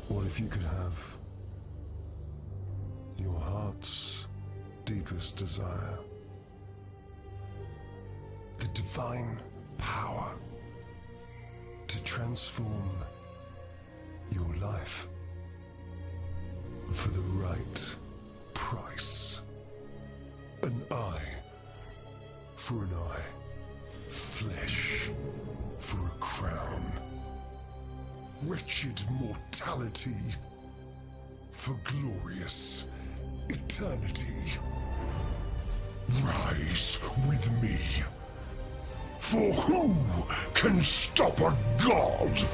What if you could have your heart's deepest desire? The divine power to transform your life for the right price. An eye for an eye. Flesh for a crown. Wretched mortality for glorious eternity. Rise with me. For who can stop a god?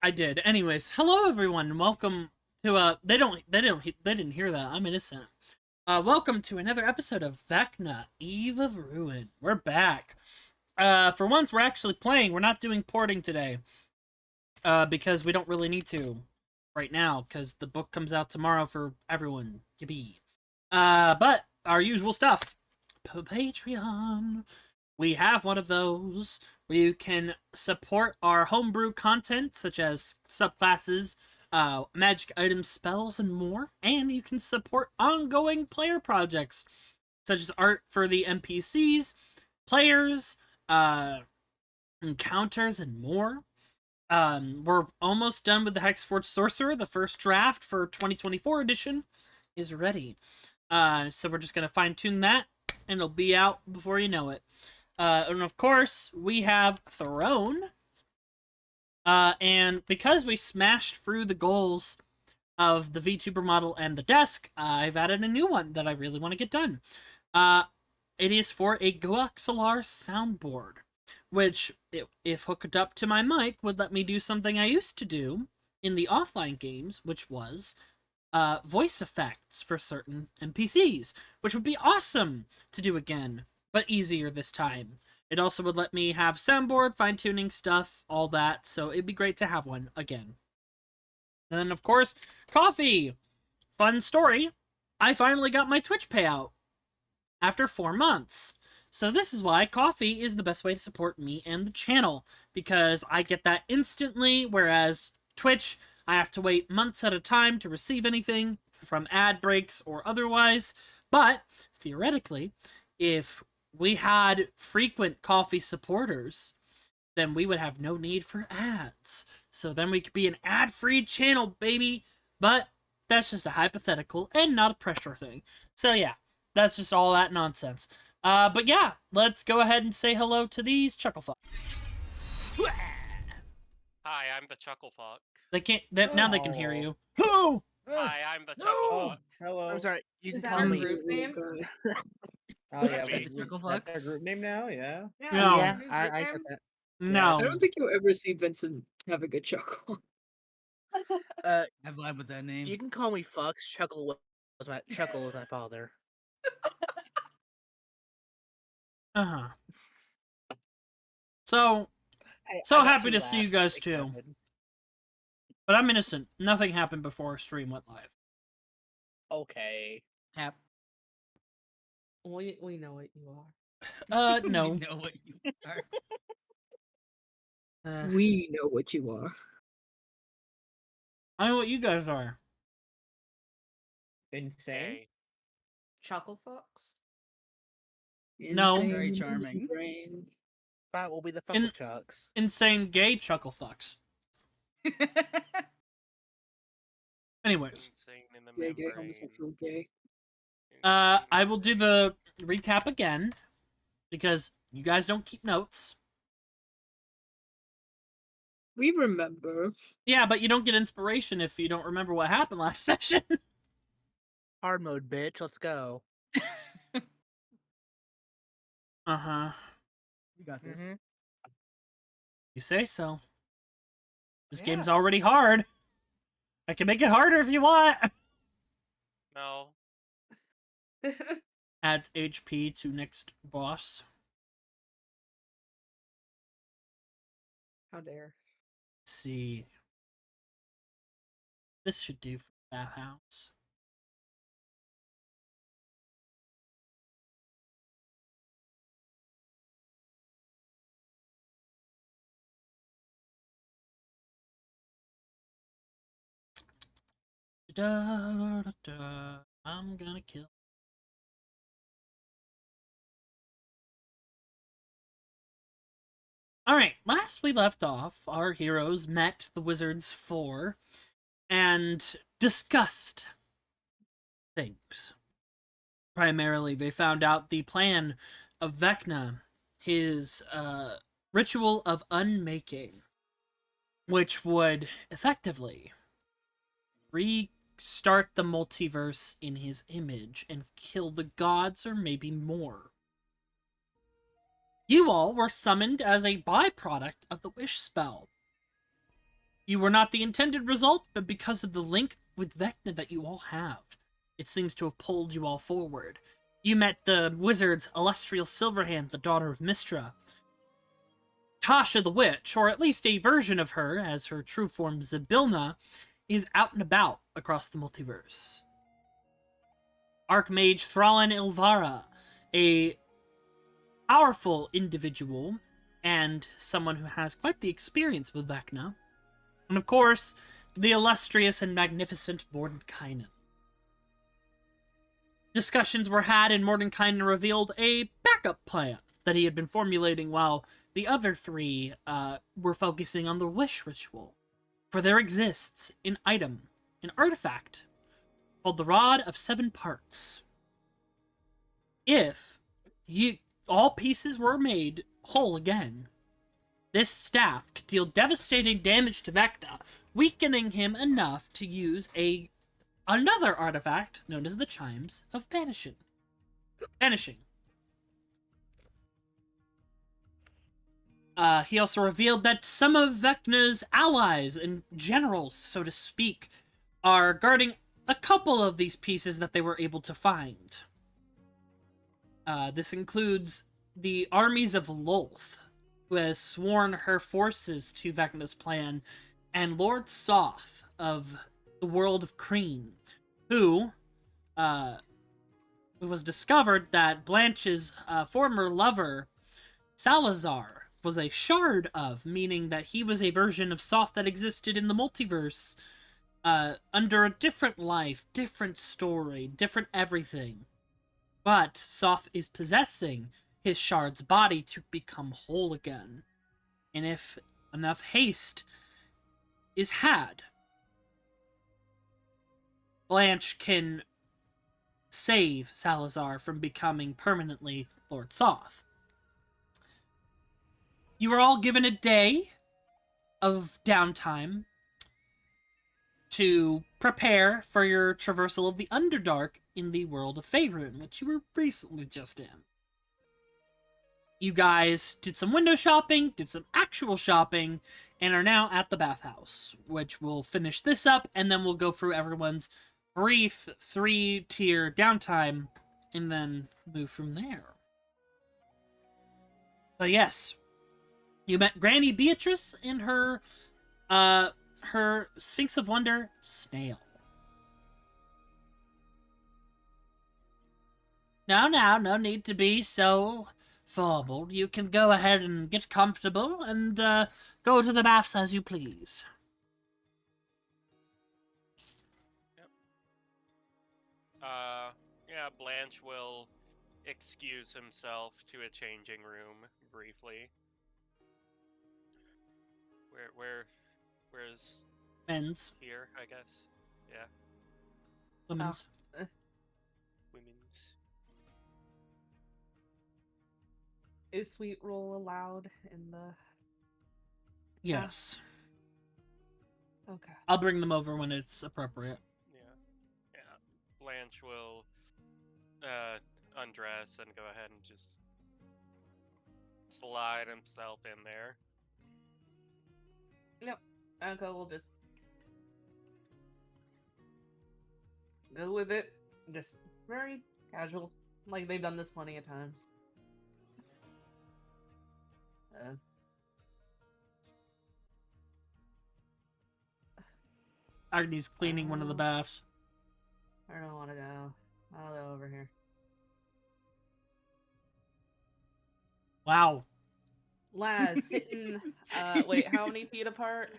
I did. Anyways, hello everyone, and welcome to they didn't hear that. I'm innocent. Welcome to another episode of Vecna, Eve of Ruin. We're back. For once we're actually playing. We're not doing porting today. Because we don't really need to right now, because the book comes out tomorrow for everyone. Yippee. But our usual stuff. Patreon. We have one of those where you can support our homebrew content, such as subclasses, magic items, spells, and more. And you can support ongoing player projects, such as art for the NPCs, players, encounters, and more. We're almost done with the Hexforged Sorcerer. The first draft for 2024 edition is ready. So we're just going to fine-tune that, and it'll be out before you know it. And of course, we have Throne. And because we smashed through the goals of the VTuber model and the desk, I've added a new one that I really want to get done. It is for a Goaxalar soundboard, which, if hooked up to my mic, would let me do something I used to do in the offline games, which was voice effects for certain NPCs, which would be awesome to do again, but easier this time. It also would let me have soundboard, fine-tuning stuff, all that, so it'd be great to have one again. And then, of course, coffee! Fun story, I finally got my Twitch payout after 4 months. So this is why coffee is the best way to support me and the channel, because I get that instantly, whereas Twitch, I have to wait months at a time to receive anything from ad breaks or otherwise. But theoretically, if we had frequent coffee supporters, then we would have no need for ads. So then we could be an ad-free channel, baby. But that's just a hypothetical and not a pressure thing. So yeah, that's just all that nonsense. But yeah, let's go ahead and say hello to these chucklefucks. Hi, I'm the Chucklefuck. They can't. Now they can hear you. Oh. Hi, I'm the No! Chucklefuck. Hello. I'm sorry. You Is can that call a me. group name? Oh yeah, Maybe. Chucklefucks? that's our group name now. Yeah. No. Yeah, group I name? said that. No. I don't think you'll ever see Vincent have a good chuckle. I vibe with that name. You can call me Fox. Chuckle was my father. Uh-huh. So I So got happy 2 to see you laughs. guys It too. counted. But I'm innocent. Nothing happened before our stream went live. Okay. Hap. We know what you are. No. We know what you are. We know what you are. I know what you guys are. Insane. Hey. Chuckle Fox? No. Insane Very in the charming. brain. That will be the In- Fuckle Chucks. Insane gay chuckle fucks. Anyways, Insane in the Gay, gay, membrane. homosexual, gay. I will do the recap again because you guys don't keep notes. We remember. Yeah, but you don't get inspiration if you don't remember what happened last session. Hard mode, bitch. Let's go. Uh-huh. You got this. Mhm. You say so. This Yeah. game's already hard. I can make it harder if you want. No. Adds HP to next boss. How dare. Let's see. This should do for bathhouse. I'm gonna kill. Alright, last we left off, our heroes met the Wizards 4 and discussed things. Primarily, they found out the plan of Vecna, his ritual of unmaking, which would effectively restart the multiverse in his image and kill the gods or maybe more. You all were summoned as a byproduct of the wish spell. You were not the intended result, but because of the link with Vecna that you all have, it seems to have pulled you all forward. You met the wizard's illustrious Silverhand, the daughter of Mystra. Tasha the Witch, or at least a version of her, as her true form Zybilna, is out and about across the multiverse. Archmage Thrallin Ilvara, a powerful individual, and someone who has quite the experience with Vecna. And of course, the illustrious and magnificent Mordenkainen. Discussions were had, and Mordenkainen revealed a backup plan that he had been formulating while the other three were focusing on the wish ritual. For there exists an item, an artifact, called the Rod of Seven Parts. If all pieces were made whole again, this staff could deal devastating damage to Vecna, weakening him enough to use another artifact known as the Chimes of Banishing. He also revealed that some of Vecna's allies and generals, so to speak, are guarding a couple of these pieces that they were able to find. This includes the armies of Lolth, who has sworn her forces to Vecna's plan, and Lord Soth of the world of Kreen, who it was discovered that Blanche's former lover, Salazar, was a shard of, meaning that he was a version of Soth that existed in the multiverse, under a different life, different story, different everything. But Soth is possessing his shard's body to become whole again. And if enough haste is had, Blanche can save Salazar from becoming permanently Lord Soth. You are all given a day of downtime to prepare for your traversal of the Underdark in the world of Faerun, which you were recently just in. You guys did some window shopping, did some actual shopping, and are now at the bathhouse, which will finish this up, and then we'll go through everyone's brief 3-tier downtime, and then move from there. But yes, you met Granny Beatrice and her Sphinx of Wonder, Snail. No need to be so formal. You can go ahead and get comfortable and go to the baths as you please. Yeah, Blanche will excuse himself to a changing room briefly. Where's Men's, here, I guess? Yeah, women's. women's. Is sweet roll allowed in the... Yes. Okay. I'll bring them over when it's appropriate. Yeah. Blanche will undress and go ahead and just slide himself in there. Yep. Okay, we'll just go with it. Just very casual. Like they've done this plenty of times. Agni's cleaning one of the baths. I don't want to go. I'll go over here. Wow. Laz, sitting, wait, how many feet apart?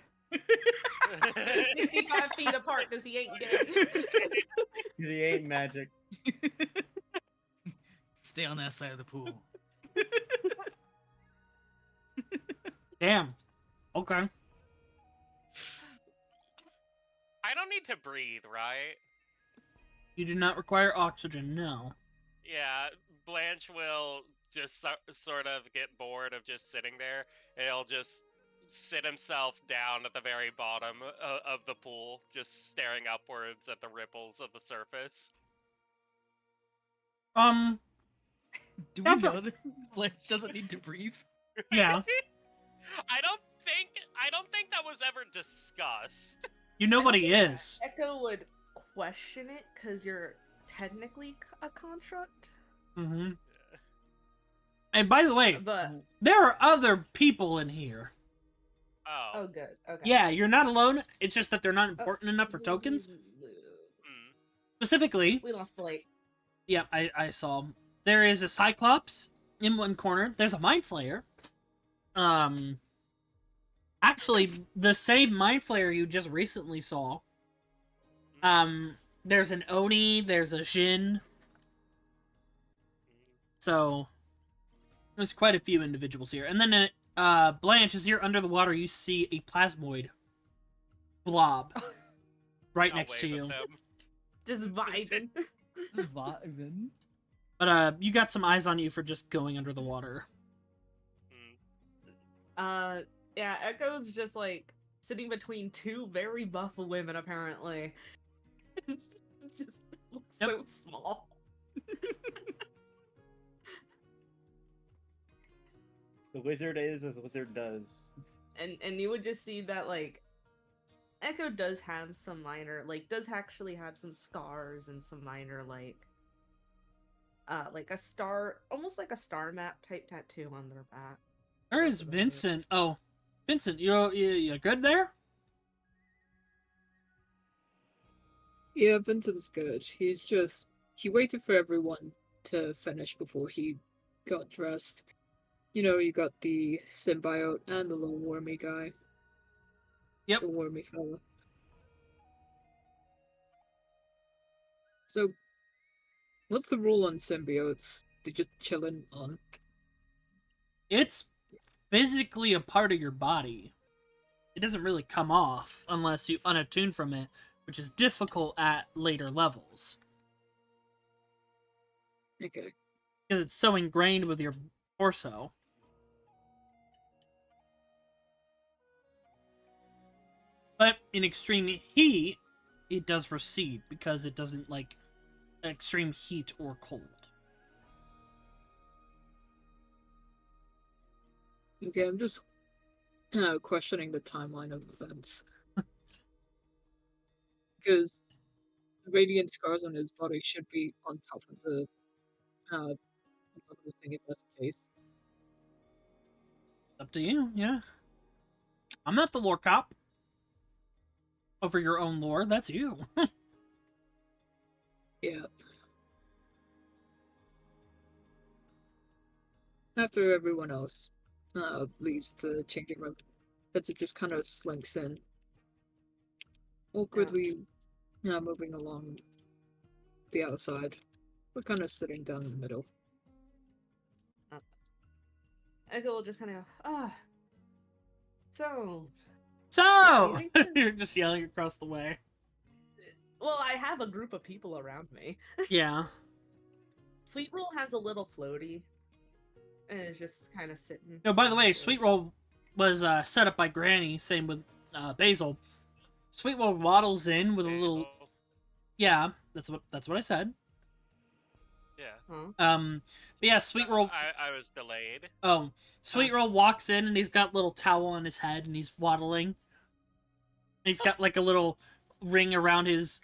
65 feet apart because he ain't gay. He ain't magic. Stay on that side of the pool. Damn. Okay. I don't need to breathe, right? You do not require oxygen, no. Yeah, Blanche will just sort of get bored of just sitting there, and he'll just sit himself down at the very bottom of the pool, just staring upwards at the ripples of the surface. Do we Definitely. know that Blanche doesn't need to breathe? Yeah. I don't think that was ever discussed. You know what he is. Echo would question it because you're technically a construct. Mm-hmm. And by the way, But there are other people in here. oh, good. Okay. Yeah, you're not alone. It's just that they're not important enough for tokens. Specifically, We lost the light. yeah, I saw. There is a Cyclops in one corner. There's a Mind Flayer. Actually, the same Mind Flayer you just recently saw. There's an Oni. There's a Jin. So there's quite a few individuals here. And then, Blanche, as you're under the water, you see a plasmoid blob right I'll next to wave you. at them. Just vibing. Just vibing. But you got some eyes on you for just going under the water. Yeah, Echo's just like sitting between two very buff women, apparently. Just looks Yep. so small. The wizard is as the wizard does. And you would just see that like Echo does have some minor, like does actually have some scars and some minor like a star, almost like a star map type tattoo on their back. Where is Vincent? Oh, Vincent, you good there? Yeah, Vincent's good. He waited for everyone to finish before he got dressed. You know, you got the symbiote and the little wormy guy. Yep. The wormy fella. So, what's the rule on symbiotes? They're just chilling on. It's physically a part of your body. It doesn't really come off unless you unattune from it, which is difficult at later levels. Okay. Because it's so ingrained with your torso. But in extreme heat, it does recede because it doesn't like extreme heat or cold. Okay, I'm just questioning the timeline of events. Because the radiant scars on his body should be on top of the thing if that's the case. Up to you, yeah. I'm not the lore cop. Over your own lore, that's you. Yeah. After everyone else leaves the changing room, Vincent just kind of slinks in, awkwardly moving along the outside. We're kind of sitting down in the middle. Echo will just kind of go, so So! You think You're just yelling across the way. well, I have a group of people around me. Yeah. Sweet Roll has a little floaty. And is just kind of sitting. No, by the way, Sweet Roll was set up by Granny, same with Basil. Sweet Roll waddles in with a little... Basil. Yeah, that's what I said. Yeah. Huh? But yeah, Sweet Roll... I was delayed. Oh, Sweet Roll walks in and he's got a little towel on his head and he's waddling. And he's got like a little ring around his,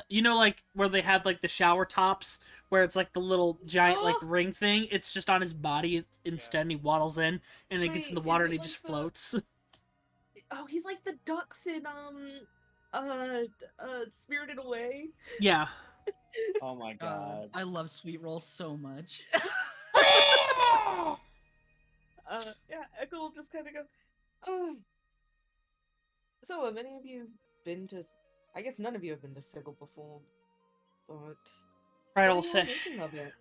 you know, like where they had like the shower tops where it's like the little giant like ring thing. It's just on his body instead. And he waddles in and it gets in the Wait, water is and it he like just the- floats. Oh, he's like the ducks in Spirited Away. Yeah. Oh my god. I love sweet roll so much. Yeah, Echo will just kind of go, oh. So, have any of you been to? I guess none of you have been to Sigil before, but Right, what I'll are you say. all making of it?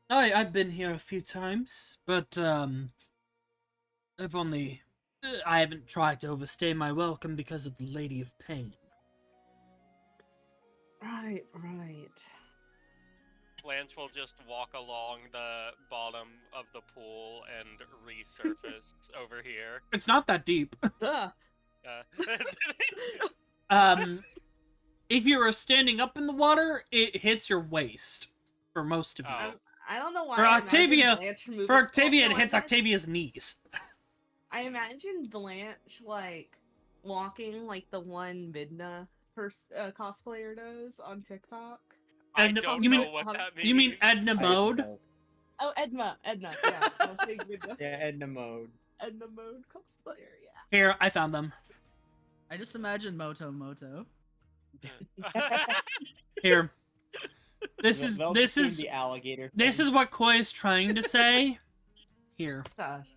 I've been here a few times, but I haven't tried to overstay my welcome because of the Lady of Pain. Right, right. Blanche will just walk along the bottom of the pool and resurface over here. It's not that deep. Ugh. If you are standing up in the water, it hits your waist for most of you. Oh. I don't know why. For I imagine Octavia, Blanche moving- For Octavia, Well, it no, hits Octavia's knees. I imagine Blanche like walking like the one Midna cosplayer does on TikTok. I Edna- don't you mean- know what that means. You mean Edna Mode? Oh, Edna, yeah. I was saying Midna. Yeah, Edna mode. Edna Mode cosplayer, yeah. Here, I found them. I just imagine Moto. Here. This They'll is just do the alligator this thing. is what Koi is trying to say. Here. Gosh,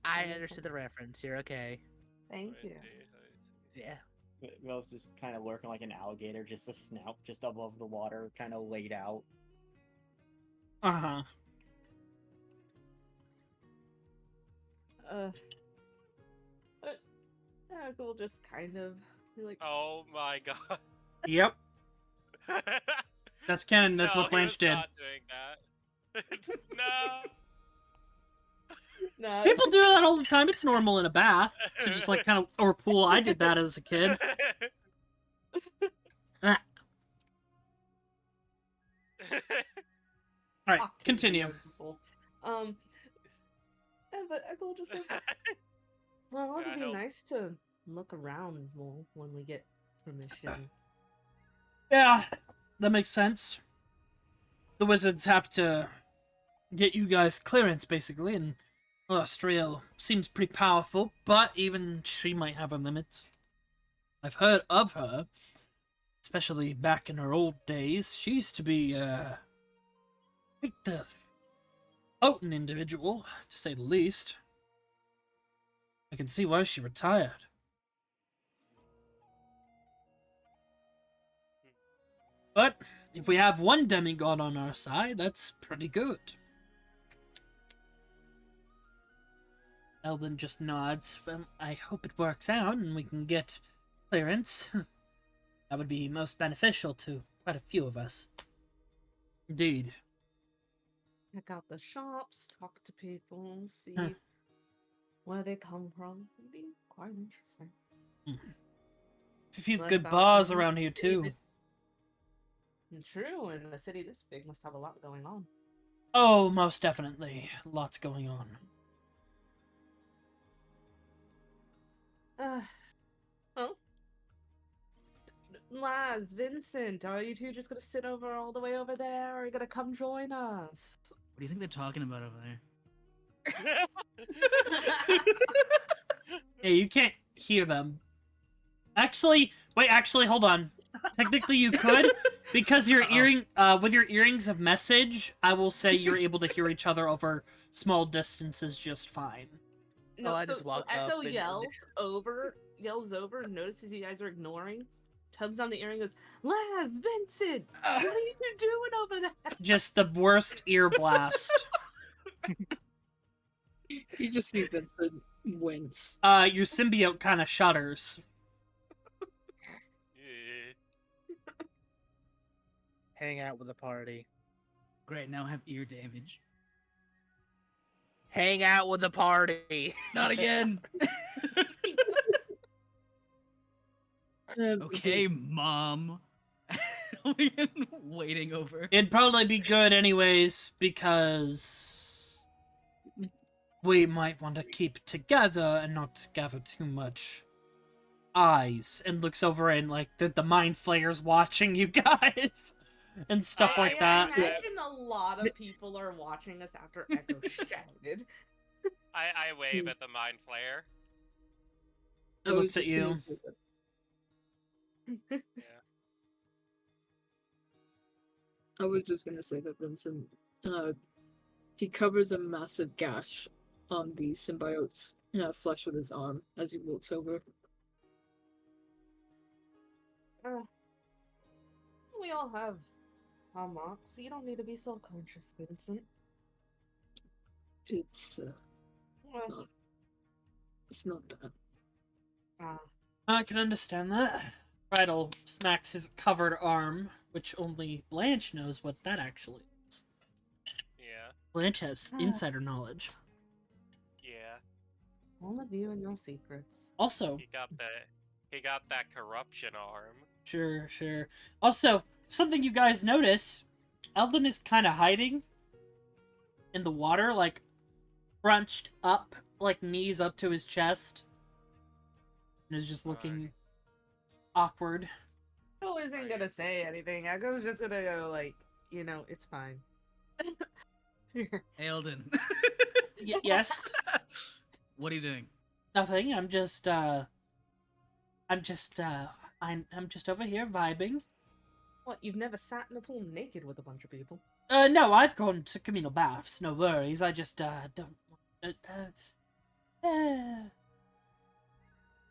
I understood the reference. You're okay. thank you. Yeah. They'll just kind of lurking like an alligator, just a snout just above the water, kind of laid out. Uh-huh. But Echo will just kind of be like, Oh my god. Yep. That's canon. That's No, what he Blanche was did. not doing that. No. nah. People do that all the time. It's normal in a bath to just like kind of or pool. I did that as a kid. Ah. All right, Octavia continue. beautiful. Yeah, but Echo will just go, well, Yeah, it'd be he'll- nice to look around more when we get permission. Yeah, that makes sense. The wizards have to get you guys clearance, basically, and well, Astiel seems pretty powerful, but even she might have her limits. I've heard of her, especially back in her old days. She used to be, quite the potent individual, to say the least. I can see why she retired. But if we have one demigod on our side, that's pretty good. Eldon just nods. Well, I hope it works out and we can get clearance. That would be most beneficial to quite a few of us. Indeed. Check out the shops, talk to people, see Huh. where they come from. It'd be quite interesting. There's a few What good about bars the around here city too. this- True, and a city this big must have a lot going on. Oh, most definitely. Lots going on. Well, Laz, Vincent, are you two just gonna sit over all the way over there, or are you gonna come join us? What do you think they're talking about over there? Hey, you can't hear them. Actually, wait, hold on. Technically you could, because your earring, with your earrings of message, I will say you're able to hear each other over small distances just fine. No, I just walk Echo up and- yells over, notices you guys are ignoring, tugs on the ear and goes, Laz, Vincent, what are you doing over there? Just the worst ear blast. You just see Vincent wince. Your symbiote kind of shudders. Yeah. Hang out with the party. Great, now I have ear damage. Hang out with the party. Not again. Okay, mom. We've been waiting over. It'd probably be good anyways, because we might want to keep together and not gather too much eyes. And looks over and like the mind flayer's watching you guys and stuff like that. I imagine a lot of people are watching us after Echo shouted. I wave at the mind flayer. It looks at you. Yeah. I was just gonna say that Vincent, he covers a massive gash on the symbiote's flesh with his arm as he walks over. We all have our marks, so you don't need to be self-conscious, Vincent. It's Well, it's not that. I can understand that. Bridal smacks his covered arm, which only Blanche knows what that actually is. Yeah. Blanche has insider knowledge. Yeah. all of you and your secrets. Also, He got that corruption arm. sure. Also, something you guys notice, Eldon is kind of hiding in the water, like, crunched up, like, knees up to his chest. And is just looking awkward. Echo isn't gonna say anything. Echo's just gonna go like, it's fine. Eldon. Yes? What are you doing? Nothing, I'm just over here vibing. What, you've never sat in a pool naked with a bunch of people? No, I've gone to communal baths, no worries, I just, don't... I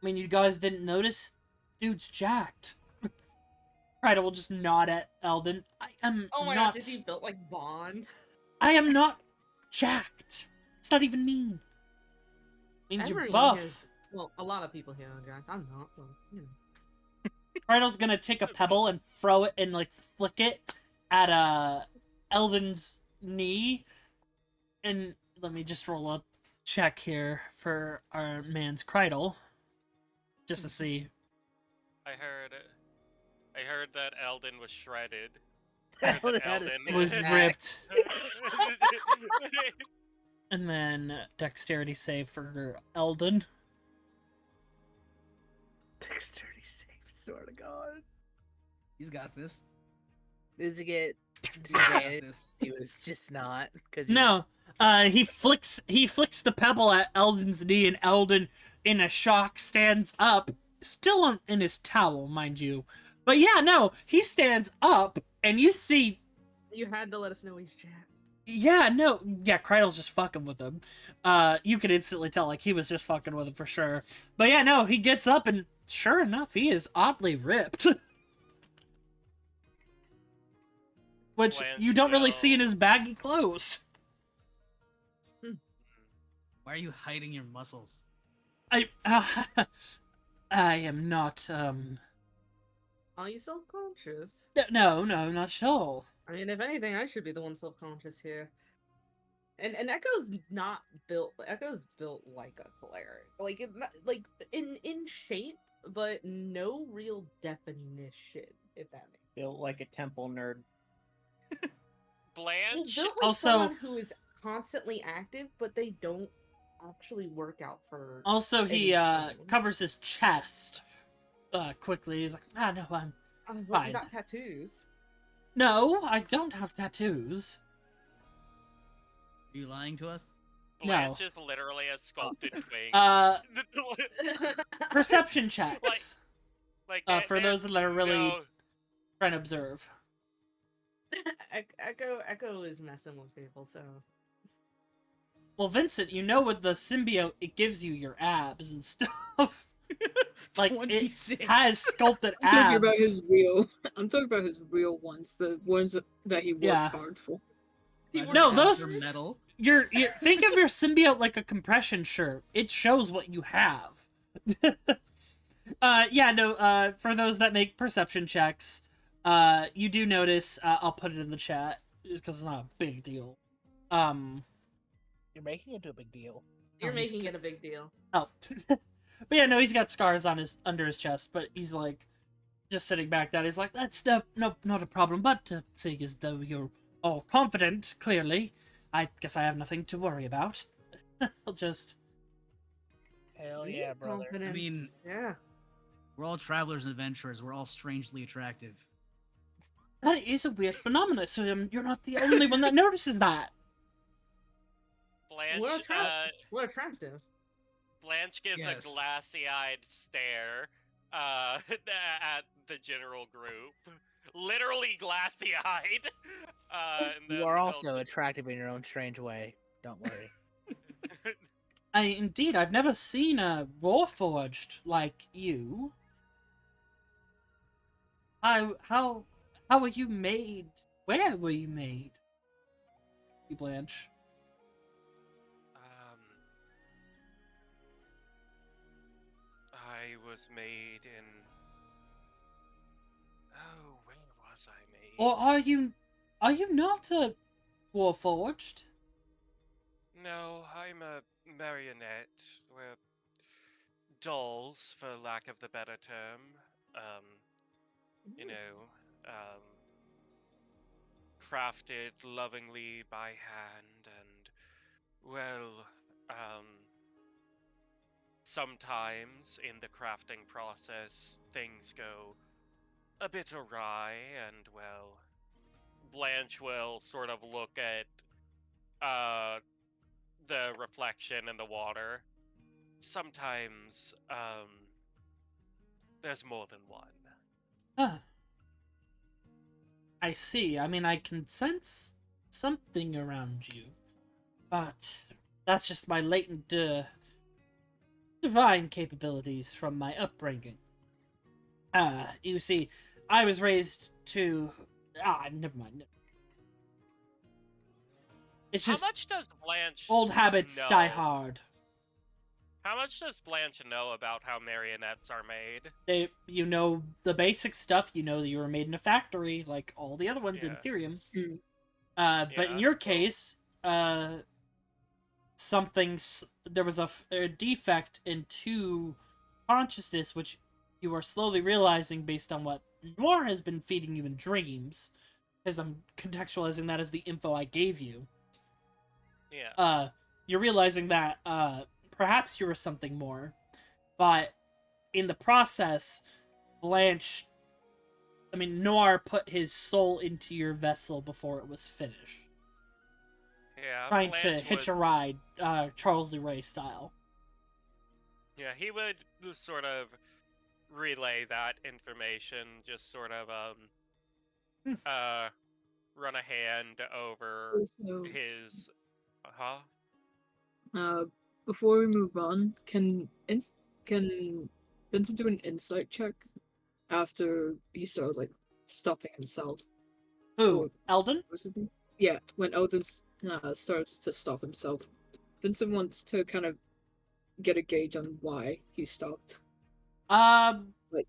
mean, you guys didn't notice? Dude's jacked. Right, I will just nod at Eldon. I am Oh my not... gosh, is he built like Vaughn? I am not jacked. It's not even mean. Means you're Everyone buff. has- well, a lot of people here are jacked. I'm not, but, Rydell's gonna take a pebble and throw it and, like, flick it at, Eldon's knee. And let me just roll a check here for our man's Cridle. Just to see. I heard that Eldon was shredded. Eldon had his It was back. ripped. And then dexterity save for Eldon. Dexterity save, swear to God. He's got this. Does he get He's got disadvantage? this. He was just not because No, he flicks the pebble at Eldon's knee, and Eldon, in a shock, stands up, still in his towel, mind you. But yeah, no, he stands up, and you see, you had to let us know he's jacked. Cridle's just fucking with him. You could instantly tell, like, he was just fucking with him for sure. But yeah, no, he gets up, and sure enough, he is oddly ripped. Which Blanche you don't really see in will- his baggy clothes. Why are you hiding your muscles? I am not, Are you self-conscious? No, not at all. I mean, if anything, I should be the one self-conscious here. And Echo's not built. Echo's built like a cleric, like in shape, but no real definition. If that makes Built like a temple nerd. Blanche. built like Also- someone who is constantly active, but they don't actually work out for. Also, he Any- covers his chest quickly. He's like, no, I'm Well, fine. you got tattoos. no, I don't have tattoos. Are you lying to us? Blanche is literally a sculpted twig. Perception checks. like For those that are really trying to observe. Echo is messing with people, so. Well, Vincent, you know with the symbiote, it gives you your abs and stuff. Like, 26. it has sculpted I'm talking abs. about his real. I'm talking about his real ones, the ones that he worked Yeah. hard for. Imagine No, if those- they're metal. You're think of your symbiote like a compression shirt. It shows what you have. For those that make perception checks, you do notice, I'll put it in the chat because it's not a big deal. You're making it a big deal. You're Oh, he's making ca- it a big deal. Oh. But yeah, no, he's got scars on under his chest, but he's like just sitting back down. He's like, that's not a problem, but seeing as though you're all confident, clearly, I guess I have nothing to worry about. I'll just Hell We yeah, need brother. confidence. mean- yeah. We're all travelers and adventurers. We're all strangely attractive. That is a weird phenomenon, so you're not the only one that notices that. Blanche, We're attractive. Blanche gives Yes. a glassy-eyed stare at the general group, literally glassy-eyed. And You then are he'll also attractive in your own strange way. Don't worry. Indeed, I've never seen a warforged like you. How were you made? Where were you made? Blanche. I was made in. Oh, where was I made? Or are you not a warforged? No, I'm a marionette. We're dolls, for lack of the better term. You know, um, crafted lovingly by hand, and well, sometimes in the crafting process things go a bit awry, and well, Blanche will sort of look at the reflection in the water. Sometimes there's more than one. Huh. I see. I mean, I can sense something around you, but that's just my latent divine capabilities from my upbringing. You see, I was raised to... never mind. It's How just much does Blanche old habits know? die hard. How much does Blanche know about how marionettes are made? You know the basic stuff. You know that you were made in a factory, like all the other ones in Yeah. Ethereum. Mm. But in Yeah, your well- case, there was a defect in two consciousness, which you are slowly realizing based on what Noir has been feeding you in dreams, because I'm contextualizing that as the info I gave you. Yeah. You're realizing that perhaps you were something more, but in the process, Noir put his soul into your vessel before it was finished. Yeah, Trying Blanche to hitch a ride, Charles Lee style. Yeah, he would sort of relay that information, just sort of run a hand over Also, his huh? before we move on, can Vincent do an insight check after he starts like stopping himself? Who? Or- Eldon? Was it? Yeah, when Eldon starts to stop himself, Vincent wants to kind of get a gauge on why he stopped. Like-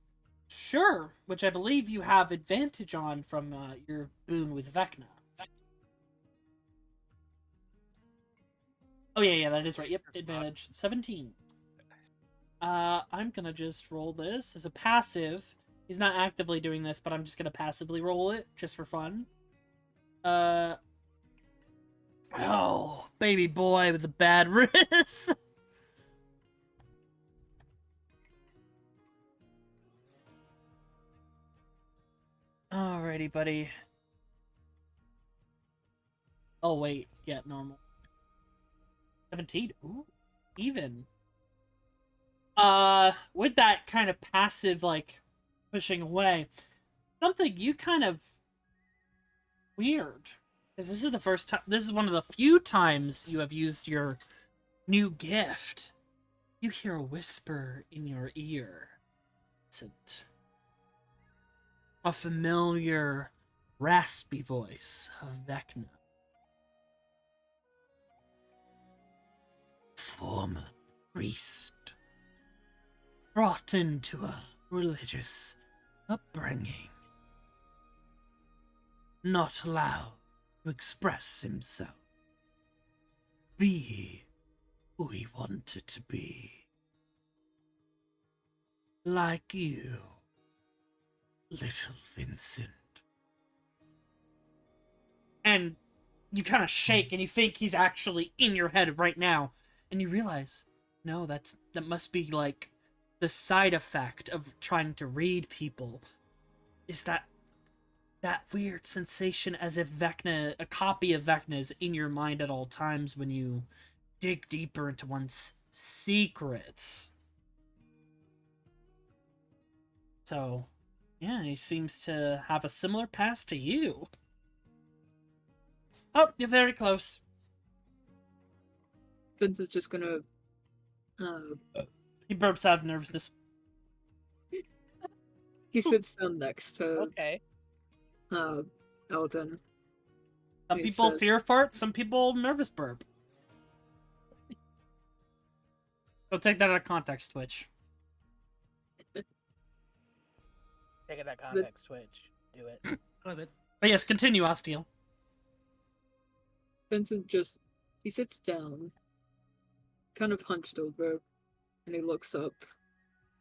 Sure. Which I believe you have advantage on from your boon with Vecna. Oh yeah, that is right. Yep, advantage 17. I'm gonna just roll this as a passive. He's not actively doing this, but I'm just gonna passively roll it just for fun. Oh, baby boy with a bad wrist. Alrighty, buddy. Oh, wait. Yeah, normal. 17. Ooh, even. With that kind of passive, like, pushing away, something you kind of... Weird. Because this is the first time... This is one of the few times you have used your new gift. You hear a whisper in your ear. Vincent. A familiar, raspy voice of Vecna. Former priest. Brought into a religious upbringing. Not allowed to express himself. Be who he wanted to be. Like you. Little Vincent. And you kind of shake and you think he's actually in your head right now. And you realize, no, that must be like the side effect of trying to read people. Is that weird sensation as if Vecna, a copy of Vecna is in your mind at all times when you dig deeper into one's secrets. So, yeah, he seems to have a similar past to you. Oh, you're very close. Vince is just gonna uh, He burps out of nervousness. he sits down next to Okay. Eldon. Some He people says- fear fart, some people nervous burp. Go take that out of context, Twitch. Taking that context switch. Do it. Clip it. But yes, continue, Astiel. Vincent just he sits down, kind of hunched over, and he looks up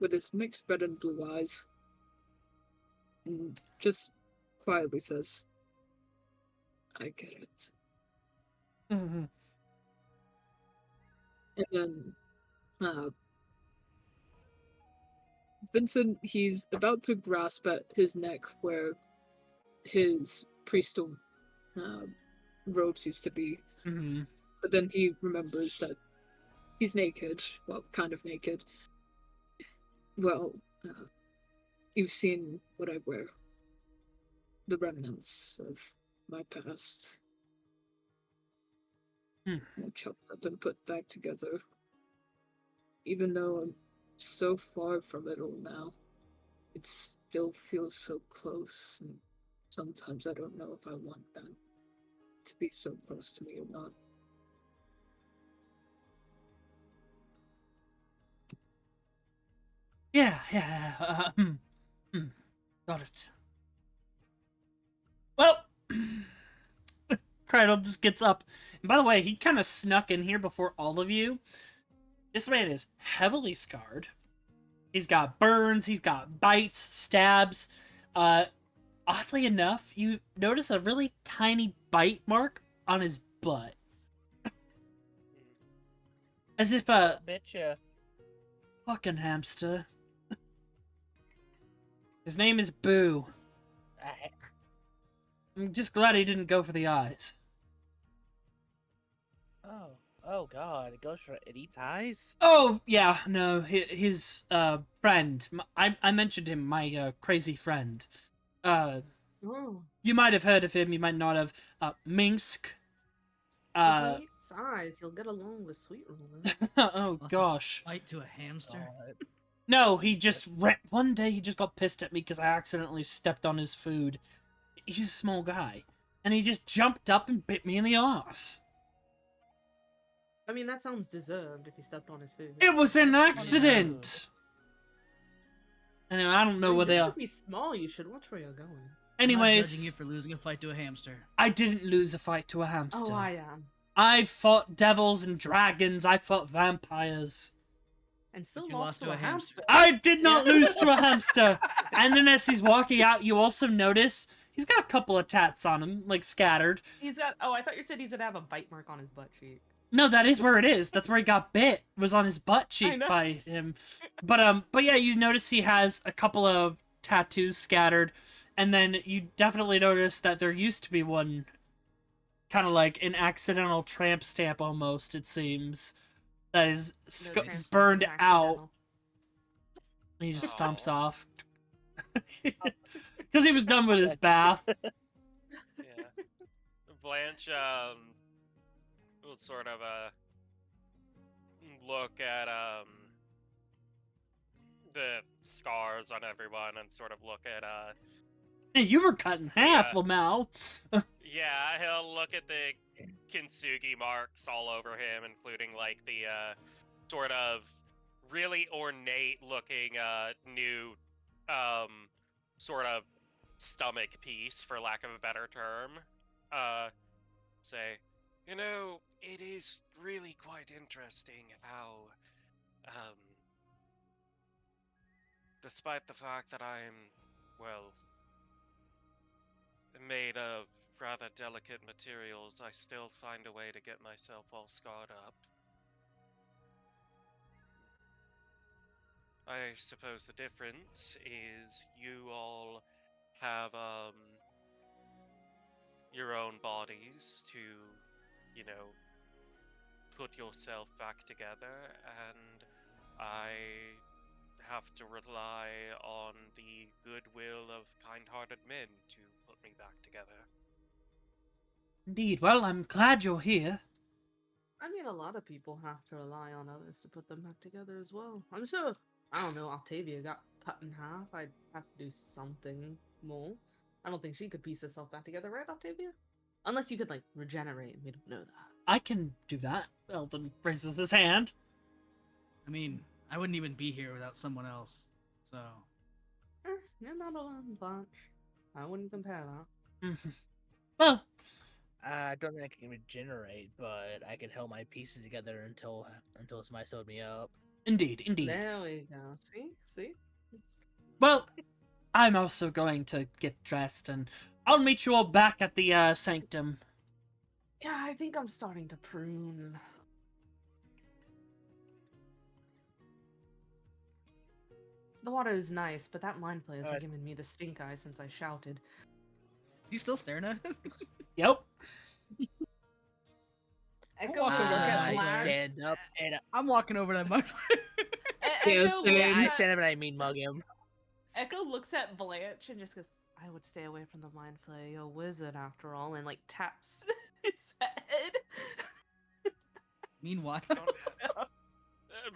with his mixed red and blue eyes, and just quietly says, "I get it." Mhm. And then Vincent, he's about to grasp at his neck where his priesthood robes used to be, Mhm. but then he remembers that he's naked, well, kind of naked. Well, you've seen what I wear, the remnants of my past. Chopped up and put back together. Even though I'm so far from it all now, it still feels so close, and sometimes I don't know if I want that to be so close to me or not. Yeah. Got it. Well, Cradle just gets up. And by the way, he kind of snuck in here before all of you. This man is heavily scarred. He's got burns, he's got bites, stabs. Oddly enough, you notice a really tiny bite mark on his butt. As if a Bitcha. fucking hamster. His name is Boo. I'm just glad he didn't go for the eyes. Oh god, it goes for it eats eyes? Oh, yeah, no, his friend. I mentioned him, my crazy friend. Oh, You might have heard of him, you might not have. Minsk. if he eats eyes, he'll get along with Sweet Roller. Oh gosh. Fight to a hamster. No, he just one day he just got pissed at me because I accidentally stepped on his food. He's a small guy, and he just jumped up and bit me in the arse. I mean, that sounds deserved if he stepped on his food. It was an accident. Anyway, I don't know where they are. Be small. You should watch where you're going. I'm not judging Anyways, you for losing a fight to a hamster. I didn't lose a fight to a hamster. Oh, I am. I fought devils and dragons. I fought vampires. And still you lost to a hamster. I did not lose to a hamster. And then as he's walking out, you also notice he's got a couple of tats on him, like scattered. He's got. Oh, I thought you said he's gonna have a bite mark on his butt cheek. No, that is where it is. That's where he got bit. Was on his butt cheek know. by him. But yeah, you notice he has a couple of tattoos scattered, and then you definitely notice that there used to be one, kind of like an accidental tramp stamp almost. It seems that is No, tramp burned stamp is out. accidental. And he just Oh. stomps off because he was done with his bath. Yeah. Blanche will sort of look at the scars on everyone and sort of look at Hey, you were cut in half, Yeah. Lamau. yeah, he'll look at the kintsugi marks all over him, including like the sort of really ornate looking new sort of stomach piece, for lack of a better term. Say, you know, it is really quite interesting how despite the fact that I'm, well, made of rather delicate materials, I still find a way to get myself all scarred up. I suppose the difference is you all have your own bodies to, you know, put yourself back together, and I have to rely on the goodwill of kind-hearted men to put me back together. Indeed. Well, I'm glad you're here. I mean, a lot of people have to rely on others to put them back together as well. I'm sure if, I don't know, Octavia got cut in half, I'd have to do something more. I don't think she could piece herself back together, right, Octavia? Unless you could, like, regenerate, we don't know that. I can do that. Eldon raises his hand. I mean, I wouldn't even be here without someone else. So, You're not alone, Blanche. I wouldn't compare that. Well, I don't think I can regenerate, but I can hold my pieces together until somebody sewed me up. indeed, indeed. There we go. See? Well, I'm also going to get dressed, and I'll meet you all back at the sanctum. Yeah, I think I'm starting to prune. The water is nice, but that mind player has been giving me the stink eye since I shouted. he's still staring at us. Yep. Echo walk over look to at Blanche. Blanche. stand up and I'm walking over to that mug. Yes, Echo, same. I stand up and I mean mug him. Echo looks at Blanche and just goes, I would stay away from the mind flayer. You're a wizard after all, and like taps his head. Meanwhile,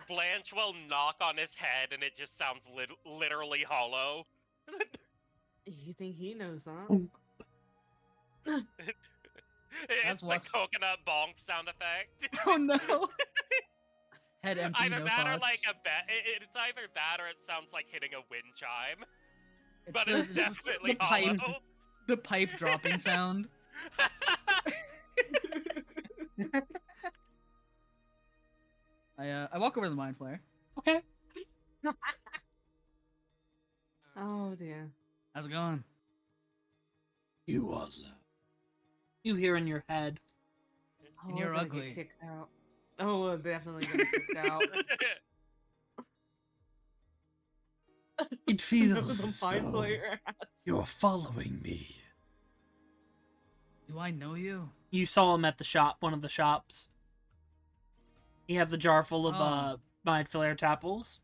Blanche will knock on his head, and it just sounds literally hollow. You think he knows that? It's the what's- coconut bonk sound effect. oh no. Head empty, Either no that or thoughts. like it's either that or it sounds like hitting a wind chime. But the- it's definitely the pipe, hollow. the pipe dropping sound. I walk over to the mind flayer. Okay. Oh dear. How's it going? You are loved. You hear in your head. Oh, And you're we're gonna get ugly. kicked out. Oh, we're definitely gonna get kicked out. It feels as the mind though flayer has. you're following me. Do I know you? You saw him at the shop, one of the shops. He had the jar full of Oh. mind flayer tapples.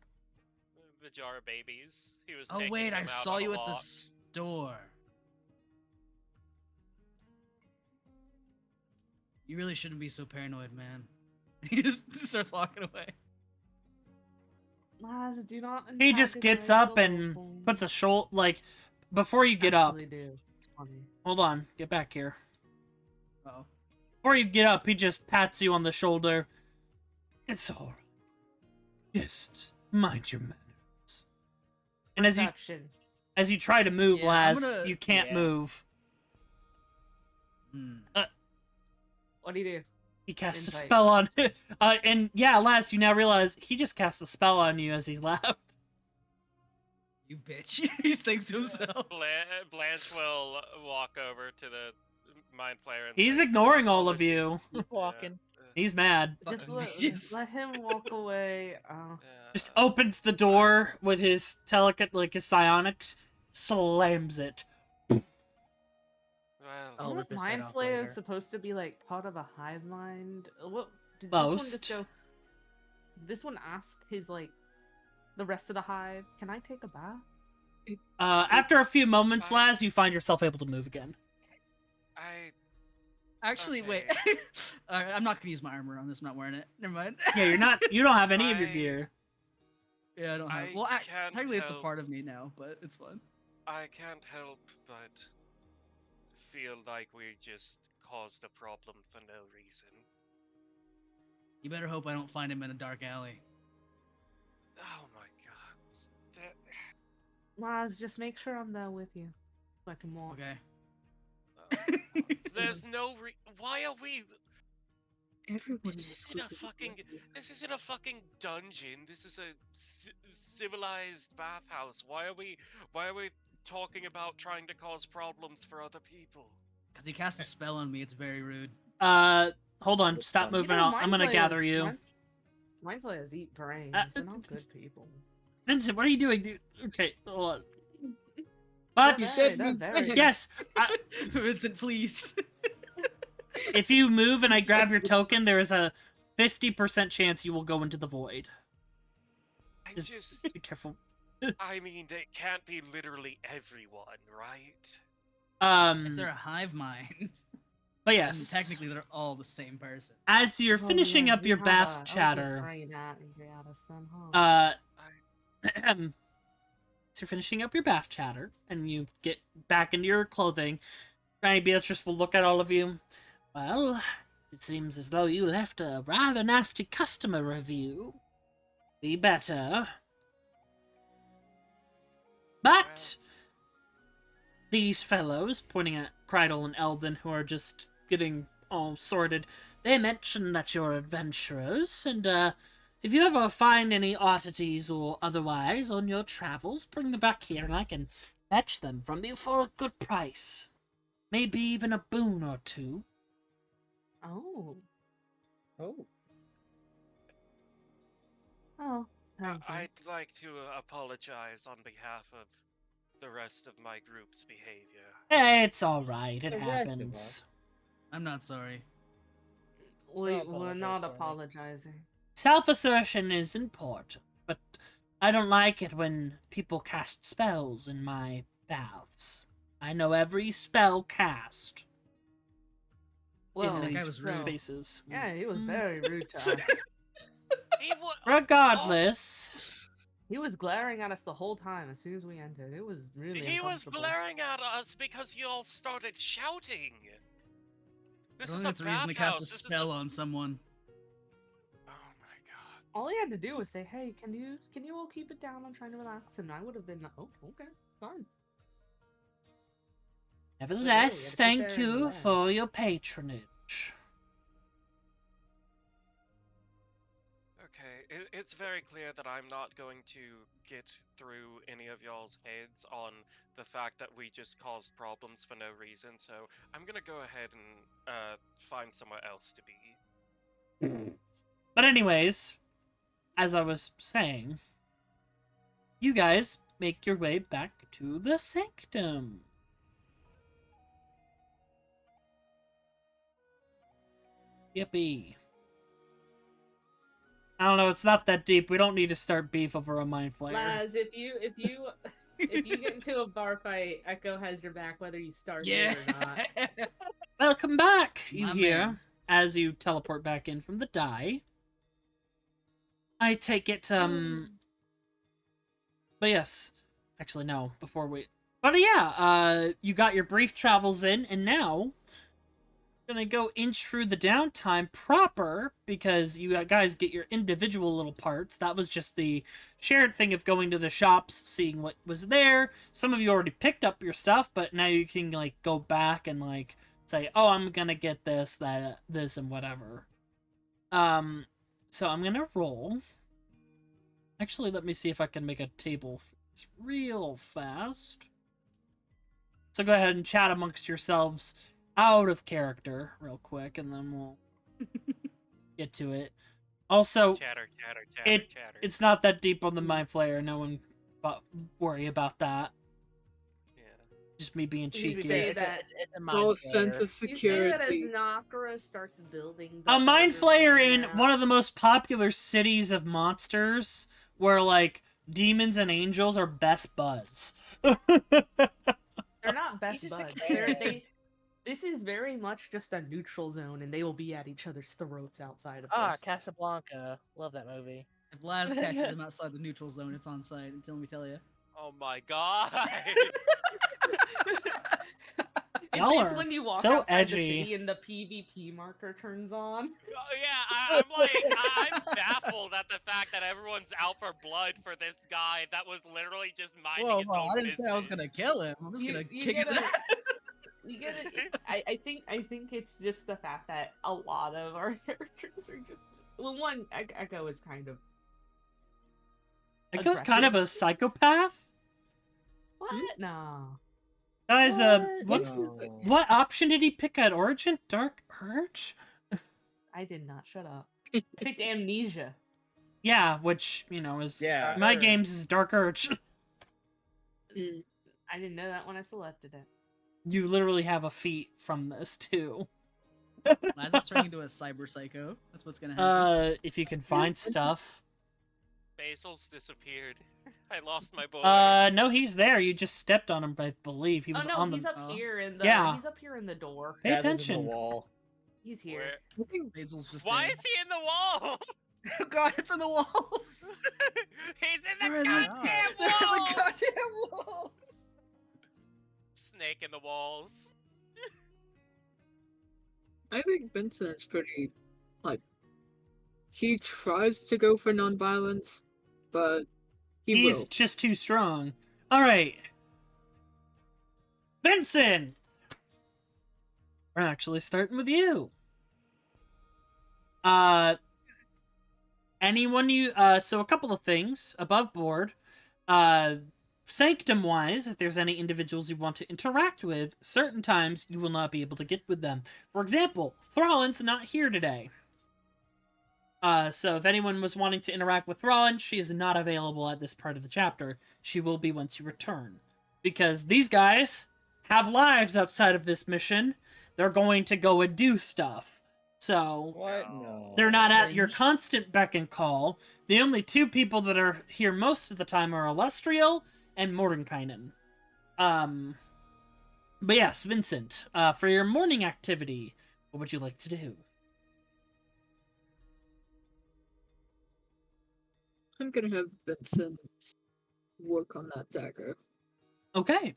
The jar of babies. He was. Oh taking wait, I them out saw on a you at the walk. store. You really shouldn't be so paranoid, man. He just starts walking away. Laz, do not. He just gets up and puts a shoulder, like, before you get up. Do. It's funny. Hold on, get back here. Oh. Before you get up, he just pats you on the shoulder. It's all right. Just mind your manners. And Perception. as you try to move, Yeah, I'm Laz, gonna- you can't yeah. move. Hmm. What do you do? He casts a Insight. spell on and yeah, Laz, you now realize he just cast a spell on you as he's left. You bitch. He thinks to himself. Blanche will walk over to the mind flayer. And He's say, ignoring all of "Apologies." you. Keep walking. He's mad. Just Fucking let, mages. let him walk away. Just opens the door with his his psionics, slams it. Well, I'll rip his head Mind off flayer later. is supposed to be like part of a hive mind. What did this one just Most. go? This one asked his like the rest of the hive. Can I take a bath? After a few moments, Laz, you find yourself able to move again. Actually, wait. Okay. Alright, I'm not gonna use my armor on this. I'm not wearing it. Never mind. Yeah, you don't have any of your I- gear. Yeah, I don't have. I Well, can't technically, it's a help. part of me now, but it's fun. I can't help but feel like we just caused a problem for no reason. You better hope I don't find him in a dark alley. Oh my god. Laz, just make sure I'm there with you. So I can walk. Okay. There's no why are we Everyone This is isn't a good. fucking this isn't a fucking dungeon. This is a civilized bathhouse. Why are we talking about trying to cause problems for other people? Because he cast a spell on me. It's very rude. Hold on, stop You moving know, on. I'm gonna mind gather flayers- you. Mind flayers eat brains. They're not good people. Vincent, what are you doing, dude? Okay, hold on. They're But very- they're very- yes, Vincent, please. if you move and I grab your token, there is a 50% chance you will go into the void. I Just- just Be careful. I mean, it can't be literally everyone, right? If they're a hive mind, But then yes, technically they're all the same person. as you're Oh, finishing yeah, up we your have bath a good chatter, brain at Adriatis then, huh? as you're finishing up your bath chatter, and you get back into your clothing, Granny Beatrice will look at all of you. Well, it seems as though you left a rather nasty customer review. Be better. But these fellows, pointing at Kreidel and Eldon, who are just getting all sorted, they mentioned that you're adventurers, and if you ever find any oddities or otherwise on your travels, bring them back here and I can fetch them from you for a good price. Maybe even a boon or two. Oh. Oh. Oh, thank you. I'd like to apologize on behalf of the rest of my group's behavior. It's alright, it The rest of happens. us. I'm not sorry. We're apologize not for me. apologizing. Self-assertion is important, but I don't like it when people cast spells in my baths. I know every spell cast Well, that in guy these was rude. spaces. yeah, he was very rude to us. He wa- Regardless, He was glaring at us the whole time as soon as we entered. It was really He was uncomfortable. glaring at us because you all started shouting. I This don't is think a it's a reason to bathhouse. cast a This is spell on someone. Oh my god. All he had to do was say, "Hey, can you all keep it down? I'm trying to relax," and I would have been like, "Oh, okay, fine." nevertheless, sit thank there and you relax. for your patronage. Okay, it's very clear that I'm not going to get through any of y'all's heads on the fact that we just caused problems for no reason, so I'm gonna go ahead and find somewhere else to be. But anyways, as I was saying, you guys make your way back to the sanctum. Yippee. I don't know, it's not that deep. We don't need to start beef over a mind flayer. Laz, if you get into a bar fight, Echo has your back whether you start Yeah. it or not. Welcome back, you My hear, man. as you teleport back in from the die. I take it, but yes. Actually, no, before we... But yeah, you got your brief travels in, and now... gonna go inch through the downtime proper, because you guys get your individual little parts. That was just the shared thing of going to the shops, seeing what was there. Some of you already picked up your stuff, but now you can, like, go back and, like, say, oh, I'm gonna get this, that, this, and whatever. So I'm gonna roll. Actually, let me see if I can make a table for this real fast. So go ahead and chat amongst yourselves out of character real quick, and then we'll get to it. Also, Chatter, chatter, chatter, chatter. it's not that deep on the mind flayer. No one worry about that. Yeah. Just me being You cheeky. say that. It's a mind No sense flayer. of You say security. that as Nakara starts building A mind flayer in map. one of the most popular cities of monsters, where like demons and angels are best buds. They're not best just a buds. kid. This is very much just a neutral zone, and they will be at each other's throats outside of Ah, this. Casablanca. Love that movie. If Laz catches him outside the neutral zone, it's on site. Let me tell you. Oh my god. Y'all It's are when you walk so outside edgy. the city and the PvP marker turns on. I'm like, I'm baffled at the fact that everyone's out for blood for this guy that was literally just minding Whoa, his whoa, own I didn't business. say I was gonna kill him. I'm just You- gonna you kick his gotta- ass. You get it. I think it's just the fact that a lot of our characters are just one. Echo is kind of Echo's kind of a psychopath. what? No. Guys, What? what option did he pick at Origin? Dark Urge? I did not. Shut up. I picked Amnesia. Yeah, which, you know, is Yeah. my games is Dark Urge. Mm. I didn't know that when I selected it. You literally have a feat from this too. Laz is turning into a cyber psycho. That's what's gonna happen. If you can find stuff. Basil's disappeared. I lost my boy. No, he's there. You just stepped on him, I believe. He was Oh no, on he's the. up here in the. Yeah. He's up here in the door. Pay Yeah, this is attention. the wall. He's here. Where... I think Basil's just Why there. is he in the wall? Oh god, it's in the walls! He's in the They're in the- goddamn They're in walls! the goddamn walls! Snake in the walls. I think Vincent's pretty, like, he tries to go for non-violence, but He's will. just too strong. All right, Vincent. We're actually starting with you. Anyone you so a couple of things above board. Sanctum wise, if there's any individuals you want to interact with, certain times you will not be able to get with them. For example, Thrallin's not here today. So if anyone was wanting to interact with Thrallin, she is not available at this part of the chapter. She will be once you return. Because these guys have lives outside of this mission. They're going to go and do stuff. So What? No. they're not at your constant beck and call. The only two people that are here most of the time are Illustrial and Mordenkainen. But yes, Vincent, for your morning activity, what would you like to do? I'm gonna have Vincent work on that dagger. Okay.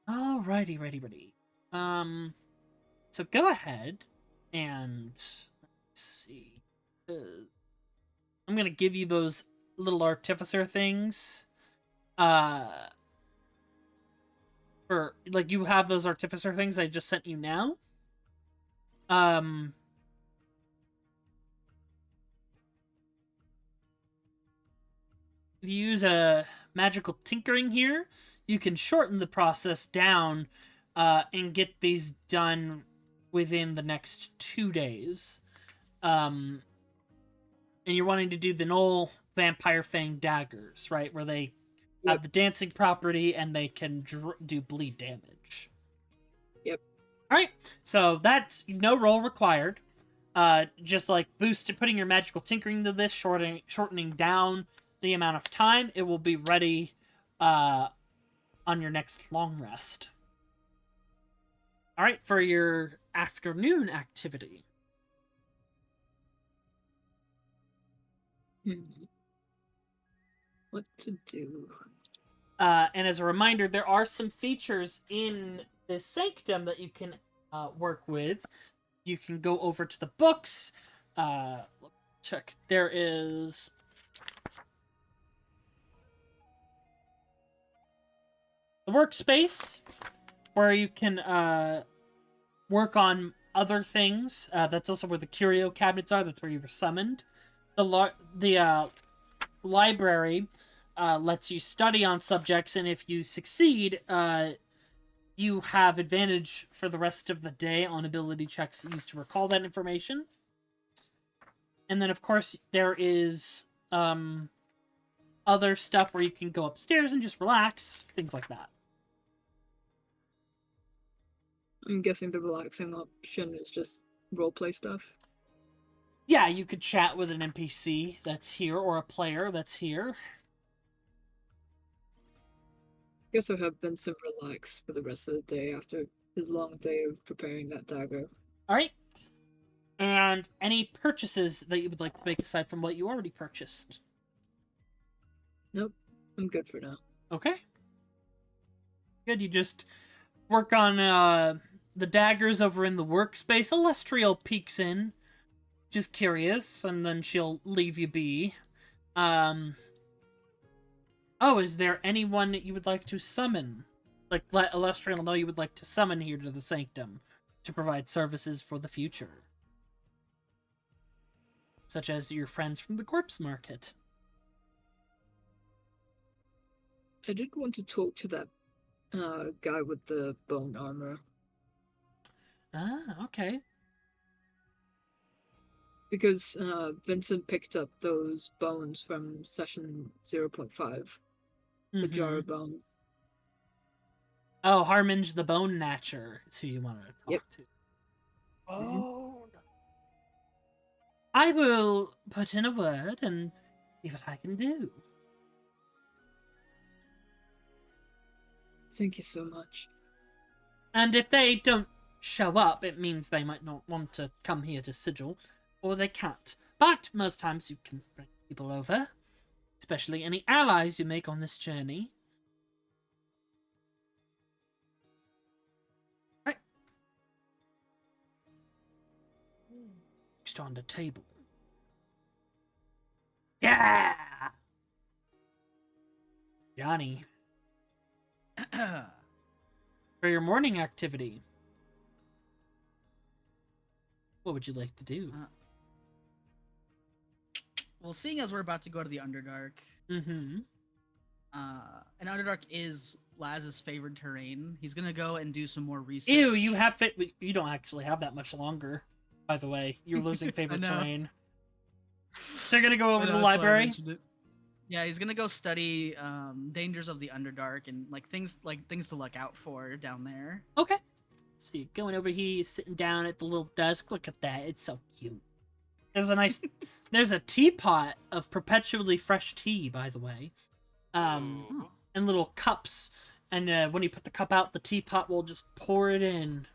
Alrighty, ready. So go ahead and let's see. I'm gonna give you those little artificer things. For like you have those artificer things I just sent you now. If you use a magical tinkering here, you can shorten the process down and get these done within the next 2 days. And you're wanting to do the Knoll Vampire Fang daggers, right? Where they have the dancing property and they can do bleed damage. Yep. Alright, so that's no roll required. Just like putting your magical tinkering to this, shortening down the amount of time, it will be ready on your next long rest. Alright, for your afternoon activity. What to do? And as a reminder, there are some features in this sanctum that you can work with. You can go over to the books. Check. There is the workspace where you can work on other things. That's also where the curio cabinets are. That's where you were summoned. The library lets you study on subjects, and if you succeed, you have advantage for the rest of the day on ability checks used to recall that information. And then, of course, there is other stuff where you can go upstairs and just relax, things like that. I'm guessing the relaxing option is just roleplay stuff. Yeah, you could chat with an NPC that's here, or a player that's here. Guess I'll have Vincent relax for the rest of the day after his long day of preparing that dagger. Alright. And any purchases that you would like to make aside from what you already purchased? Nope, I'm good for now. Okay. Good, you just work on the daggers over in the workspace. Illustrial peeks in, just curious, and then she'll leave you be. Oh, is there anyone that you would like to summon? Like, let Illustrial know you would like to summon here to the Sanctum to provide services for the future. Such as your friends from the corpse market. I did want to talk to that guy with the bone armor. Ah, okay. Because Vincent picked up those bones from session 0.5. The jar of bones. Oh, Harminge the Bone Natcher is who you want to talk to. Oh. I will put in a word and See what I can do. Thank you so much. And if they don't show up, it means they might not want to come here to sigil, or they can't. But most times you can bring people over, especially any allies you make on this journey. Right. Next on the table. Yeah! Jonny, for your morning activity, what would you like to do? Well, seeing as we're about to go to the Underdark, Mm-hmm. and Underdark is Laz's favorite terrain, he's gonna go and do some more research. Ew, you don't actually have that much longer, by the way. You're losing favorite I know. terrain. So you're gonna go over I to know, the that's why I library? mentioned it. Yeah, he's gonna go study dangers of the Underdark and things to look out for down there. Okay. So you're going over here, sitting down at the little desk. Look at that. It's so cute. There's a nice... There's a teapot of perpetually fresh tea, by the way. Ooh. And little cups. And when you put the cup out, the teapot will just pour it in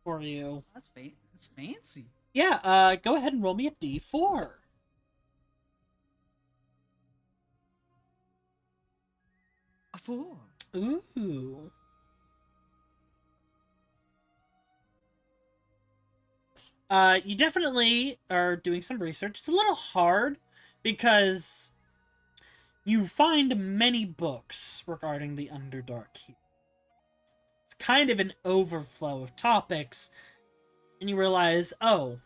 for you. That's fancy. Yeah, go ahead and roll me a d4. A 4. Ooh. You definitely are doing some research. It's a little hard because you find many books regarding the Underdark here. It's kind of an overflow of topics, and you realize, oh,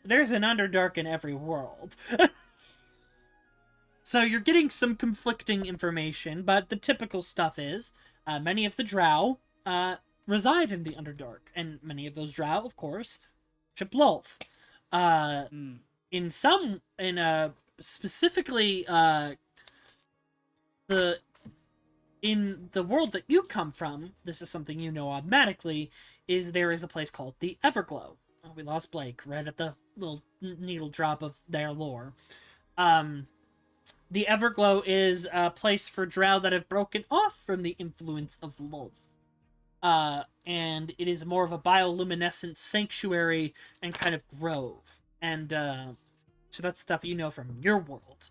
there's an Underdark in every world. So you're getting some conflicting information, but the typical stuff is many of the Drow reside in the Underdark, and many of those Drow, of course, worship Lolth. Specifically in the world that you come from, this is something you know automatically, is there is a place called the Everglow. Oh, we lost Blake right at the little needle drop of their lore. The Everglow is a place for Drow that have broken off from the influence of Lolth. And it is more of a bioluminescent sanctuary and kind of grove. And so that's stuff you know from your world.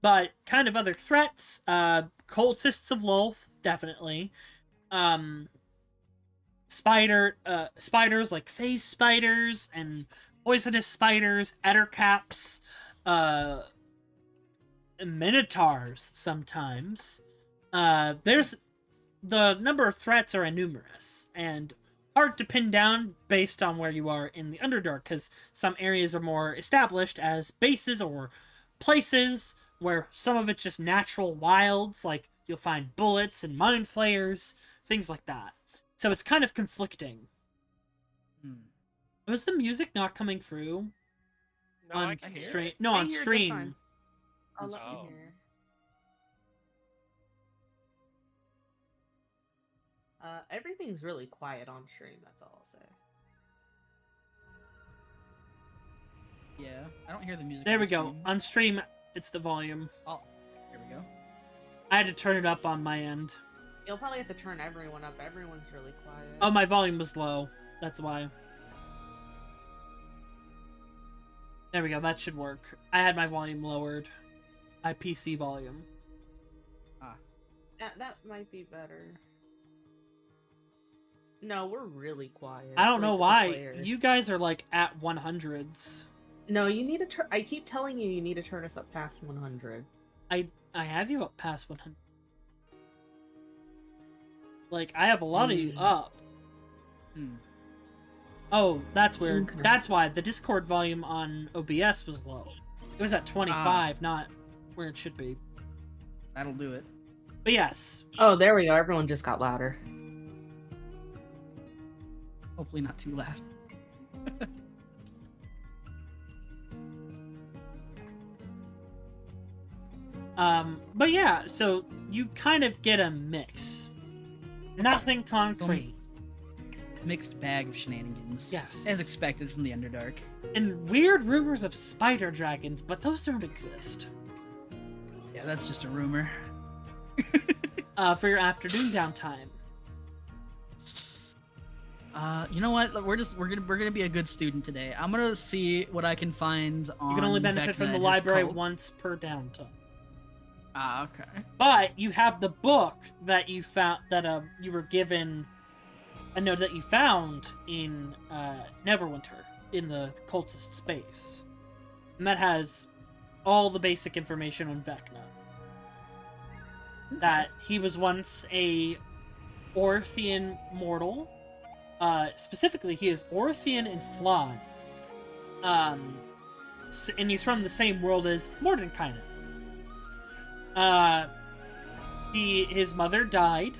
But kind of other threats, cultists of Lolth, definitely. Spiders like phase spiders and poisonous spiders, ettercaps, minotaurs sometimes. There's the number of threats are numerous and hard to pin down based on where you are in the Underdark, because some areas are more established as bases or places where some of it's just natural wilds, like you'll find bullets and mind flayers, things like that. So it's kind of conflicting. Was the music not coming through No, I on can hear stream? it. No, I on hear it just stream. fine. I'll let Oh. you hear. Everything's really quiet on stream, that's all I'll say. Yeah, I don't hear the music. There on we go. stream. On stream, it's the volume. Oh, here we go. I had to turn it up on my end. You'll probably have to turn everyone up. Everyone's really quiet. Oh, my volume was low. That's why. There we go. That should work. I had my volume lowered. My PC volume. That might be better. No, we're really quiet. I don't know like, the why. players. You guys are like at 100s. No, you need to turn. I keep telling you, you need to turn us up past 100. I have you up past 100. Like, I have a lot of you up. Oh, that's weird. Okay. That's why the Discord volume on OBS was low. It was at 25, not where it should be. That'll do it. But yes. Oh, there we go. Everyone just got louder. Hopefully not too loud. But yeah, so you kind of get a mix. Nothing concrete. Mixed bag of shenanigans. Yes. As expected from the Underdark. And weird rumors of spider dragons, but those don't exist. that's just a rumor. For your afternoon downtime. You know what? We're gonna be a good student today. I'm gonna see what I can find on. You can only benefit Vecna from the and his library cult. once per downtime. Ah, okay. But you have the book that you found, that you were given a note that you found in Neverwinter in the cultist space, and that has all the basic information on Vecna. That he was once a Orthian mortal. Specifically, he is Orthian and Flan. And he's from the same world as Mordenkainen. His mother died,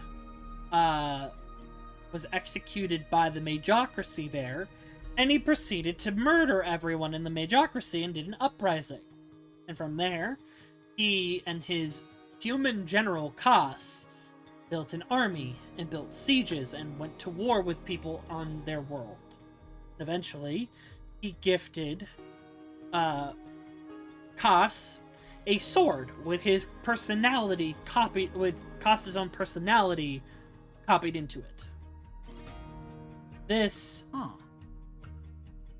was executed by the Magocracy there, and he proceeded to murder everyone in the Magocracy and did an uprising. And from there, he and his human general Kas built an army and built sieges and went to war with people on their world. Eventually, he gifted Kas a sword with his personality copied, with Kas's own personality copied into it. This,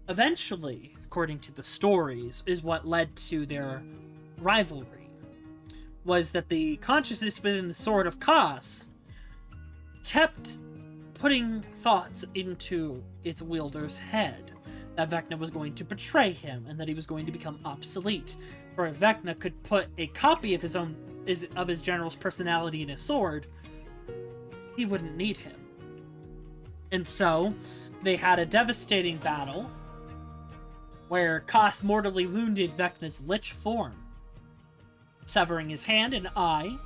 eventually, according to the stories, is what led to their rivalry. Was that the consciousness within the sword of Kas kept putting thoughts into its wielder's head that Vecna was going to betray him and that he was going to become obsolete. For if Vecna could put a copy of his general's personality in his sword, he wouldn't need him. And so they had a devastating battle where Kas mortally wounded Vecna's lich form, severing his hand and eye,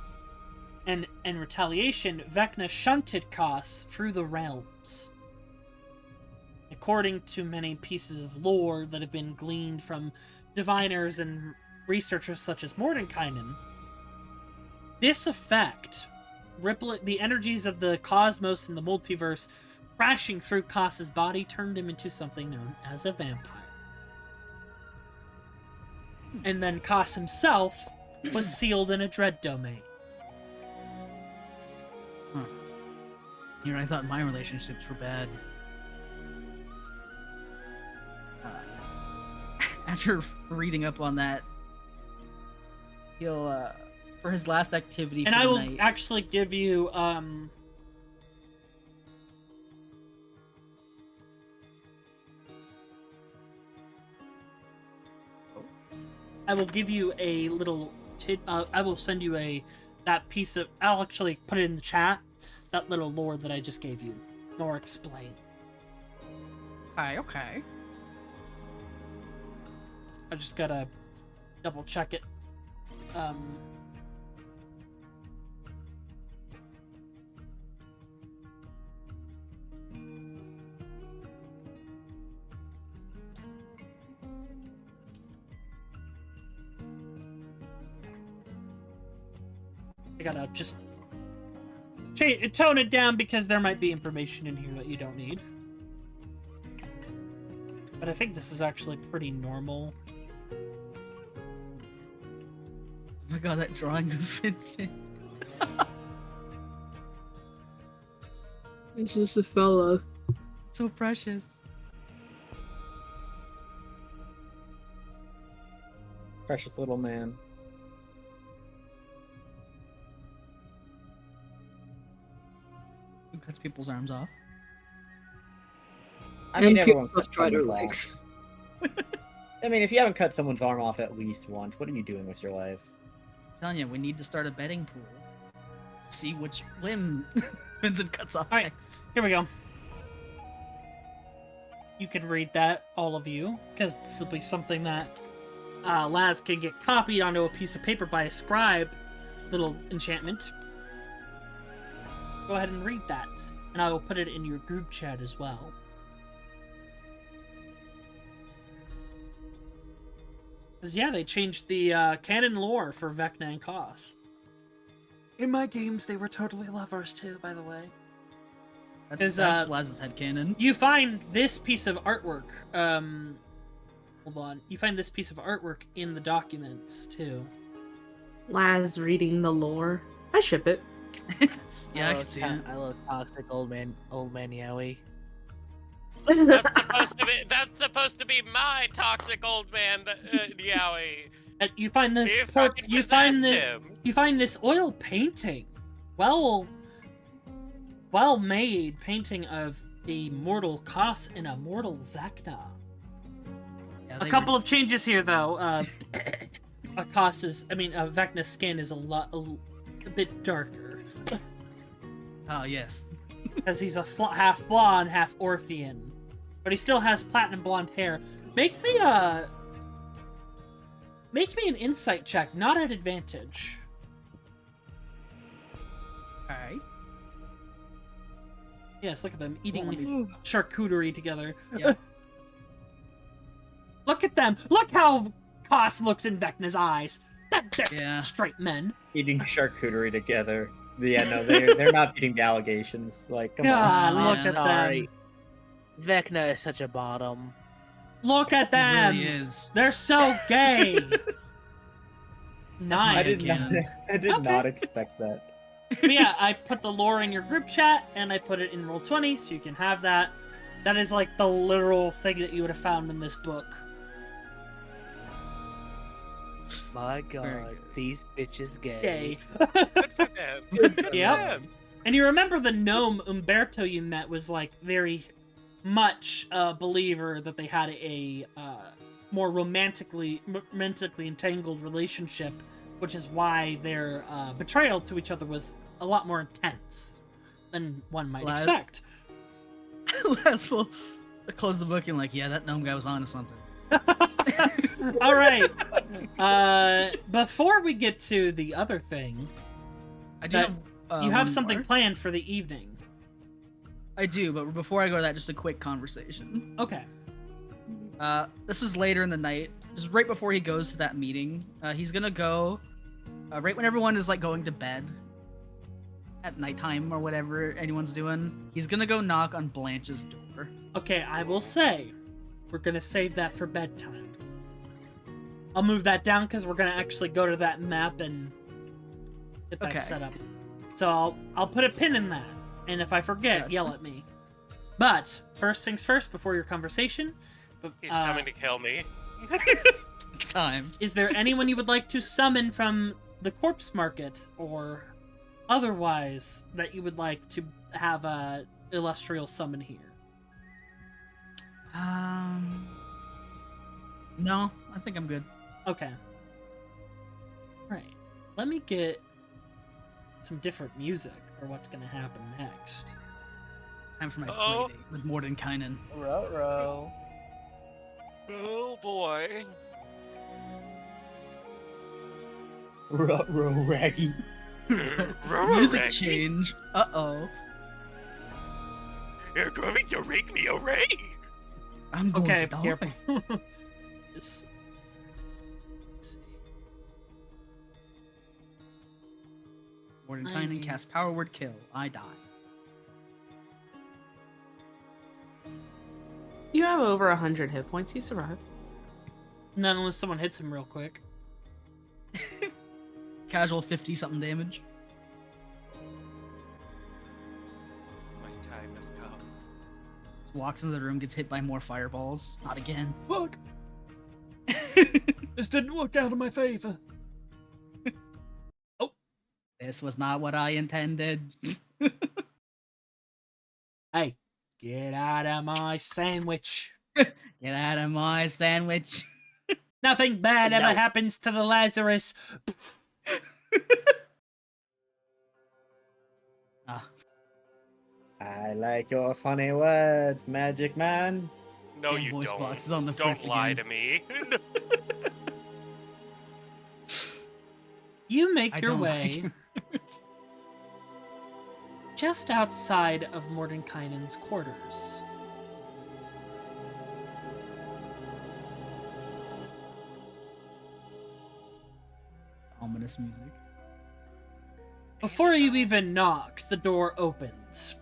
and in retaliation, Vecna shunted Kas through the realms. According to many pieces of lore that have been gleaned from diviners and researchers such as Mordenkainen, this effect, the energies of the cosmos and the multiverse crashing through Kas's body, turned him into something known as a vampire. And then Kas himself was sealed in a dread domain. Huh. Here, I thought my relationships were bad. After reading up on that, he'll, for his last activity And for I the will night... actually give you, I will give you a little I will send you that piece of, I'll actually put it in the chat, that little lore that I just gave you, or explain. Okay. I just gotta double check it. I gotta just tone it down because there might be information in here that you don't need. But I think this is actually pretty normal. Oh my god, that drawing of Vincent. It's just a fella. So precious. Precious little man. Who cuts people's arms off? I mean, And everyone people cuts try their someone's legs. off. I mean, if you haven't cut someone's arm off at least once, what are you doing with your life? I'm telling you, we need to start a betting pool. See which limb Vincent cuts off Alright. next. Here we go. You can read that, all of you, because this will be something that Laz can get copied onto a piece of paper by a scribe. Little enchantment. Go ahead and read that, and I will put it in your group chat as well. Because, yeah, they changed the canon lore for Vecna and Kas. In my games, they were totally lovers, too, by the way. That's Laz's headcanon. You find this piece of artwork, hold on. You find this piece of artwork in the documents, too. Laz reading the lore. I ship it. Yeah, I can see it. I love toxic old man Yowie. That's supposed to be my toxic old man, Yowie. And you find this You fucking possessed him. you find this oil painting. Well made painting of a mortal Kos and a mortal Vecna. Yeah, A couple of changes here, though. Vecna's skin is a bit darker. Oh yes. Because he's a half Flaw and half Orphean. But he still has platinum blonde hair. Make me an insight check, not at advantage. All right. Yes, look at them eating charcuterie together. Yeah. Look at them. Look how Kos looks in Vecna's eyes. They're Yeah. straight men. Eating charcuterie together. Yeah, no, they're not eating the allegations. Like, come God, on. look at them. Vecna is such a bottom. Look at them. He really is. They're so gay. Nice. I did Okay. not expect that. But yeah, I put the lore in your group chat, and I put it in Roll20, so you can have that. That is like the literal thing that you would have found in this book. My Very God, good. these bitches gay. Gay. Good for them. Good for Yep. them. And you remember the gnome Umberto you met was like very much a believer that they had a more romantically entangled relationship, which is why their betrayal to each other was a lot more intense than one might Lad. expect. Last will close the book and like, yeah, that gnome guy was on to something. All right. Before we get to the other thing, I do. That- Have, you have one something more. planned for the evening. I do, but before I go to that, just a quick conversation. Okay. This is later in the night, just right before he goes to that meeting. He's gonna go right when everyone is like going to bed at nighttime or whatever anyone's doing. He's gonna go knock on Blanche's door. Okay, I will say, we're gonna save that for bedtime. I'll move that down because we're gonna actually go to that map and get that Okay. set up. So I'll put a pin in that, and if I forget, Gotcha. yell at me. But first things first, before your conversation, He's coming to kill me. Time. is there anyone you would like to summon from the corpse market or otherwise that you would like to have a illustrial summon here? No, I think I'm good. Okay. Right. Let me get some different music for what's gonna happen next. Time for my Uh-oh. play date with Mordenkainen. Ruh-roh. Oh boy. Ruh-roh, Raggy. Music change. Uh-oh. You're going to rake me away. I'm going Okay, to die. careful. This- let's see. Mordenkainen casts Power Word Kill. I die. You have over 100 hit points. You survive. Not unless someone hits him real quick. Casual 50-something damage. My time has come. Just walks into the room, gets hit by more fireballs. Not again. Fuck! This didn't work out in my favor. This was not what I intended. Hey, get out of my sandwich. Get out of my sandwich. Nothing bad ever No. happens to the Lazarus. Ah, I like your funny words, Magic Man. No, Damn you voice don't. box is on the Don't fritz lie again. to me. You make I your don't way like just outside of Mordenkainen's quarters. Ominous music. Before you even knock, the door opens.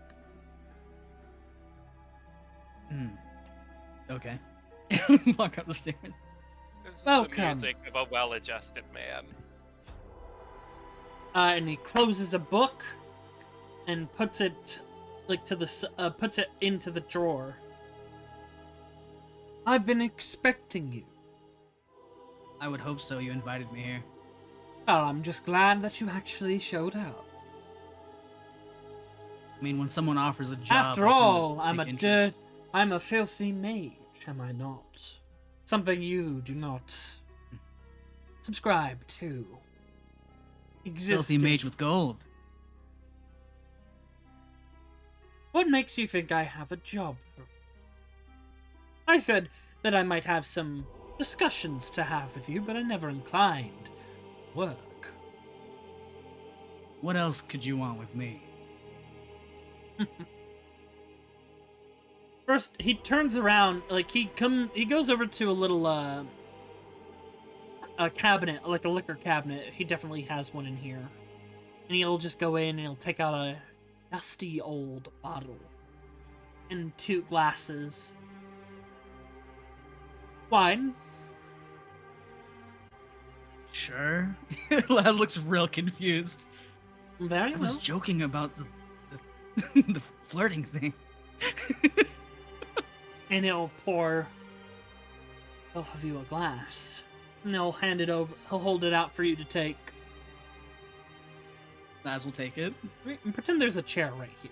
Okay. Walk up the stairs. This is Welcome. the music of a well-adjusted man. And he closes a book and puts it puts it into the drawer. I've been expecting you. I would hope so. You invited me here. Well, I'm just glad that you actually showed up. I mean, when someone offers a job, After I tend to all, take I'm a filthy mage, am I not? Something you do not subscribe to. Filthy mage with gold. What makes you think I have a job for? I said that I might have some discussions to have with you, but I never inclined work. What else could you want with me? First, he turns around, like he goes over to a little a cabinet, like a liquor cabinet. He definitely has one in here, and he'll just go in and he'll take out a dusty old bottle and 2 glasses. Wine? Sure. Laz looks real confused. Very I well. was joking about the the flirting thing. And he'll pour both of you a glass. And he'll hand it over. He'll hold it out for you to take. Laz will take it. And pretend there's a chair right here.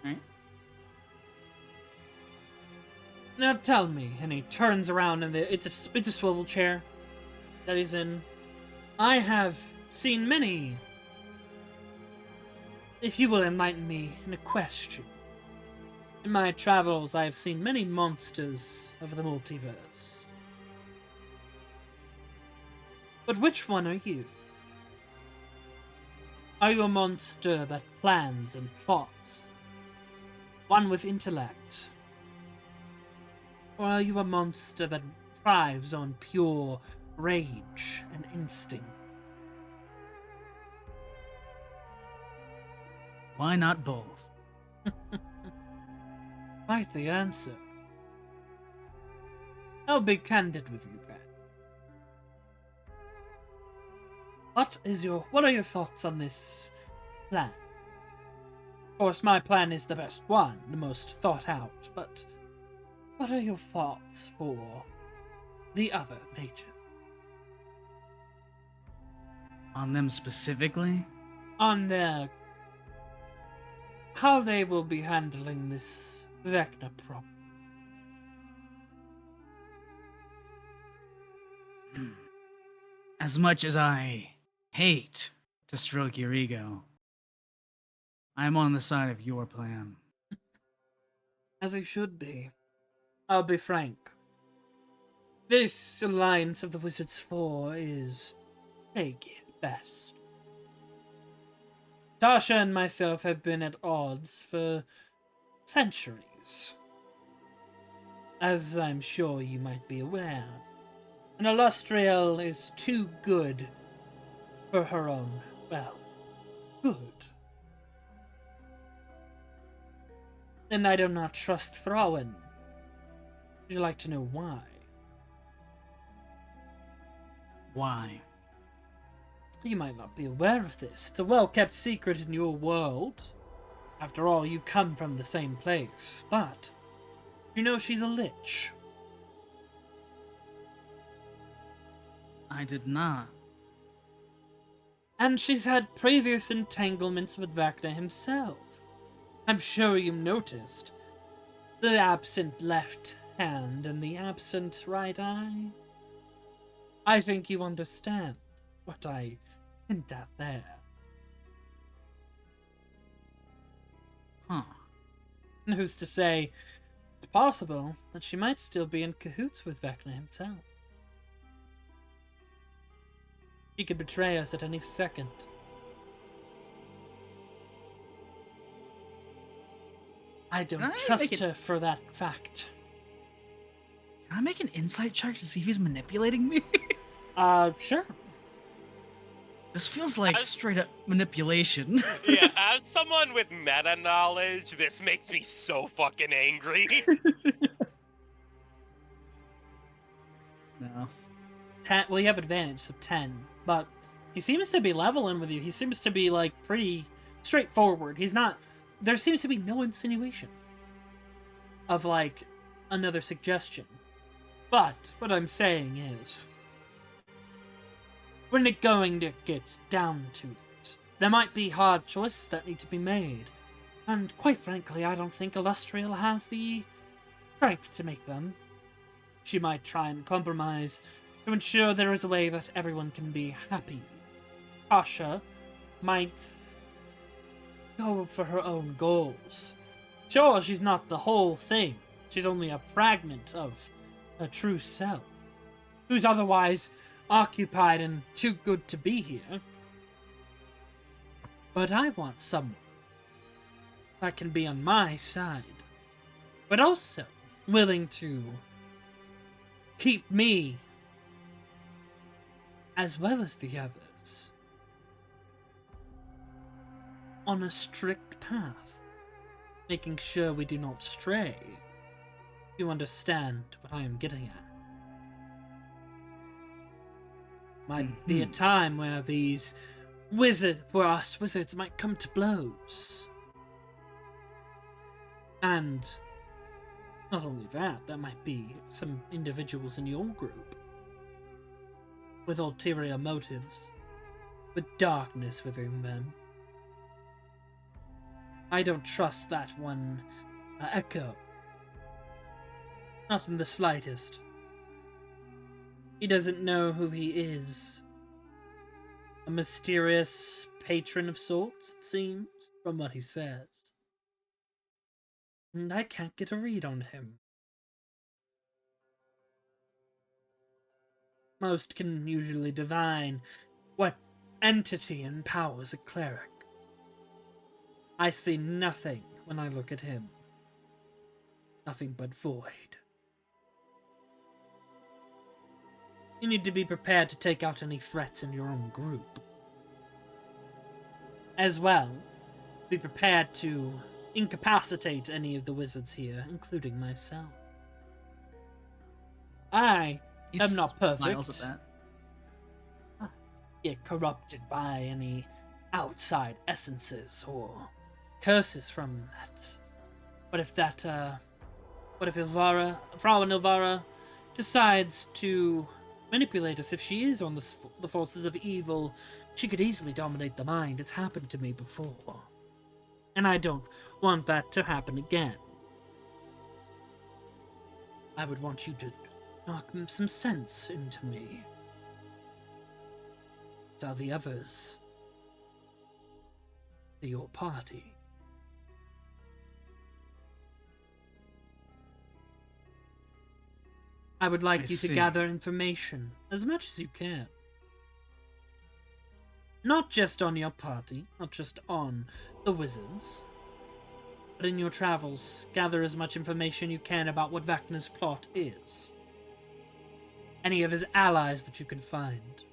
Alright. Now tell me. And he turns around, and it's a swivel chair that he's in. I have seen many. If you will enlighten me in a question. In my travels, I have seen many monsters of the multiverse. But which one are you? Are you a monster that plans and plots? One with intellect? Or are you a monster that thrives on pure rage and instinct? Why not both? Quite the answer. I'll be candid with you, then. What are your thoughts on this plan? Of course, my plan is the best one, the most thought out, but what are your thoughts for the other mages? On them specifically? On how they will be handling this Vecna problem. As much as I hate to stroke your ego, I'm on the side of your plan. As I should be. I'll be frank. This alliance of the Wizards Four is vague at best. Tasha and myself have been at odds for centuries. As I'm sure you might be aware, an Illustriel is too good for her own, well, good. And I do not trust Thrawn. Would you like to know why? Why? You might not be aware of this. It's a well-kept secret in your world. After all, you come from the same place. But, you know she's a lich. I did not. And she's had previous entanglements with Vecna himself. I'm sure you noticed. The absent left hand and the absent right eye. I think you understand what I hint at there. Huh. And who's to say, it's possible that she might still be in cahoots with Vecna himself. He could betray us at any second. I don't Can I trust make her for that fact. Can I make an insight check to see if he's manipulating me? Sure. This feels like As- straight up manipulation. Yeah, as someone with meta knowledge, this makes me so fucking angry. No. Well, you have advantage, so 10. But He seems to be leveling with you. He seems to be, like, pretty straightforward. He's not... There seems to be no insinuation of, like, another suggestion. But what I'm saying is, when it gets down to it, there might be hard choices that need to be made. And quite frankly, I don't think Illustrial has the strength to make them. She might try and compromise to ensure there is a way that everyone can be happy. Tasha might go for her own goals. Sure, she's not the whole thing. She's only a fragment of her true self, who's otherwise occupied and too good to be here. But I want someone that can be on my side, but also willing to keep me, as well as the others, on a strict path, making sure we do not stray. You understand what I am getting at? Might be a time where us wizards might come to blows. And not only that, there might be some individuals in your group with ulterior motives, with darkness within them. I don't trust that one Echo. Not in the slightest. He doesn't know who he is. A mysterious patron of sorts, it seems, from what he says. And I can't get a read on him. Most can usually divine what entity empowers a cleric. I see nothing when I look at him. Nothing but void. You need to be prepared to take out any threats in your own group. As well, be prepared to incapacitate any of the wizards here, including myself. I am not perfect. Smiles at that. Get corrupted by any outside essences or curses from that. What if Ilvara, Frau Ilvara, decides to manipulate us? If she is on the forces of evil, she could easily dominate the mind. It's happened to me before. And I don't want that to happen again. I would want you to knock some sense into me. Tell the others to your party. I would like you to gather information as much as you can. Not just on your party, not just on the wizards, but in your travels, gather as much information you can about what Vecna's plot is. Any of his allies that you can find.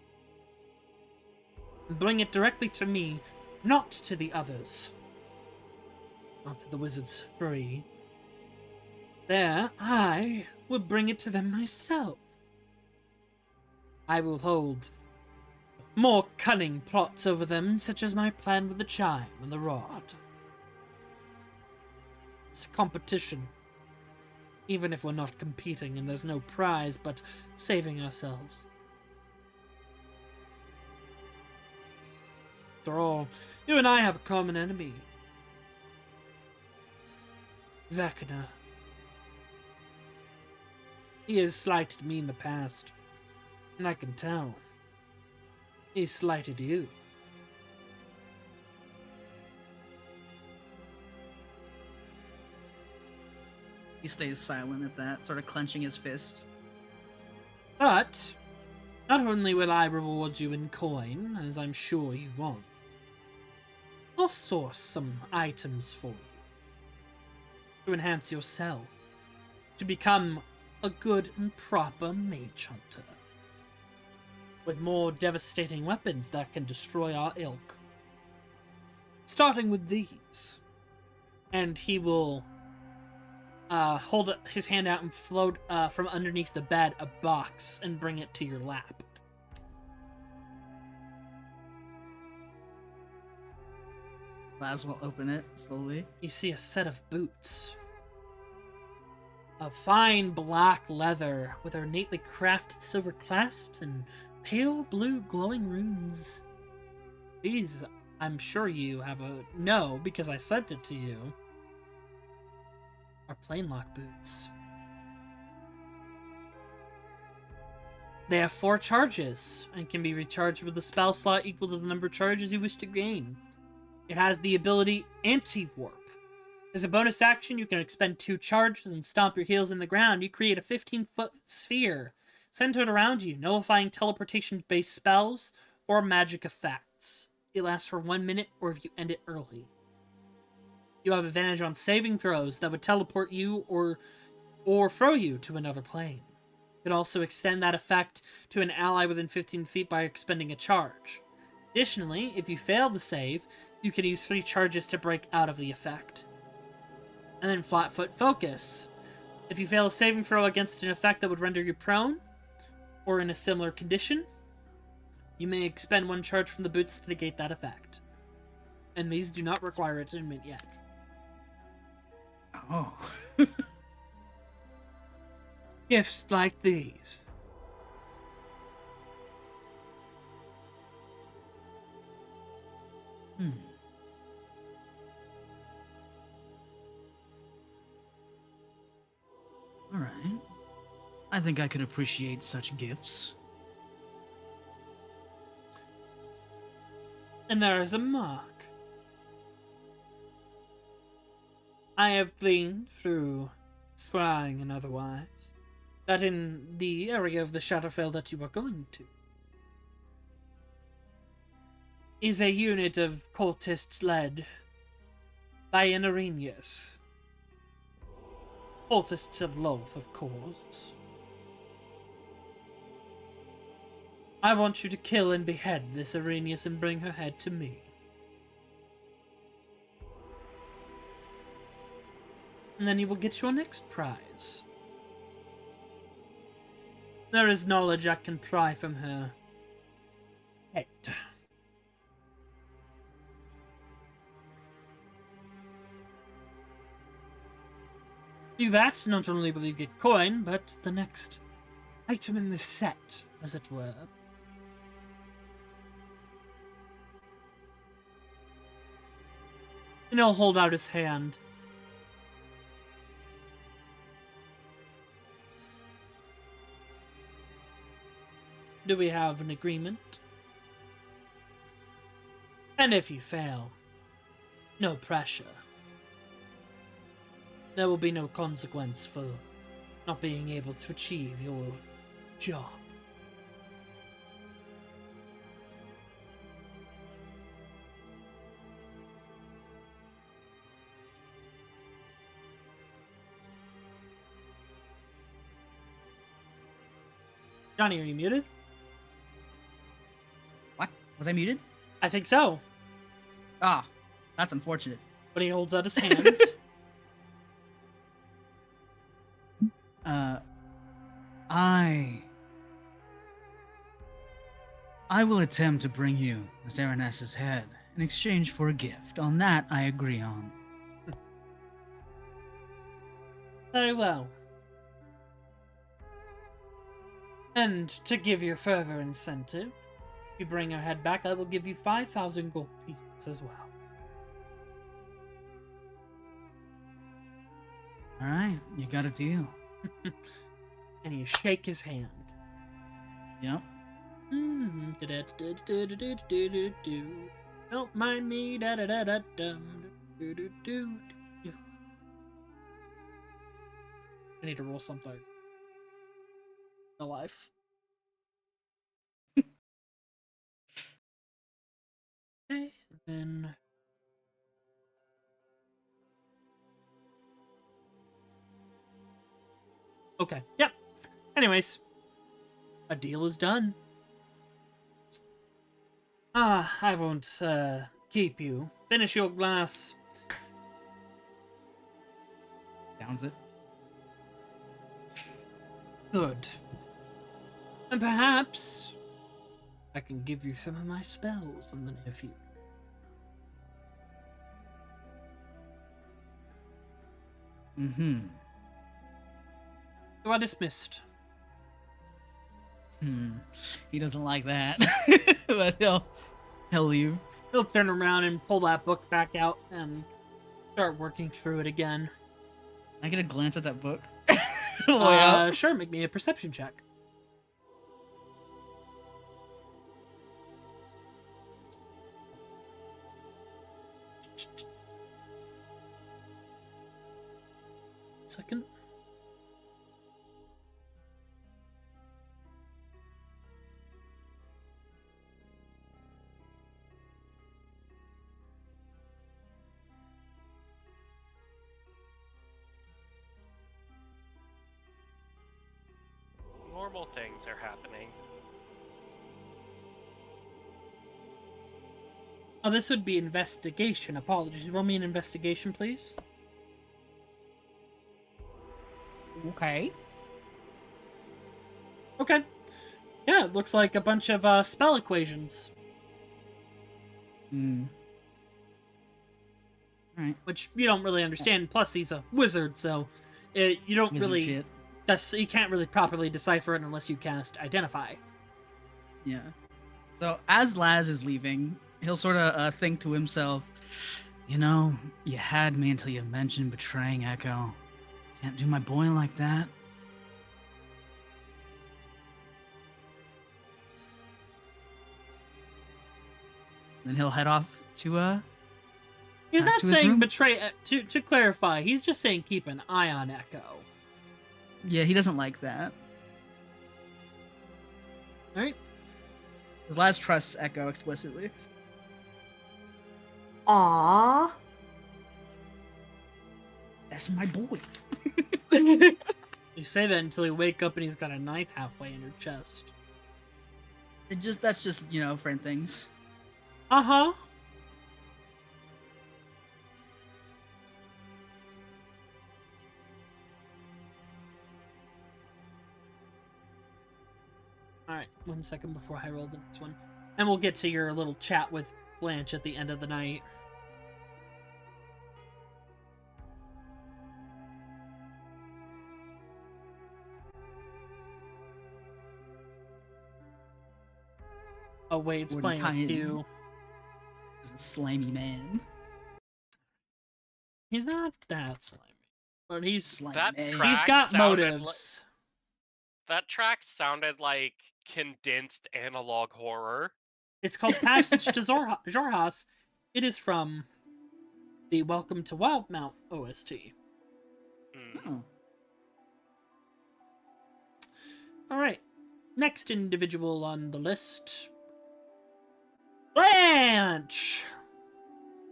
And bring it directly to me, not to the others. Not to the wizards free. There, I will bring it to them myself. I will hold more cunning plots over them, such as my plan with the chime and the rod. It's a competition. Even if we're not competing and there's no prize but saving ourselves. After all, you and I have a common enemy. Vecna. He has slighted me in the past, and I can tell. He slighted you. He stays silent at that, sort of clenching his fist. But, not only will I reward you in coin, as I'm sure you want, I'll source some items for you. To enhance yourself. To become a good and proper mage hunter. With more devastating weapons that can destroy our ilk. Starting with these. And he will hold his hand out and float from underneath the bed a box and bring it to your lap. glass will open it slowly. You see a set of boots. Of fine black leather with ornately crafted silver clasps and pale blue glowing runes. These, I'm sure you have a know because I sent it to you, are plain lock boots. They have 4 charges and can be recharged with a spell slot equal to the number of charges you wish to gain. It has the ability Anti-Warp. As a bonus action, you can expend 2 charges and stomp your heels in the ground. You create a 15-foot sphere centered around you, nullifying teleportation-based spells or magic effects. It lasts for 1 minute, or if you end it early. You have advantage on saving throws that would teleport you or throw you to another plane. You can also extend that effect to an ally within 15 feet by expending a charge. Additionally, if you fail the save, you can use 3 charges to break out of the effect. And then Flatfoot Focus. If you fail a saving throw against an effect that would render you prone, or in a similar condition, you may expend 1 charge from the boots to negate that effect. And these do not require attunement yet. Oh. Gifts like these. Alright. I think I could appreciate such gifts. And there is a mark. I have gleaned through scrying and otherwise that in the area of the Shadowfell that you are going to is a unit of cultists led by an Arrhenius. Cultists of Loth, of course. I want you to kill and behead this Arrhenius and bring her head to me. And then you will get your next prize. There is knowledge I can pry from her head. Do that, not only will you get coin, but the next item in the set, as it were. And he'll hold out his hand. Do we have an agreement? And if you fail, no pressure. There will be no consequence for not being able to achieve your job. Jonny, are you muted? What? Was I muted? I think so. Ah, that's unfortunate. But he holds out his hand. I will attempt to bring you Zaraness's head in exchange for a gift. On that, I agree on. Very well. And to give you further incentive, if you bring her head back, I will give you 5,000 gold pieces as well. Alright, you got a deal. And you shake his hand. Yep. Don't mind me. I need to roll something. No life. Okay, then. Okay, yep. Anyways, a deal is done. I won't keep you. Finish your glass. Downs it. Good. And perhaps I can give you some of my spells in the near future. Mm-hmm. You are dismissed. He doesn't like that. But he'll leave. He'll turn around and pull that book back out and start working through it again. I get a glance at that book. On the way out. Sure, make me a perception check. Second. Normal things are happening. Oh, this would be investigation. Apologies. Roll me an investigation, please. Okay. Okay. Yeah, it looks like a bunch of spell equations, Hmm. Alright. which you don't really understand. Plus, he's a wizard, so you don't Wizard really. shit. You can't really properly decipher it unless you cast Identify. Yeah. So as Laz is leaving, he'll sort of think to himself, you know, you had me until you mentioned betraying Echo. Can't do my boy like that. Then he'll head off to He's back not to his saying room? betray. To clarify, he's just saying keep an eye on Echo. Yeah, he doesn't like that. All right. Because Laz trusts Echo explicitly. Aww. That's my boy. You say that until you wake up and he's got a knife halfway in your chest. That's just, you know, friend things. Uh-huh. Alright, 1 second before I roll the next one. And we'll get to your little chat with Blanche at the end of the night. Oh wait, it's playing a Mordecai cue. is a slimy man. He's not that slimy. But he's Slimy That man. track he's got sounded motives. That track sounded like condensed analog horror. It's called Passage to Jorhas. It is from the Welcome to Wildmount OST. Hmm. Oh. Alright. Next individual on the list. Blanche!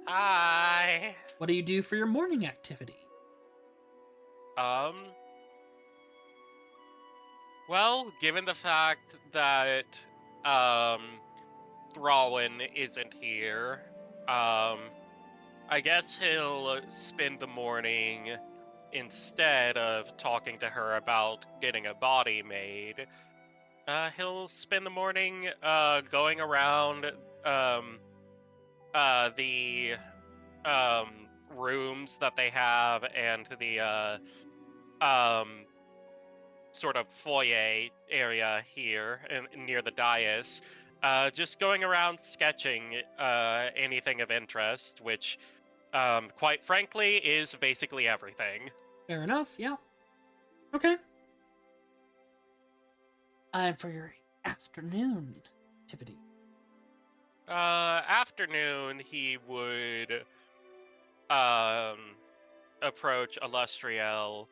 Hi. What do you do for your morning activity? Well, given the fact that Thrallin isn't here, I guess he'll spend the morning, instead of talking to her about getting a body made, he'll spend the morning going around the rooms that they have and the sort of foyer area here near the dais, just going around sketching anything of interest, which, quite frankly, is basically everything. Fair enough, yeah. Okay. For your afternoon activity. Afternoon, he would approach Illustriel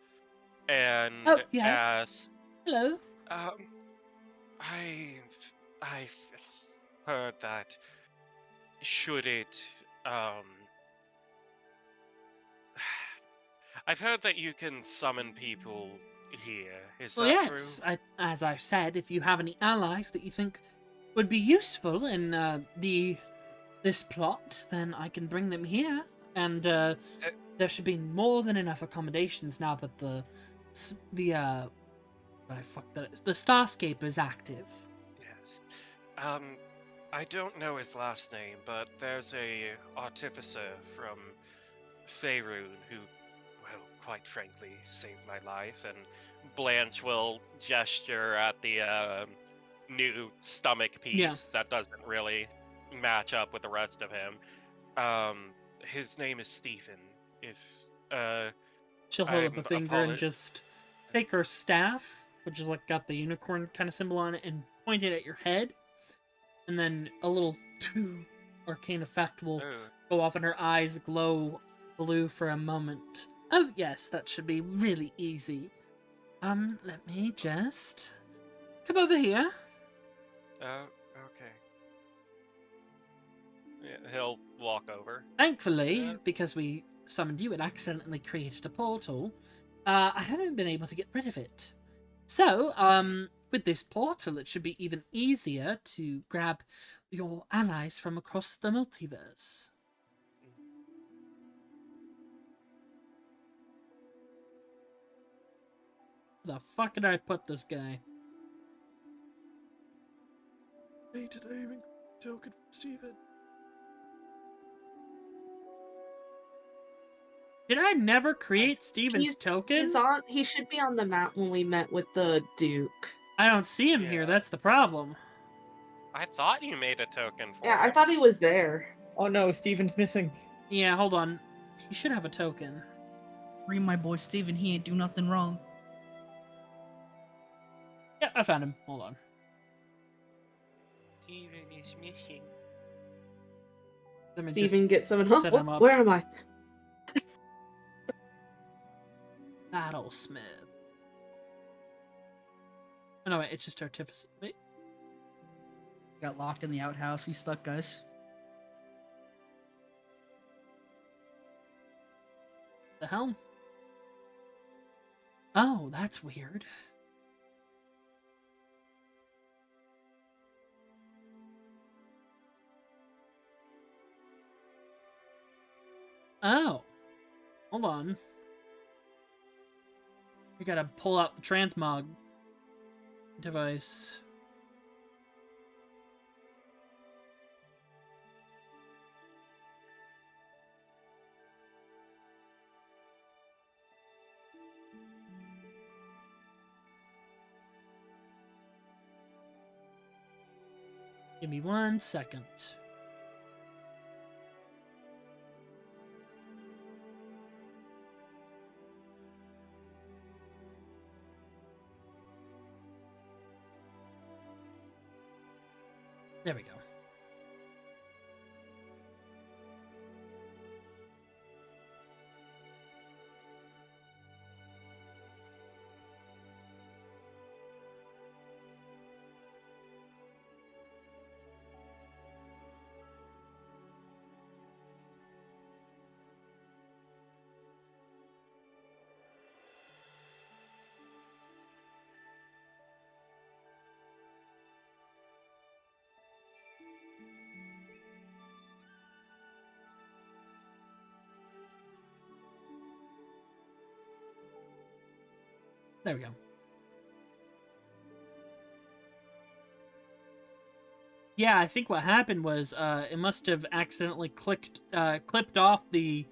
and Oh, yes. ask, Hello. I've heard that should it I've heard that you can summon people here. Is Well, that yes. true? As I've said, if you have any allies that you think would be useful in this plot, then I can bring them here. And there should be more than enough accommodations now that the Starscape is active. Yes. I don't know his last name, but there's a artificer from Faerun who, well, quite frankly, saved my life. And Blanche will gesture at the new stomach piece that doesn't really match up with the rest of him. His name is Stephen. If She'll hold up I'm a finger and just take her staff, which is like got the unicorn kind of symbol on it, and point it at your head. And then a little arcane effect will go off and her eyes glow blue for a moment. Oh yes, that should be really easy. Let me just come over here. Okay. Yeah, he'll walk over. Thankfully, because we summoned you and accidentally created a portal, I haven't been able to get rid of it. So, with this portal, it should be even easier to grab your allies from across the multiverse. Where the fuck did I put this guy? Hey, did I even token for Steven? Did I never create Steven's token? He should be on the map when we met with the Duke. I don't see him here, that's the problem. I thought you made a token for Yeah, him. I thought he was there. Oh no, Steven's missing. Yeah, hold on. He should have a token. Free my boy Steven, he ain't do nothing wrong. Yeah, I found him. Hold on. Steven is missing. Let me Steven, get someone. set him up. Where am I? Battlesmith. Oh no, wait, it's just Artificer. Wait. Got locked in the outhouse. He's stuck, guys. The hell? Oh, that's weird. Oh. Hold on. We gotta pull out the transmog device. Give me 1 second. There we go. There we go. Yeah, I think what happened was it must have accidentally clipped off the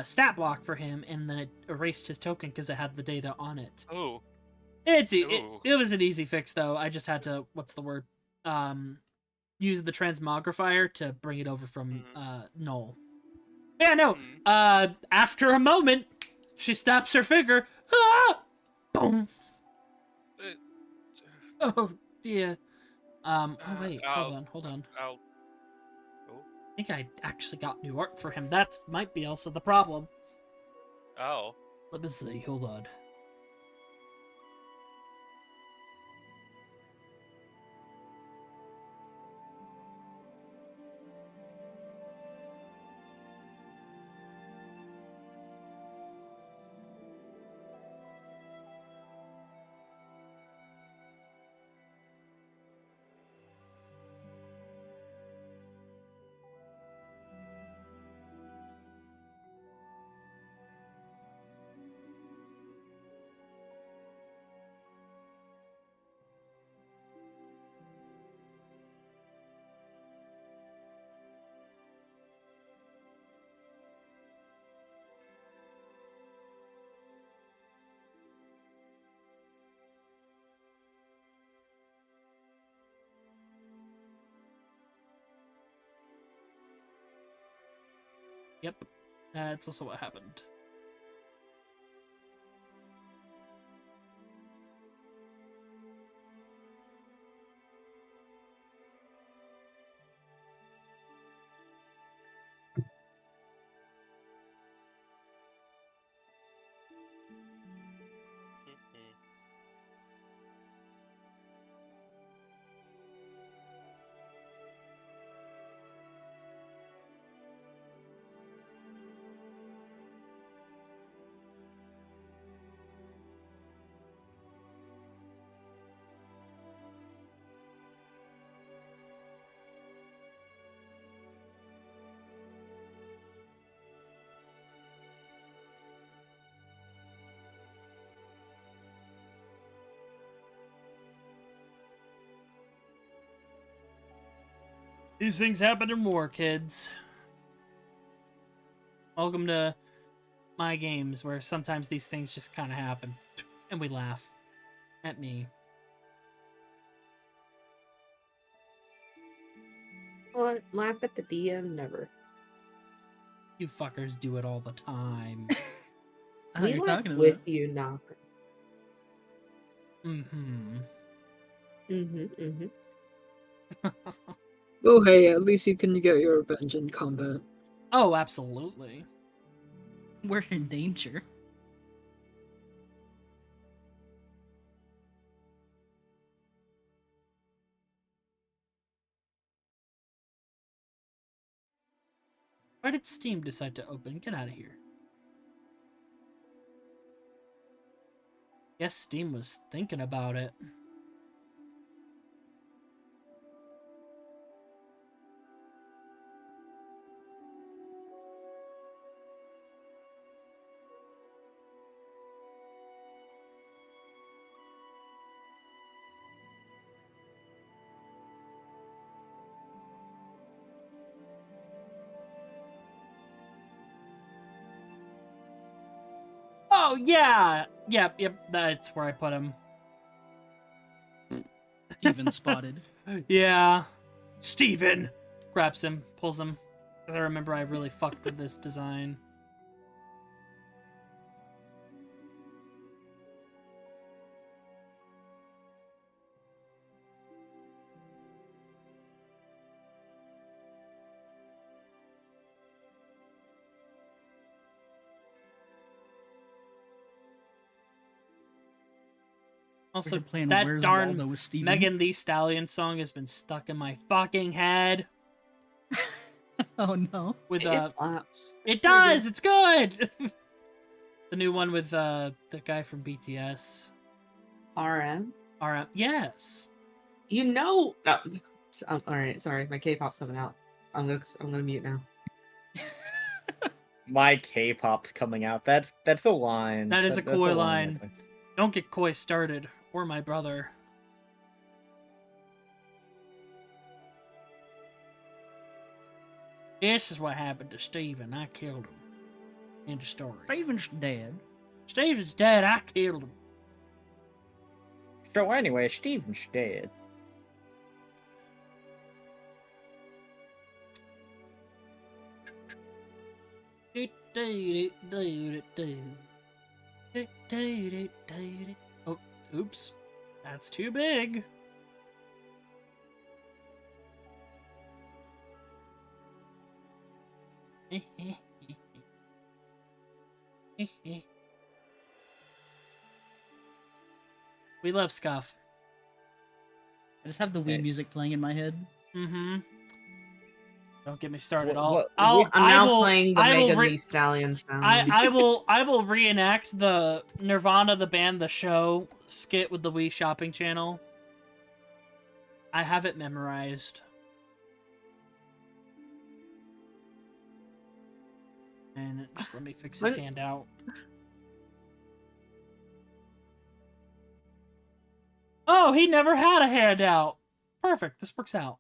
stat block for him, and then it erased his token because it had the data on it. Oh. It was an easy fix though. I just had to use the transmogrifier to bring it over from Noel. Yeah, no. After a moment, she snaps her finger. Ah! Boom. Oh dear. Oh wait, hold on. Oh. I think I actually got new art for him. That might be also the problem. Oh. Let me see, hold on. Yep, that's also what happened. These things happen in war, kids. Welcome to my games, where sometimes these things just kind of happen. And we laugh. At me. What? Laugh at the DM? Never. You fuckers do it all the time. I know what We you're laugh talking with about. you, not. Mm-hmm. Mm-hmm. Oh hey, at least you can get your revenge in combat. Oh, absolutely. We're in danger. Why did Steam decide to open? Get out of here. Guess Steam was thinking about it. Oh, yeah! Yep, that's where I put him. Steven spotted. Yeah. Steven! Grabs him, pulls him. 'Cause I remember I really fucked with this design. Also, We're playing that Where's darn Waldo with Steven. Megan Thee Stallion song has been stuck in my fucking head. Oh no. With It slaps. it Pretty does. good. It's good. The new one with the guy from BTS. RM. Yes. You know. No. All right. Sorry, my K-pop's coming out. I'm gonna mute now. My K-pop's coming out. That's a line. That is a That's coy I line. think. Don't get Koi started, or my brother. This is what happened to Steven. I killed him. End of story. Steven's dead. Steven's dead. I killed him. So anyway, Steven's dead. Oh, oops. That's too big. We love Scuff. I just have the Wii Hey. music playing in my head. Mm-hmm. Don't get me started. What- I'll what- I'm I now will playing the I will Megan re- Thee Stallion sound. I will reenact the Nirvana the band the show skit with the Wii shopping channel. I have it memorized. And just let me fix his When- hand out. Oh, he never had a handout. Perfect. This works out.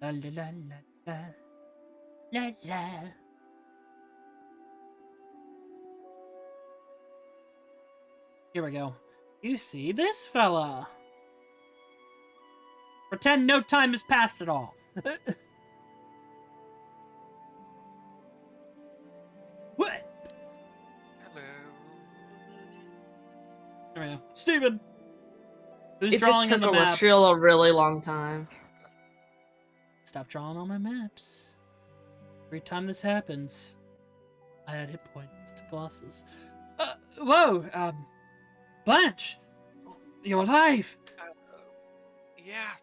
La la la la la la la. Here we go. You see this fella? Pretend no time has passed at all. What? Hello. There we go. Steven! Who's It drawing just on took the map? Celestial a really long time. Stop drawing on my maps. Every time this happens, I add hit points to bosses. Whoa! Blanche! You're alive! Yeah.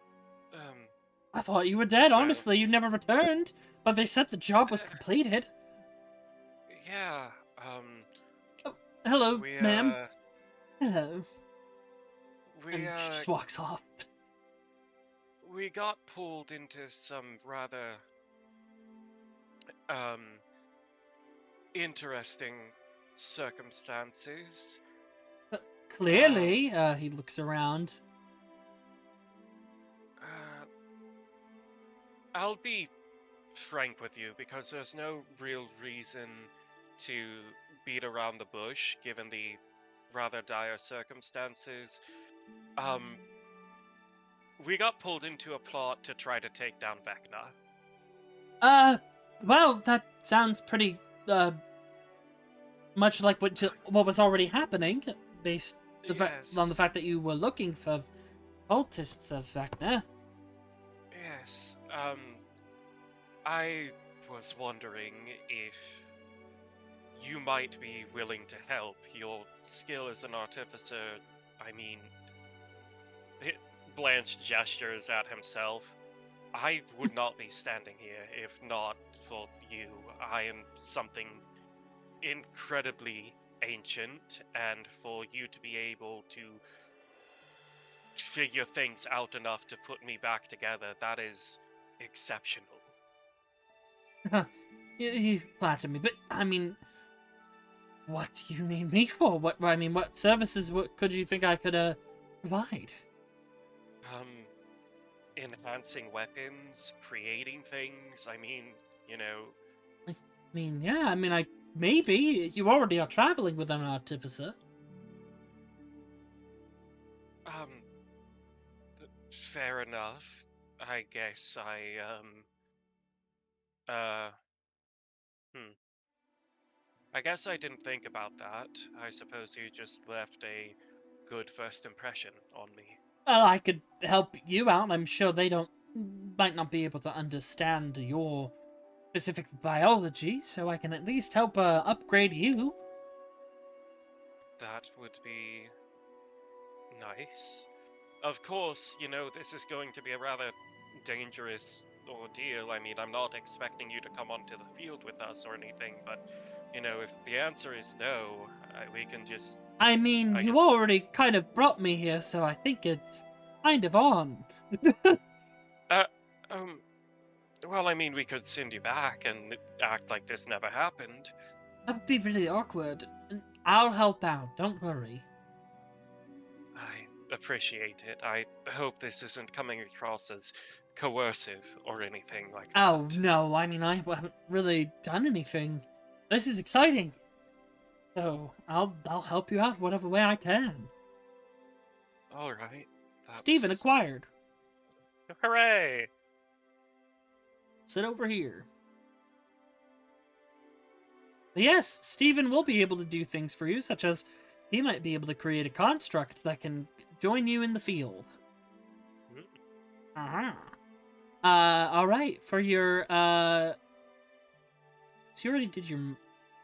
I thought you were dead, Well- honestly. You never returned. But they said the job was completed. Yeah. Hello, We ma'am. Hello. we And she just walks off. we got pulled into some rather interesting circumstances. Clearly, he looks around. I'll be frank with you because there's no real reason to beat around the bush given the rather dire circumstances. We got pulled into a plot to try to take down Vecna. Well, that sounds pretty, much like what was already happening, based on the fact that you were looking for cultists of Vecna. Yes, I was wondering if you might be willing to help. Your skill as an artificer, I mean, Blanche gestures at himself. I would not be standing here if not for you. I am something incredibly ancient, and for you to be able to figure things out enough to put me back together, that is exceptional. You flatter me, but I mean, what do you need me for? What services could you think I could provide? Enhancing weapons, creating things. I mean, Yeah, maybe you already are traveling with an artificer. Fair enough. I guess I guess I didn't think about that. I suppose you just left a good first impression on me. Well, I could help you out. I'm sure they might not be able to understand your specific biology, so I can at least help upgrade you. That would be nice. Of course, this is going to be a rather dangerous ordeal. I mean, I'm not expecting you to come onto the field with us or anything, but, if the answer is no, we can just... You already kind of brought me here, so I think it's kind of on. Well, I mean, we could send you back and act like this never happened. That would be really awkward. I'll help out, don't worry. I appreciate it. I hope this isn't coming across as coercive or anything like that. Oh, no, I haven't really done anything. This is exciting. So, I'll help you out whatever way I can. Alright. Steven acquired. Hooray! Sit over here. But yes, Steven will be able to do things for you, such as he might be able to create a construct that can join you in the field. Alright, for your, so you already did your...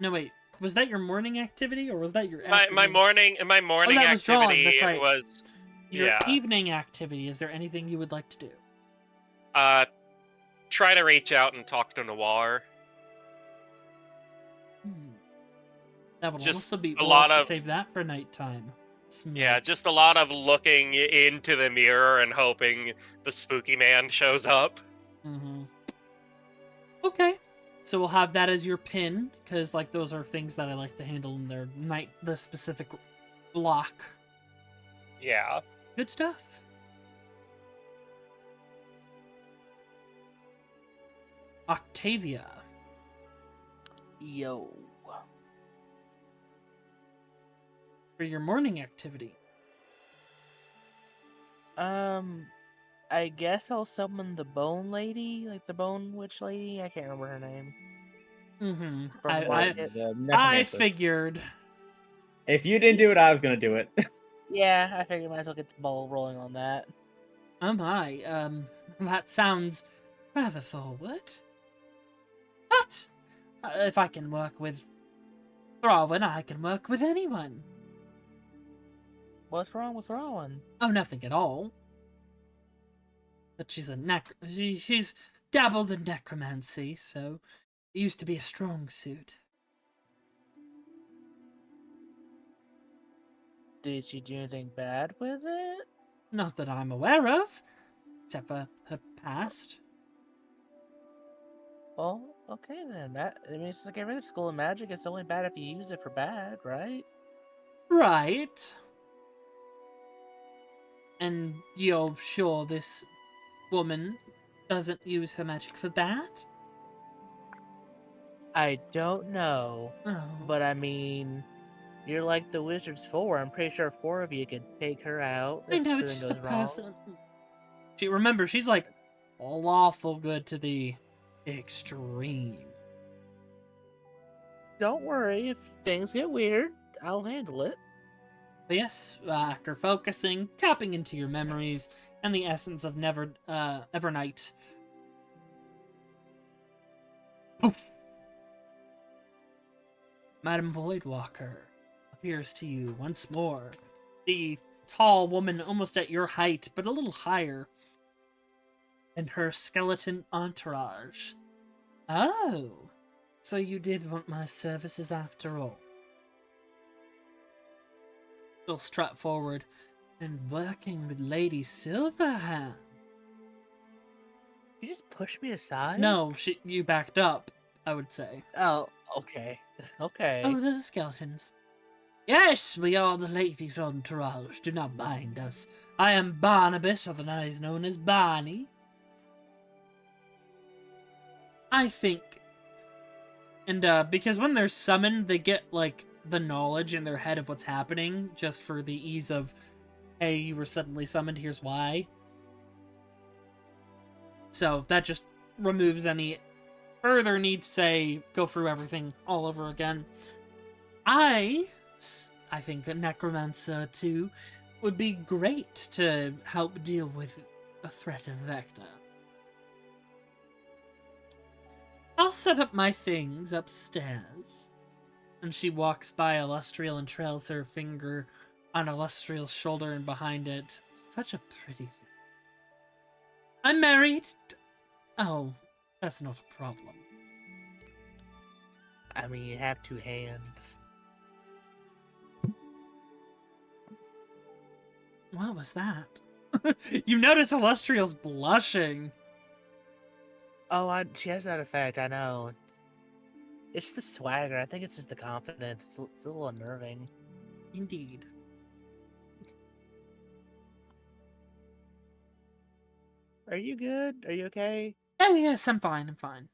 No, wait. Was that your morning activity, or was that your my morning that was activity drawing, that's right. was... Your yeah. evening activity, is there anything you would like to do? Try to reach out and talk to Noir. That would Just also be... a lot also of... save that for nighttime. Yeah, just a lot of looking into the mirror and hoping the spooky man shows up. Okay. So we'll have that as your pin, because those are things that I like to handle in the specific block. Yeah. Good stuff. Octavia. Yo. for your morning activity? I guess I'll summon the Bone Lady, like the Bone Witch Lady. I can't remember her name. Mm-hmm. From The Blanket. I necromancer. figured. If you didn't do it, I was gonna do it. Yeah, I figured might as well get the ball rolling on that. Oh my, that sounds rather forward. But if I can work with Thrawin, I can work with anyone. What's wrong with Rowan? Oh, nothing at all. But she's she's dabbled in necromancy, so it used to be a strong suit. Did she do anything bad with it? Not that I'm aware of, except for her past. Well, okay then. That I mean, it's like every school of magic. It's only bad if you use it for bad, right? Right. And you're sure this woman doesn't use her magic for that? I don't know, Oh. but I mean, you're like the Wizard's Four. I'm pretty sure 4 of you could take her out. I If know, it's something just a goes wrong. person. Remember, she's like lawful good to the extreme. Don't worry, if things get weird, I'll handle it. But yes, after focusing, tapping into your memories and the essence of Evernight. Poof! Madame Voidwalker appears to you once more. The tall woman almost at your height, but a little higher. And her skeleton entourage. Oh, so you did want my services after all. She'll strut forward. And working with Lady Silverhand. You just push me aside? No, you backed up, I would say. Oh, okay. Okay. Oh, those are skeletons. Yes, we are the Lady's entourage. Do not mind us. I am Barnabas, otherwise known as Barney. I think. And because when they're summoned, they get, like, the knowledge in their head of what's happening, just for the ease of, hey, you were suddenly summoned, here's why. So that just removes any further need to say, go through everything all over again. I think a necromancer, too, would be great to help deal with a threat of Vecna. I'll set up my things upstairs. And she walks by Illustrial and trails her finger on Illustrial's shoulder and behind it. Such a pretty thing. I'm married. Oh, that's not a problem. I mean, you have 2 hands. What was that? You notice Illustrial's blushing. Oh, she has that effect, I know. It's the swagger. I think it's just the confidence. It's a little unnerving. Indeed. Are you good? Are you okay? Oh, yes, I'm fine, I'm fine.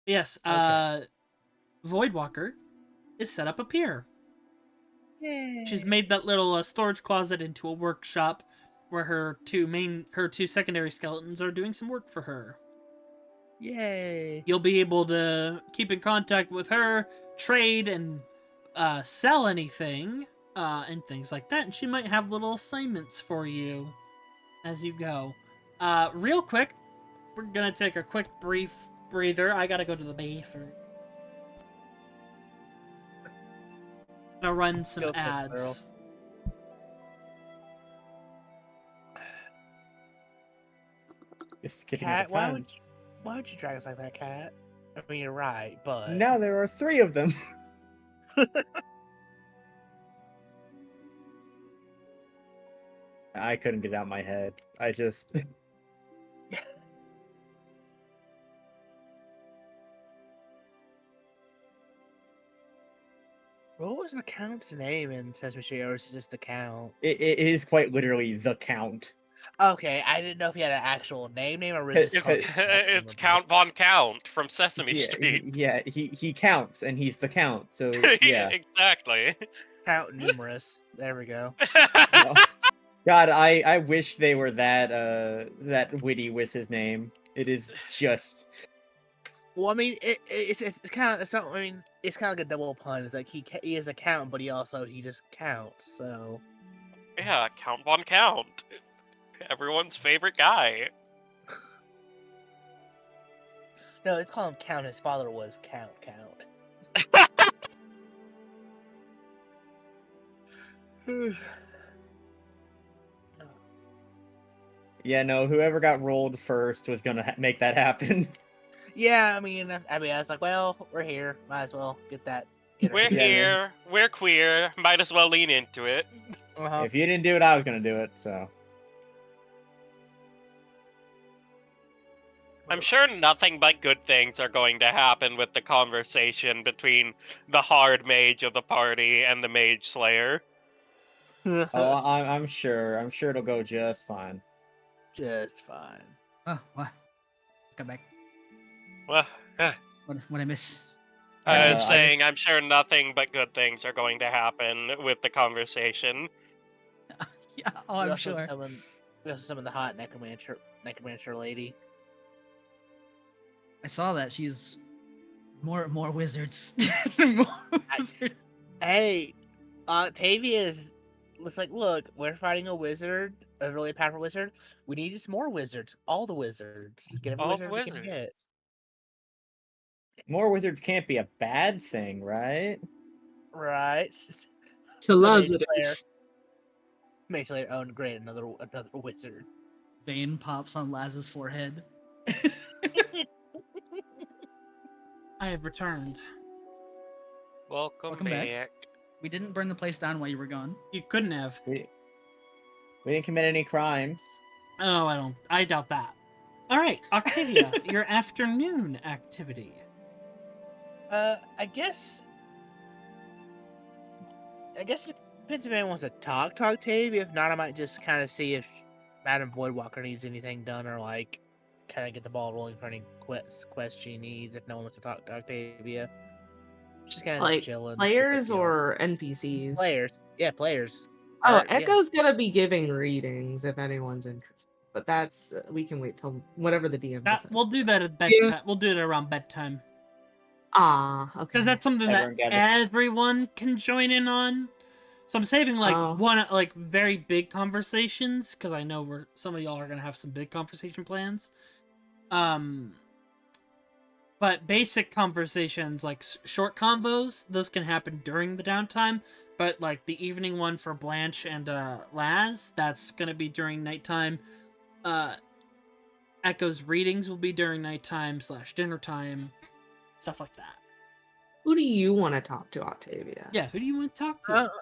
Yes, Okay. Voidwalker is set up here. Yay. She's made that little storage closet into a workshop where her two secondary skeletons are doing some work for her. Yay. You'll be able to keep in contact with her, trade, and sell anything, and things like that. And she might have little assignments for you as you go. Real quick, we're gonna take a quick brief breather. I gotta go to the bathroom. Gonna run some Go quick, ads. It's getting Cat, out of hand. why would you drag us like that, Cat? I mean, you're right, but... Now there are 3 of them. I couldn't get it out of my head. I just... What was the Count's name in Sesame Street, or is it just the Count? It is quite literally the Count. Okay, I didn't know if he had an actual name or was it just called It's, the Count? it's Count Von Count from Sesame Yeah, Street. he counts, and he's the Count, so yeah. Exactly. Count numerous. There we go. No. God, I wish they were that witty with his name. It is just Well, I mean, it's kind of it's not, I mean, it's kind of like a double pun. It's like he is a count, but he just counts. So Yeah, Count Von Count. Everyone's favorite guy. no, it's called him Count. His father was Count. yeah, no, whoever got rolled first was gonna make that happen. Yeah, I mean, I was like, well, we're here. Might as well get her We're here. Yeah, man. here. We're queer. Might as well lean into it. Uh-huh. If you didn't do it, I was gonna do it, so. I'm sure nothing but good things are going to happen with the conversation between the hard mage of the party and the mage slayer. Oh, I'm sure. I'm sure it'll go just fine. Just fine. Oh, what? Come back. Well, What I miss? I was I- saying I'm sure nothing but good things are going to happen with the conversation. Yeah, oh, I'm sure. We also summoned the hot necromancer lady. I saw that. She's more wizards. More wizards. Hey, Octavia's. It's like, look, we're fighting a wizard, a really powerful wizard. We need just more wizards. All the wizards. Get every All the wizard we can wizards. get. More wizards can't be a bad thing, right? Right. To Laz it is. Mage Slayer. Oh, great! Another wizard. Vein pops on Laz's forehead. I have returned. Welcome, Welcome back. back. We didn't burn the place down while you were gone. You couldn't have. We didn't commit any crimes. Oh, I doubt that. All right, Octavia, your afternoon activity. I guess it depends if anyone wants to talk to Octavia. If not, I might just kind of see if Madam Voidwalker needs anything done, or like kind of get the ball rolling for any quest she needs. If no one wants to talk to Octavia, just kind of Like chilling. players or NPCs? Players? Yeah, players. Oh, Or, yeah. Echo's gonna be giving readings if anyone's interested. But that's we can wait till whatever the DM decides. We'll do that at bedtime. Yeah. We'll do it around bedtime. Okay. Because that's something Everyone that gather. everyone can join in on. So I'm saving like very big conversations because I know some of y'all are gonna have some big conversation plans. But basic conversations like short convos, those can happen during the downtime. But like the evening one for Blanche and Laz, that's gonna be during nighttime. Echo's readings will be during nighttime / dinner time, stuff like that. Who do you want to talk to, Octavia? Yeah, who do you want to talk to?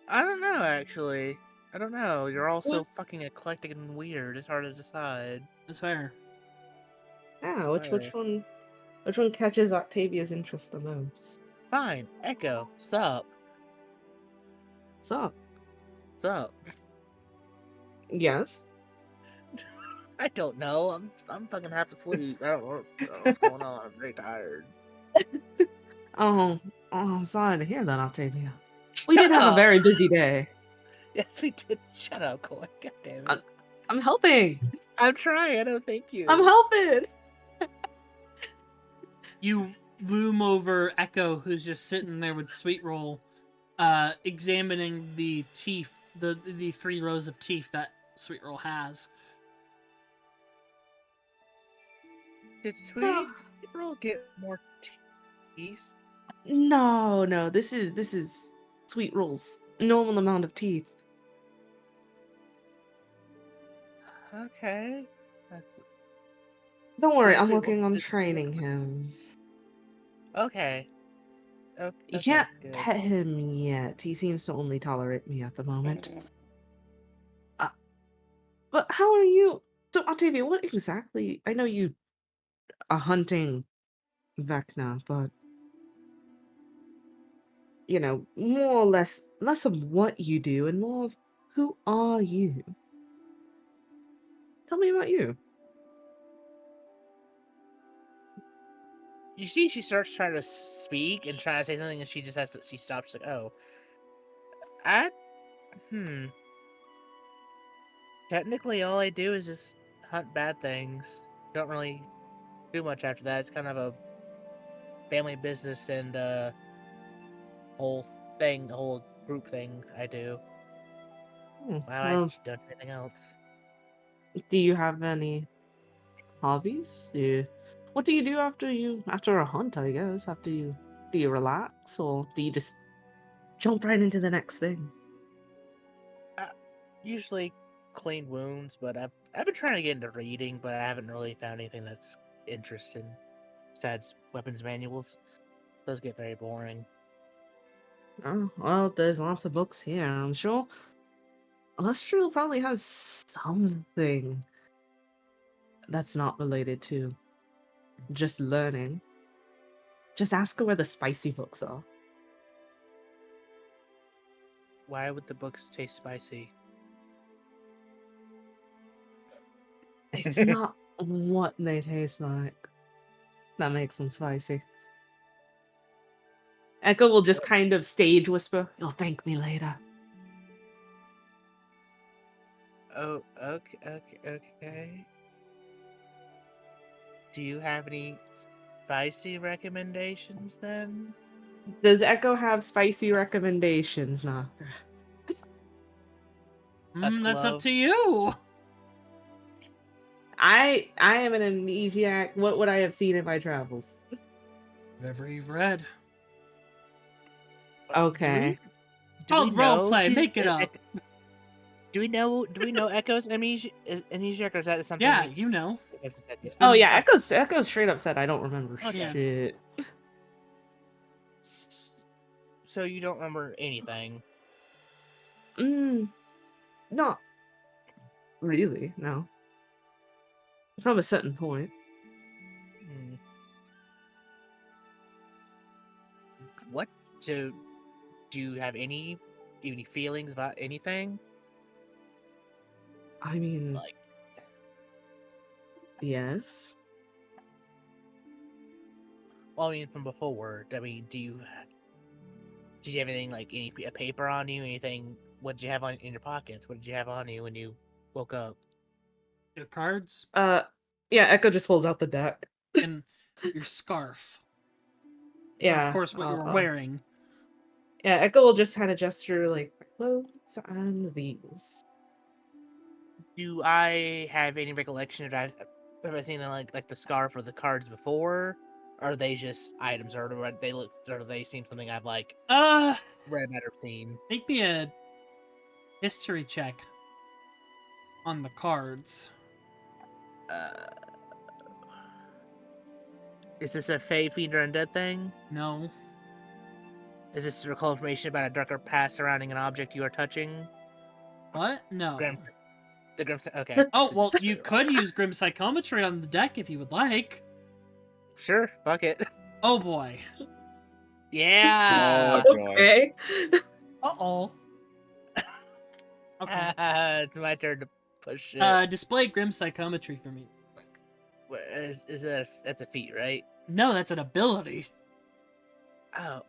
I don't know actually. I don't know. You're all so Who's- fucking eclectic and weird. It's hard to decide. That's fair. Yeah, which one catches Octavia's interest the most? Fine, Echo. Sup? What's up? Sup? Yes. I don't know. I'm fucking half asleep. I don't know what's going on. I'm very tired. Oh, I'm sorry to hear that, Octavia. We did have a up. very busy day. Yes, we did. Shut up, Coy. God damn it. I'm helping. I'm trying. I don't thank you. I'm helping. You loom over Echo, who's just sitting there with Sweet Roll, examining the teeth, the 3 rows of teeth that Sweet Roll has. Did Sweet Roll get more teeth? No. This is Sweet Roll's normal amount of teeth. Okay. Don't worry, Let's I'm see, what working on does- training him. Okay. You can't pet him yet. He seems to only tolerate me at the moment. But how are you? So, Octavia, what exactly? I know you are hunting Vecna, but more or less of what you do and more of who are you? Tell me about you. You see, she starts trying to speak and trying to say something, and she stops. Like, oh, I Technically, all I do is just hunt bad things. Don't really do much after that. It's kind of a family business and whole whole group thing I do. Wow, I Well, don't do anything else. do you have any hobbies? What do you do after a hunt? I guess do you relax or do you just jump right into the next thing? Usually clean wounds, but I've been trying to get into reading, but I haven't really found anything that's interesting. Besides weapons manuals, those get very boring. Oh, well, there's lots of books here. I'm sure Lustral probably has something that's not related to just learning. Just ask her where the spicy books are. Why would the books taste spicy? It's not what they taste like that makes them spicy. Echo will just kind of stage whisper, "You'll thank me later." Oh, okay. Do you have any spicy recommendations then? Does Echo have spicy recommendations, Knocker? That's up Glove. to you. I am an amnesiac. What would I have seen in my travels? Whatever you've read. Okay. Do we Called role know play. she's Make it up. Do we know Echo's amnesiac, or is that something? Yeah, you know. It's Oh been- yeah, Echo straight up said I don't remember Okay. shit. So you don't remember anything? Not really, no. From a certain point. Hmm. What? So, do you have any feelings about anything? I mean, Like, yes. well, I mean, from before. I mean, did you have anything like a paper on you? Anything? What did you have in your pockets? What did you have on you when you woke up? Your cards Yeah, Echo just pulls out the deck. and your scarf. Yeah. Of course, what you were uh, wearing. Yeah, Echo will just kind of gesture like clothes and these. Do I have any recollection of have I seen like the scarf or the cards before? Or are they just items, or do they seem something I've like read or seen? Make me a history check on the cards. Is this a Fey, Fiend, or Undead thing? No. Is this to recall information about a darker past surrounding an object you are touching? What? No. The Grim. Okay. Oh, well, you could use Grim Psychometry on the deck if you would like. Sure. Fuck it. Oh boy. Yeah. Oh, joy. Okay. Uh-oh. Okay. It's my turn to push shit. Display Grim Psychometry for me. Is that that's a feat, right? No, that's an ability. That's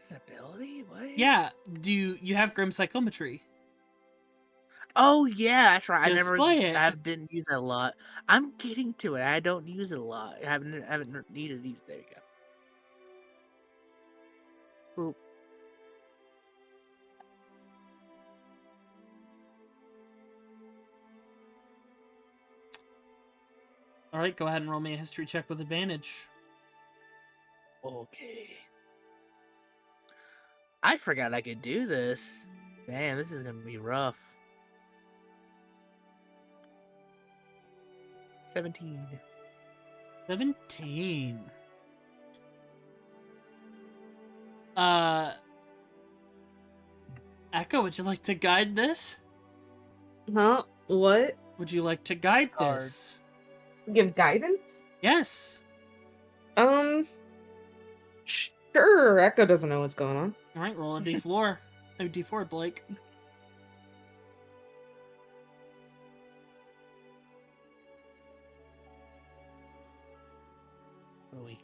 an ability. What? Yeah. Do you have Grim Psychometry? Oh yeah, that's right. Display it. I didn't use it a lot. I'm getting to it. I don't use it a lot. I haven't needed to use. There you go. Boop. All right, go ahead and roll me a history check with advantage. Okay. I forgot I could do this. Damn, this is gonna be rough. 17. 17. Echo, would you like to guide this? Huh? What? Would you like to guide Card. this? Give guidance? Yes. Sure. Echo doesn't know what's going on. All right, roll a d4. Oh, d4, Blake. Oh, wait.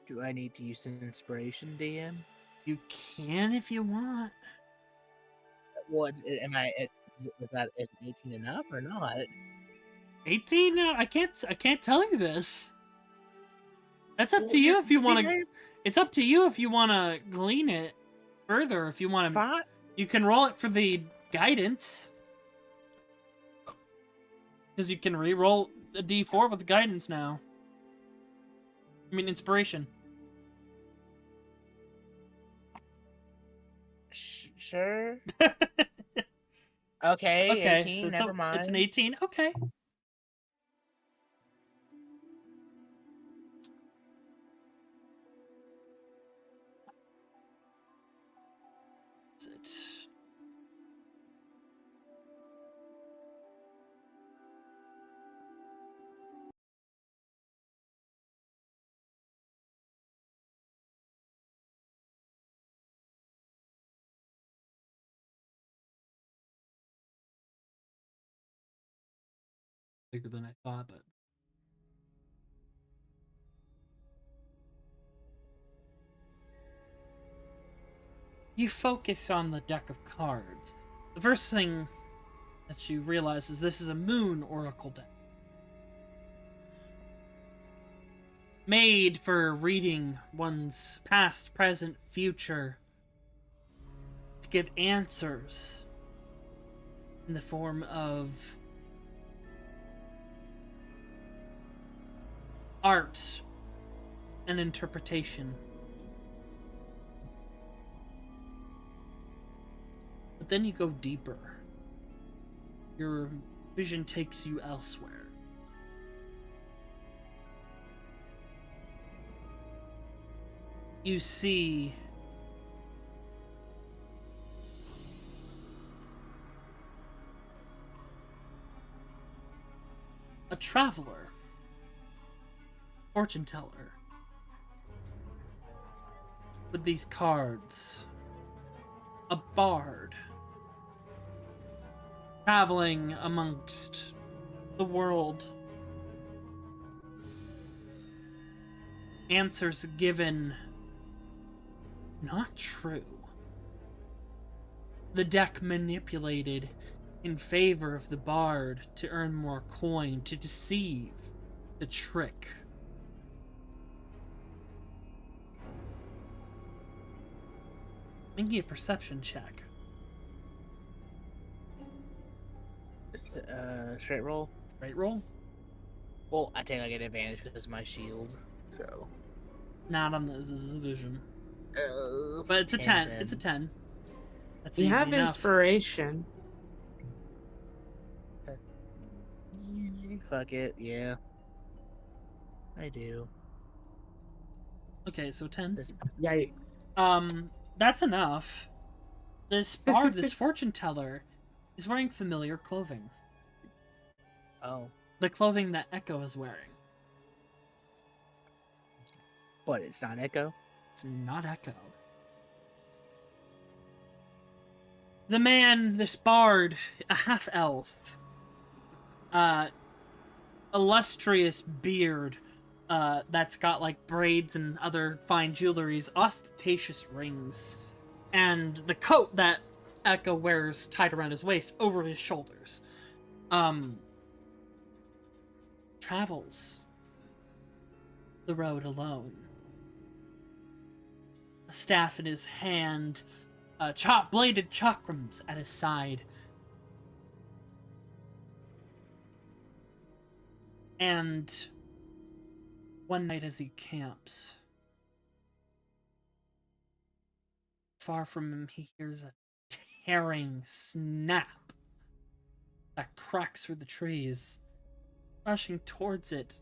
Do I need to use an inspiration, DM? You can if you want. What am I? Was that is 18 enough or not? 18? No, I can't tell you this. That's up Well, to you yeah, if you see, want to. there- It's up to you if you want to glean it further. If you want to, Fine. you can roll it for the guidance. Because you can re-roll a d4 with guidance now. I mean, inspiration. Sure. Okay, Okay, 18. so Never mind. it's an 18. Okay. Is it? Bigger than I thought, but you focus on the deck of cards. The first thing that you realize is this is a moon oracle deck. Made for reading one's past, present, future. To give answers in the form of art and interpretation. But then you go deeper. Your vision takes you elsewhere. You see a traveler, fortune teller, with these cards, a bard, traveling amongst the world, answers given not true, the deck manipulated in favor of the bard to earn more coin, to deceive, the trick. Make me a perception check. Straight roll. Right roll? Well, I think I get advantage because it's my shield. So. Not on this is a vision. Uh, But it's a 10. then. It's a 10. That's You easy have enough. inspiration. Fuck it, yeah. I do. Okay, so 10. Yikes. That's enough. This bard, this fortune teller, is wearing familiar clothing. Oh. The clothing that Echo is wearing. But it's not Echo? It's not Echo. The man, this bard, a half-elf, illustrious beard, that's got like braids and other fine jewelries, ostentatious rings, and the coat that Echo wears tied around his waist over his shoulders. Travels the road alone. A staff in his hand, bladed chakrams at his side. And one night as he camps, far from him he hears a tearing snap that cracks through the trees. Rushing towards it,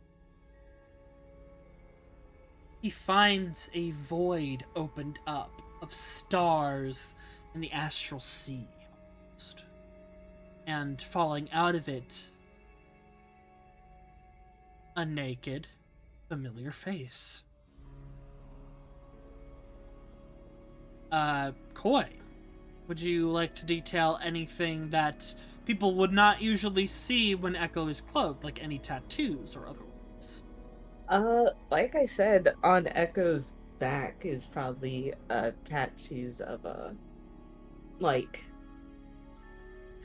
he finds a void opened up of stars in the astral sea. And falling out of it, a naked, familiar face. Koi, would you like to detail anything that people would not usually see when Echo is clothed, like any tattoos or otherwise? Like I said, on Echo's back is probably tattoos of like,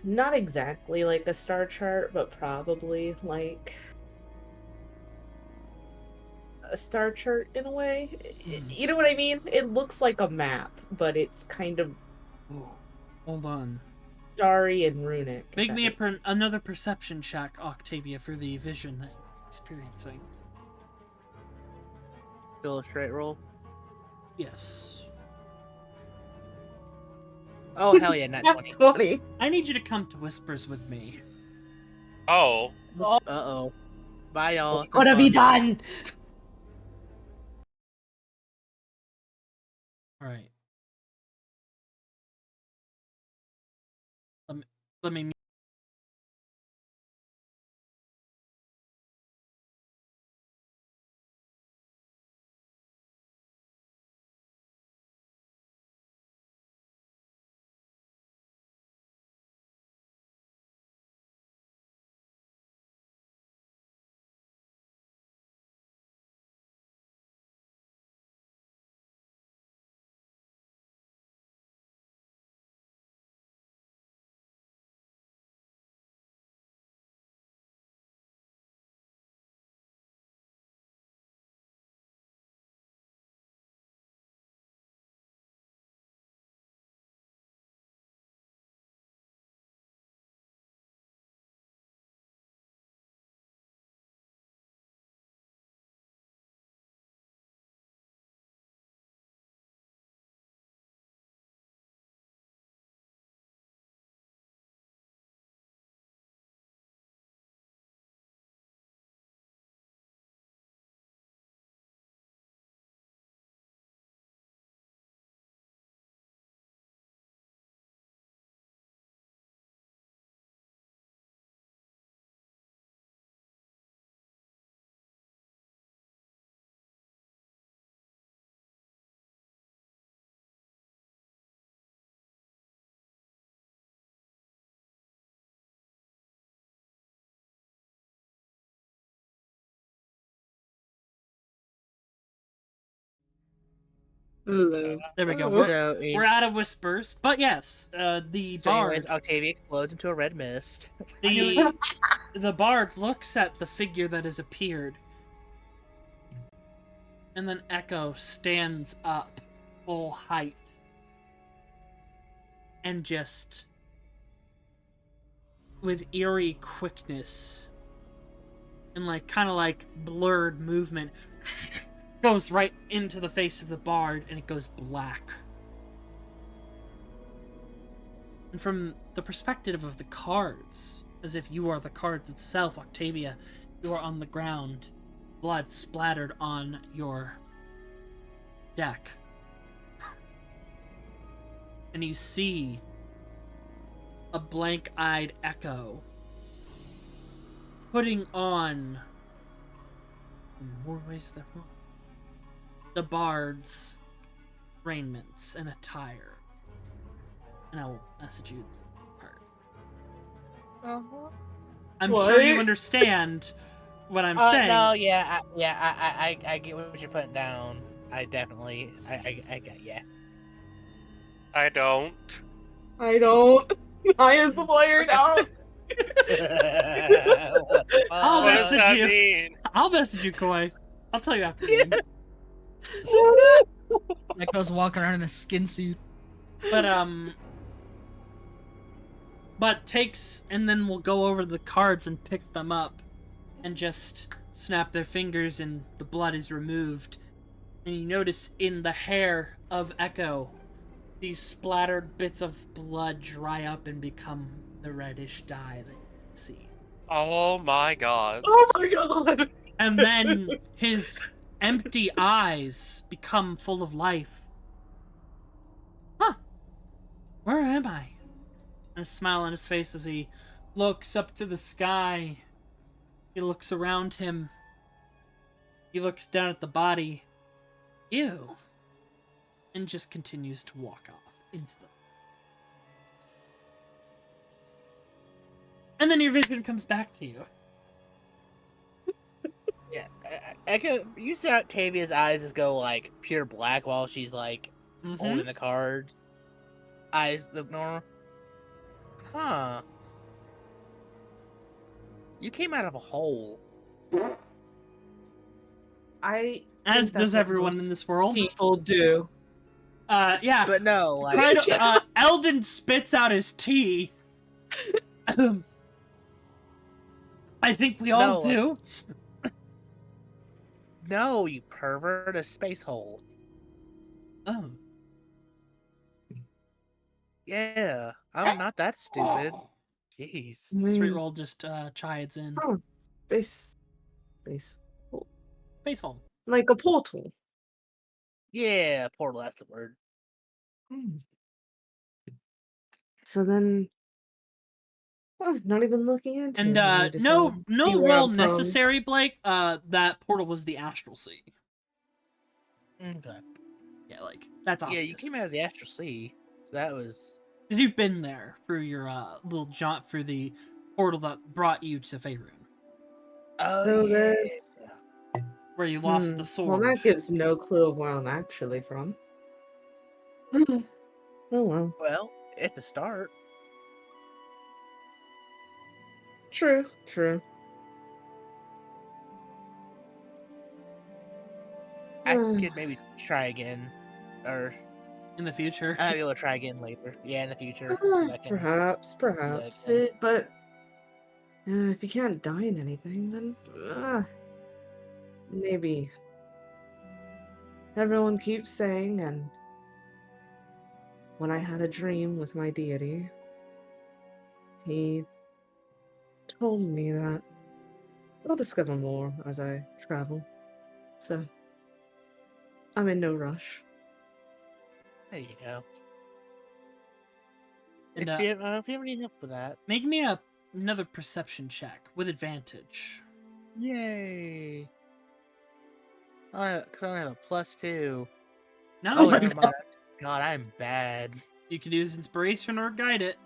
not exactly like a star chart, but probably like a star chart in a way. You know what I mean? It looks like a map, but it's kind of Hold on. starry and runic. if Make that me makes sense. another perception check, Octavia, for the vision that you're experiencing. Still a straight roll. Yes. Oh hell yeah, not 20. 20. I need you to come to Whispers with me. Oh, Uh-oh. Bye y'all. What have you done? Alright. Let me Hello. There we go. We're out of Whispers. But yes, the So anyways, bard Octavia explodes into a red mist. the bard looks at the figure that has appeared. And then Echo stands up full height. And just with eerie quickness and like kind of like blurred movement goes right into the face of the bard and it goes black. And from the perspective of the cards, as if you are the cards itself, Octavia, you are on the ground, blood splattered on your deck. And you see a blank-eyed Echo putting on, in more ways than one, the bard's raiments and attire. And I will message you the part. I'm sure you understand what I'm saying. No, yeah, I get what you're putting down. I definitely, I get, yeah. I don't. I don't. I as the player don't. I'll What does message that you. mean? I'll message you, Koi. I'll tell you after the game. Echo's walking around in a skin suit. But takes, and then we'll go over the cards and pick them up and just snap their fingers and the blood is removed. And you notice in the hair of Echo, these splattered bits of blood dry up and become the reddish dye that you can see. Oh my god. Oh my god! And then his empty eyes become full of life. Huh. Where am I? And a smile on his face as he looks up to the sky. He looks around him. He looks down at the body. Ew. And just continues to walk off into the... And then your vision comes back to you. Yeah, Echo. You see Octavia's eyes just go like pure black while she's like Mm-hmm. holding the cards. Eyes look normal. Huh. You came out of a hole. I As think that's does what everyone in most this world. people do. Yeah. But no, like Eldon spits out his tea. I think we all No, like- do. no, you pervert, a space hole. Oh. Yeah, I'm not that stupid. Jeez. Street roll just chides in. Oh, space. Oh, Face hole. like a portal. Yeah, portal, that's the word. Hmm. So then, not even looking into And it. I just no see no where roll I'm from. necessary, Blake. That portal was the astral sea. Okay. Yeah, like that's obvious. Yeah, you came out of the astral sea. So that was. Because you've been there through your little jaunt through the portal that brought you to Faerun, Oh, So yeah. there's. where you lost the sword. Well, that gives no clue of where I'm actually from. Oh well. Well, it's a start. True. I could maybe try again. Or In the future. I might be able to try again later. Yeah, in the future. So I can- Perhaps. then. But if you can't die in anything, then maybe. Everyone keeps saying, and when I had a dream with my deity, he told me that I'll discover more as I travel. So I'm in no rush. There you go. And If you ever need help with that. make me another perception check with advantage. Yay. Because I only have a +2. No, Oh, never mind. God, I'm bad. you can use inspiration or guide it.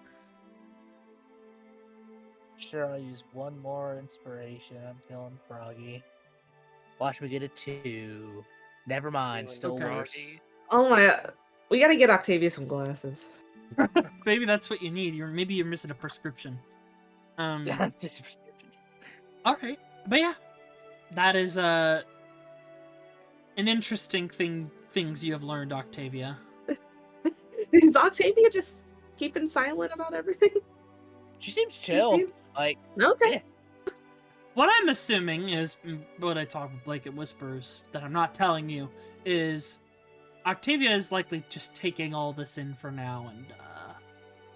Sure, I'll use one more inspiration. I'm feeling froggy. Watch me get a 2. Never mind, still Okay. worse. Oh my god. We gotta get Octavia some glasses. Maybe that's what you need. Maybe you're missing a prescription. Just a prescription. All right, but yeah, that is an interesting things you have learned, Octavia. Is Octavia just keeping silent about everything? She seems chill. Like, Okay. yeah. What I'm assuming is what I talk with Blake at Whispers that I'm not telling you is Octavia is likely just taking all this in for now and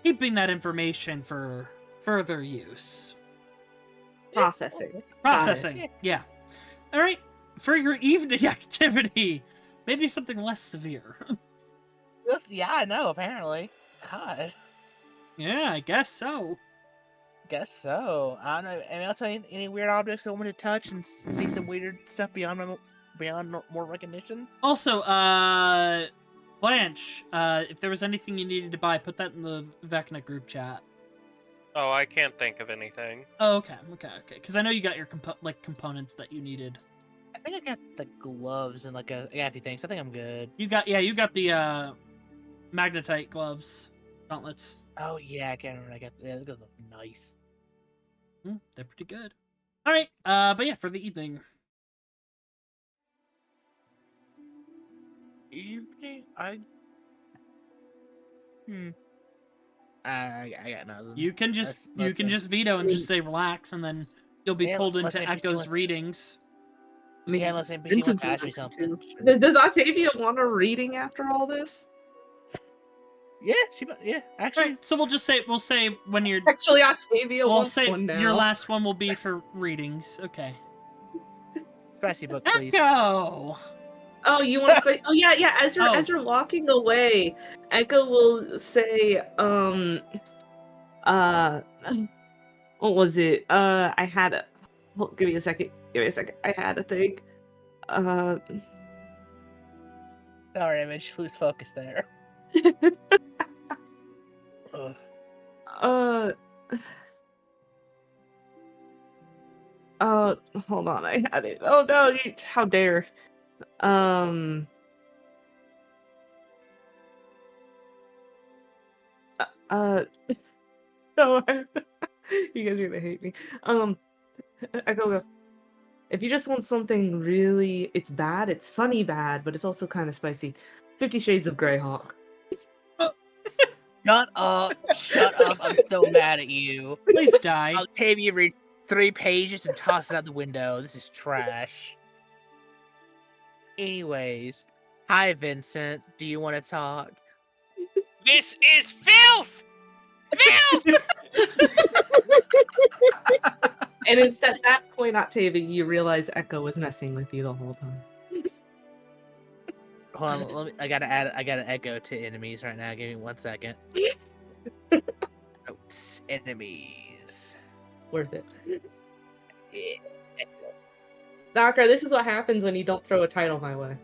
keeping that information for further use. Processing. Processing. Yeah. All right. For your evening activity, maybe something less severe. Yeah, I know, apparently. God. Yeah, I guess so. Guess so. I don't know. I mean, I'll tell you any weird objects I want me to touch and see some weird stuff beyond more recognition. Also, Blanche, if there was anything you needed to buy, put that in the Vecna group chat. Oh, I can't think of anything. Oh, okay. Because I know you got your components that you needed. I think I got the gloves and I got a few things. I think I'm good. You got the magnetite gloves, gauntlets. Oh yeah, I can't remember. I got those look nice. They're pretty good. All right, but yeah, for the evening. Evening, I got nothing. You can just veto and just say relax, and then you'll be pulled into Echo's readings. I mean, Yeah, unless NPC Vincent's wants to ask me relaxing something. too. Does Octavia want a reading after all this? Yeah, actually. Right, so we'll say when you're Actually, Octavia wants say one now. your last one will be for readings. Okay. Spicy book, please. Echo. Oh, you want to say? Oh yeah. As you're walking away, Echo will say, what was it? I had a. Hold, give me a second. I had a thing. Sorry, I made you lose focus there. hold on, I had it. Oh no, how dare. Um. Uh. No, you guys are gonna hate me. Echo, if you just want something really, it's bad, it's funny bad, but it's also kind of spicy. 50 Shades of Greyhawk. Shut up! Shut up! I'm so mad at you. Please die. Octavia reads 3 pages and tosses out the window. This is trash. Anyways, hi Vincent. Do you want to talk? This is filth! Filth! And it's at that point, Octavia, you realize Echo was messing with you the whole time. Hold on, I gotta echo to enemies right now. Give me 1 second. Notes, enemies. Worth it. Knocker, this is what happens when you don't throw a title my way.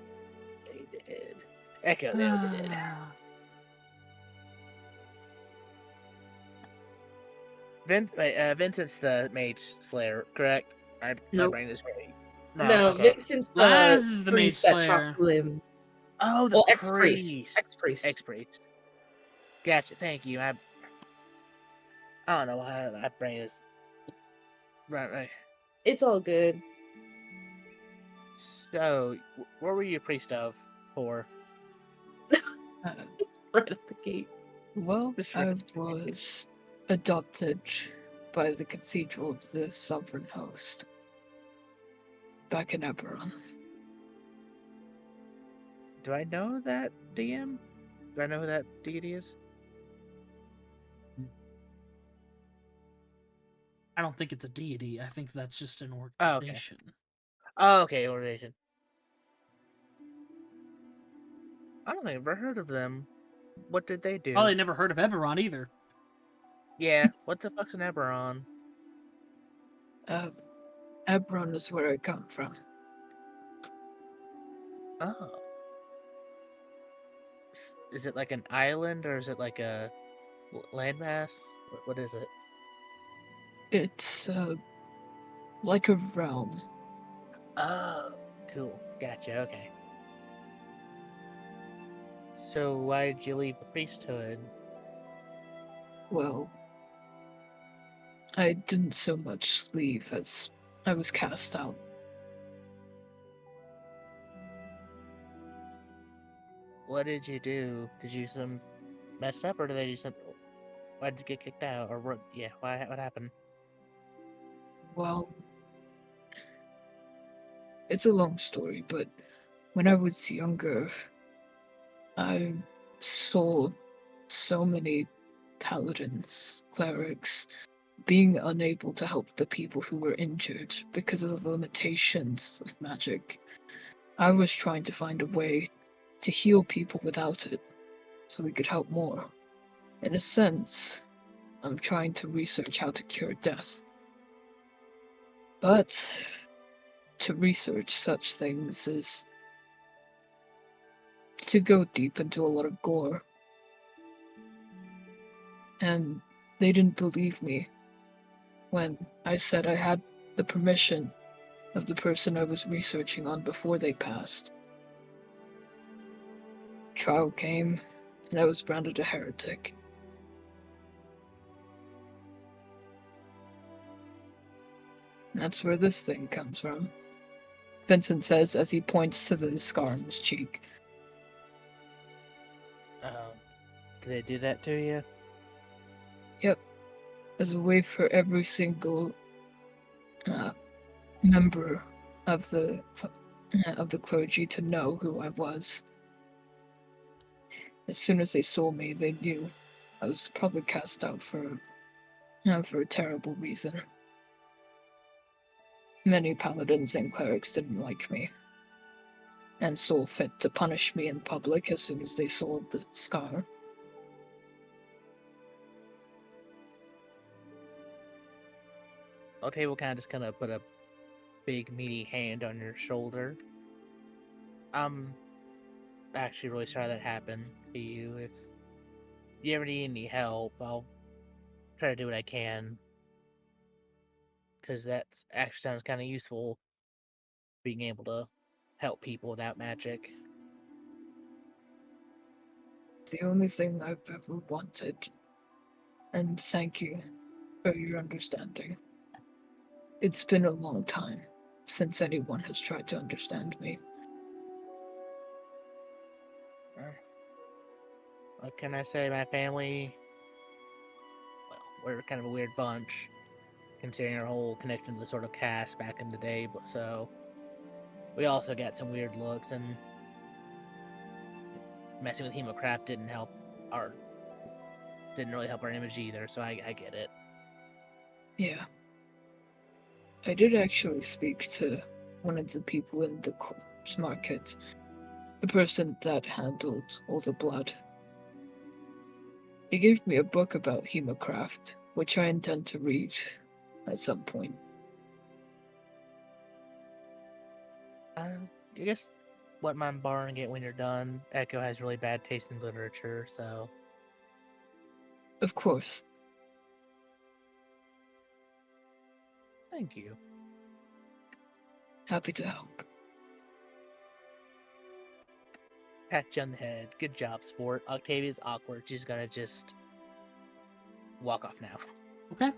Echo, they did. Vincent's the mage slayer, correct? My Nope. brain is very. No, okay. Vincent's Laz the is the mage priest that chops slayer. limbs. Oh, the Well, priest. ex-priest. Ex-priest. Gotcha. Thank you. I don't know why my brain is. Right. It's all good. So, what were you a priest of for? Right at the gate. Well, Just I right. was adopted by the Cathedral of the Sovereign Host back in Eberron. Do I know that DM? Do I know who that deity is? I don't think it's a deity. I think that's just an okay. organization. Oh, okay, organization. I don't think I've ever heard of them. What did they do? Probably never heard of Eberron either. Yeah, what the fuck's an Eberron? Eberron is where I come from. Oh. Is it like an island or is it like a landmass? What is it? It's like a realm. Oh, cool. Gotcha, okay. So why did you leave the priesthood? Well, I didn't so much leave as I was cast out. What did you do? Did you some mess up or did they do something? Why did you get kicked out? Or what? Yeah, what happened? Well, it's a long story, but when I was younger, I saw so many paladins, clerics, being unable to help the people who were injured because of the limitations of magic. I was trying to find a way to heal people without it, so we could help more. In a sense, I'm trying to research how to cure death. But to research such things is to go deep into a lot of gore. And they didn't believe me when I said I had the permission of the person I was researching on before they passed. Trial came, and I was branded a heretic. That's where this thing comes from, Vincent says as he points to the scar on his cheek. Did they do that to you? Yep. As a way for every single member of the clergy to know who I was. As soon as they saw me, they knew I was probably cast out for a terrible reason. Many paladins and clerics didn't like me, and saw fit to punish me in public as soon as they saw the scar. Okay, will kind of put a big meaty hand on your shoulder. I'm actually really sorry that happened to you. If you ever need any help, I'll try to do what I can. because that actually sounds kind of useful. Being able to help people without magic. It's the only thing I've ever wanted. And thank you for your understanding. It's been a long time since anyone has tried to understand me. What can I say? My family, well, we're kind of a weird bunch, considering our whole connection to the sort of caste back in the day. But so we also got some weird looks, and messing with Hemocraft didn't really help our image either. So I get it. Yeah. I did actually speak to one of the people in the corpse market, the person that handled all the blood. He gave me a book about Hemocraft, which I intend to read at some point. I guess wouldn't mind borrowing it when you're done. Echo has really bad taste in literature, so Of course. thank you. Happy to help. Pat you on the head. Good job, sport. Octavia's awkward. She's gonna just walk off now. Okay.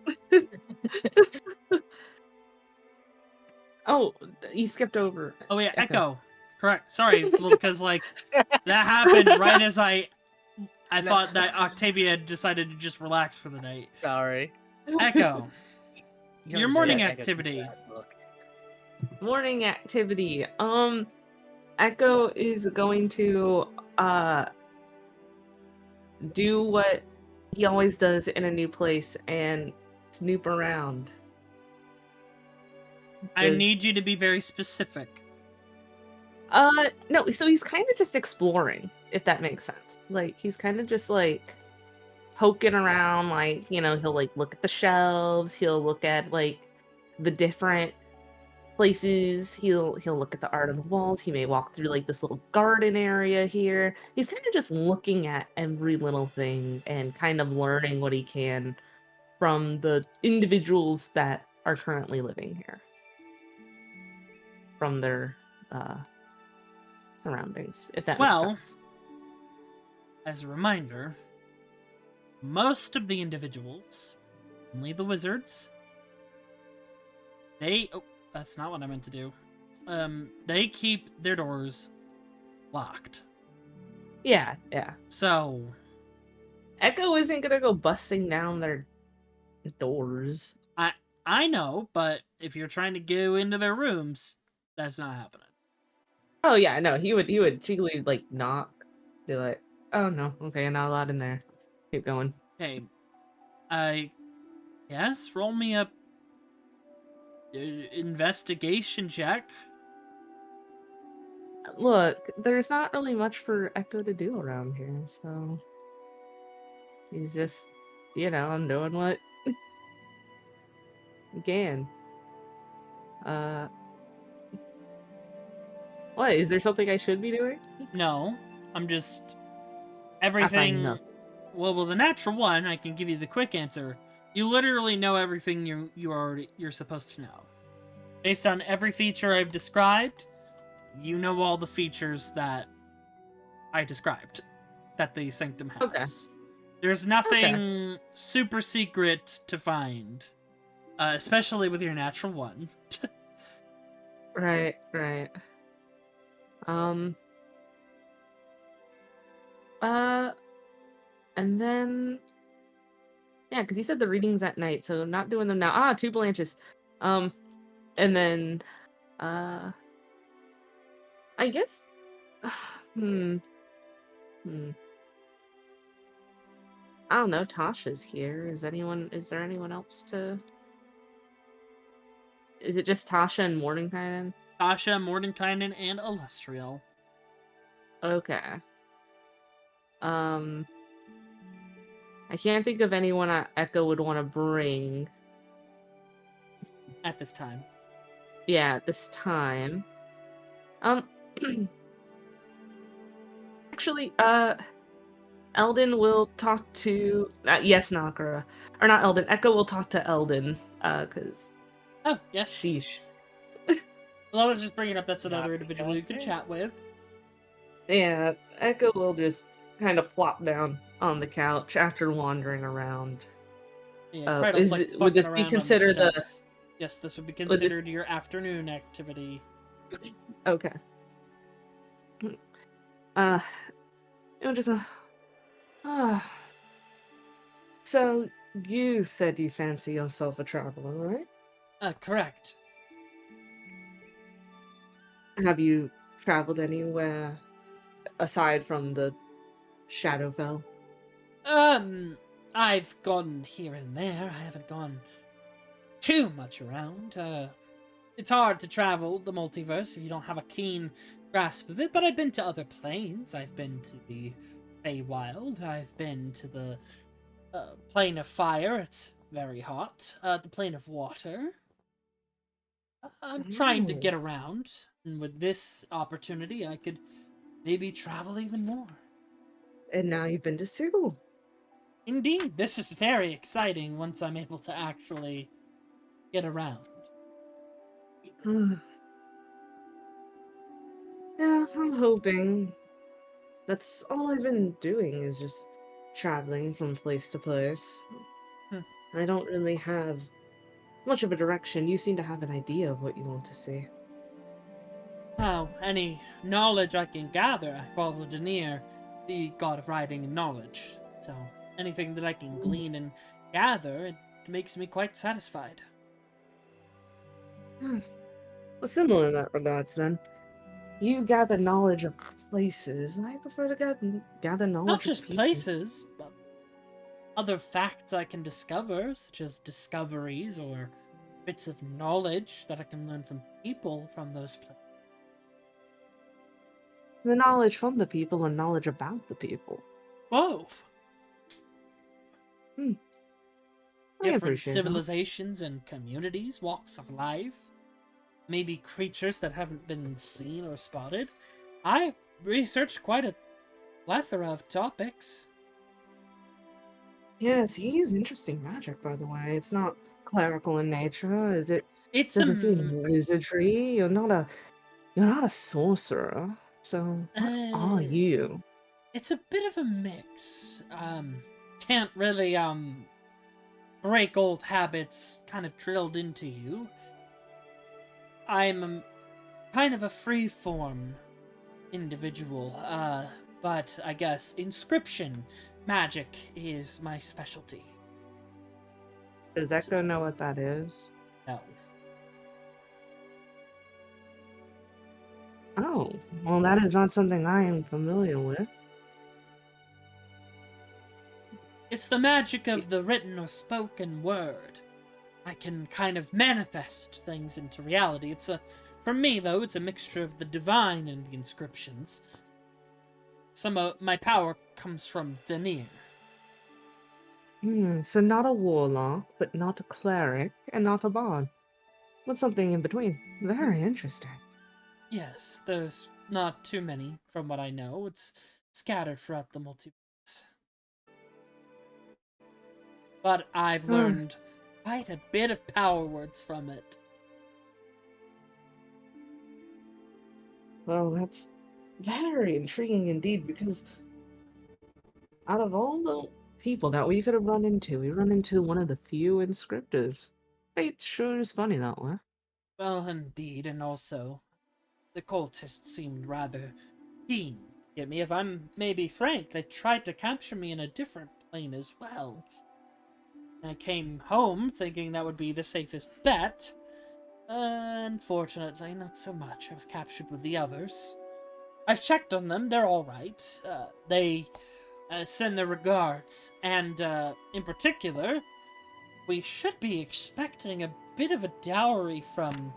Oh, you skipped over. Oh yeah, Echo. Correct. Sorry, because like that happened right as I thought that Octavia had decided to just relax for the night. Sorry. Echo, You your don't morning deserve Echo to activity. do that. Look. Morning activity. Echo is going to do what he always does in a new place and snoop around. I Does- need you to be very specific. No, so he's kind of just exploring, if that makes sense. Like, he's kind of just, like, poking around, like, you know, he'll, like, look at the shelves, he'll look at, like, the different places, he'll look at the art on the walls, he may walk through, like, this little garden area here. He's kind of just looking at every little thing and kind of learning what he can from the individuals that are currently living here. From their, surroundings, if that Well, makes sense. As a reminder, most of the individuals, only the wizards, oh, that's not what I meant to do. They keep their doors locked. Yeah. So, Echo isn't gonna go busting down their doors. I know, but if you're trying to go into their rooms, that's not happening. Oh yeah, no, he would cheekily like knock, be like, oh no, okay, I'm not allowed in there. Keep going. Okay, I guess roll me a investigation check. Look, there's not really much for Echo to do around here, so he's just, I'm doing what he can. What, is there something I should be doing? No, I'm just I find everything. nothing. Well, the natural one, I can give you the quick answer. You literally know everything you're supposed to know. Based on every feature I've described, you know all the features that I described that the sanctum has. Okay. There's nothing super secret to find, especially with your natural one. Right. And then, yeah, because you said the readings at night, so not doing them now. 2 Blanches. And then, I guess, I don't know. Tasha's here. Is there anyone else to? Is it just Tasha and Mordenkainen? Tasha, Mordenkainen, and Illustrial. Okay. I can't think of anyone Echo would want to bring. At this time. Yeah, at this time. Actually, Eldon will talk to yes, Nakara. Or not Eldon. Echo will talk to Eldon, cause Oh, yes. Sheesh. Well, I was just bringing up that's another Not individual you could okay. chat with. Yeah, Echo will just kind of plop down on the couch after wandering around. Yeah, Cradle's like Would fucking this be around on the considered the? steps. Yes, this would be Would this? considered your afternoon activity. Okay. Uh, it was just So you said you fancy yourself a traveler, right? Correct. Have you traveled anywhere aside from the Shadowfell? I've gone here and there. I haven't gone too much around. It's hard to travel the multiverse if you don't have a keen grasp of it, but I've been to other planes. I've been to the Feywild. I've been to the plane of fire. It's very hot. The plane of water. I'm trying to Oh. get around, and with this opportunity, I could maybe travel even more. And now you've been to Sigil. Indeed, this is very exciting once I'm able to actually get around. Yeah, I'm hoping. That's all I've been doing is just traveling from place to place. Hmm. I don't really have much of a direction. You seem to have an idea of what you want to see. Well, any knowledge I can gather, I follow Denier, the god of writing and knowledge. So, anything that I can glean and gather, it makes me quite satisfied. Well, similar in that regards, then. You gather knowledge of places. I prefer to gather knowledge Not of just people. places, but other facts I can discover, such as discoveries or bits of knowledge that I can learn from people from those places. The knowledge from the people and knowledge about the people. Both! I Different appreciate that. civilizations and communities, walks of life, maybe creatures that haven't been seen or spotted. I researched quite a plethora of topics. Yes, you use interesting magic, by the way. It's not clerical in nature, is it? It's Doesn't seem wizardry. You're not a sorcerer. So what are you? It's a bit of a mix. Can't really break old habits kind of drilled into you. I'm kind of a free-form individual, but I guess inscription magic is my specialty. Does Echo know what that is? No. Oh, well, that is not something I am familiar with. It's the magic of the written or spoken word. I can kind of manifest things into reality. For me though, it's a mixture of the divine and the inscriptions. Some of my power comes from Denier. So not a warlock, but not a cleric, and not a bard. But something in between. Very interesting. Yes, there's not too many from what I know. It's scattered throughout the multiverse. But I've learned quite a bit of power words from it. Well, that's very intriguing indeed, because out of all the people that we could have run into, we run into one of the few inscriptors. It sure is funny that way. Well, indeed, and also, the cultists seemed rather keen to get me. If I'm maybe frank, they tried to capture me in a different plane as well. I came home thinking that would be the safest bet. Unfortunately, not so much. I was captured with the others. I've checked on them, they're alright. They send their regards, and in particular, we should be expecting a bit of a dowry from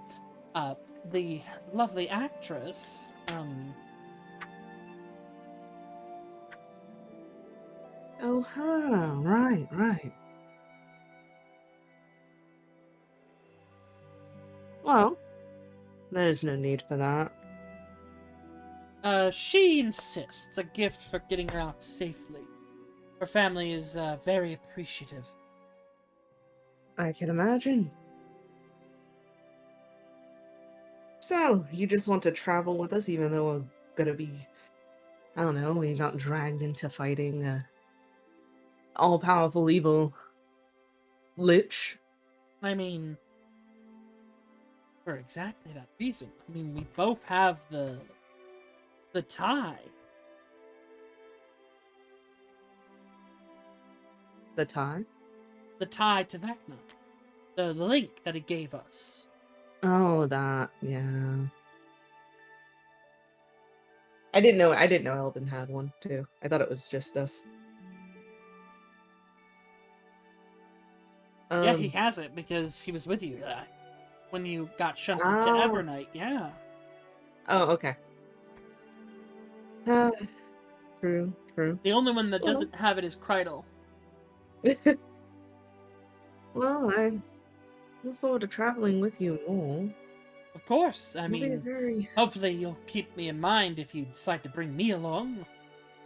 the lovely actress. Oh, right. Well, there's no need for that. She insists. A gift for getting her out safely. Her family is very appreciative. I can imagine. So, you just want to travel with us, even though we're gonna be, I don't know, we got dragged into fighting all-powerful evil lich. I mean, for exactly that reason. I mean, we both have the tie. The tie? The tie to Vecna. The link that he gave us. Oh, that, yeah. I didn't know Elden had one, too. I thought it was just us. Yeah, he has it because he was with you when you got shunted to Oh. Evernight. Yeah. Oh, okay. True. The only one that Well. doesn't have it is Kreidel. Well, I look forward to traveling with you more. Of course. I It'll be mean, very... hopefully you'll keep me in mind if you decide to bring me along.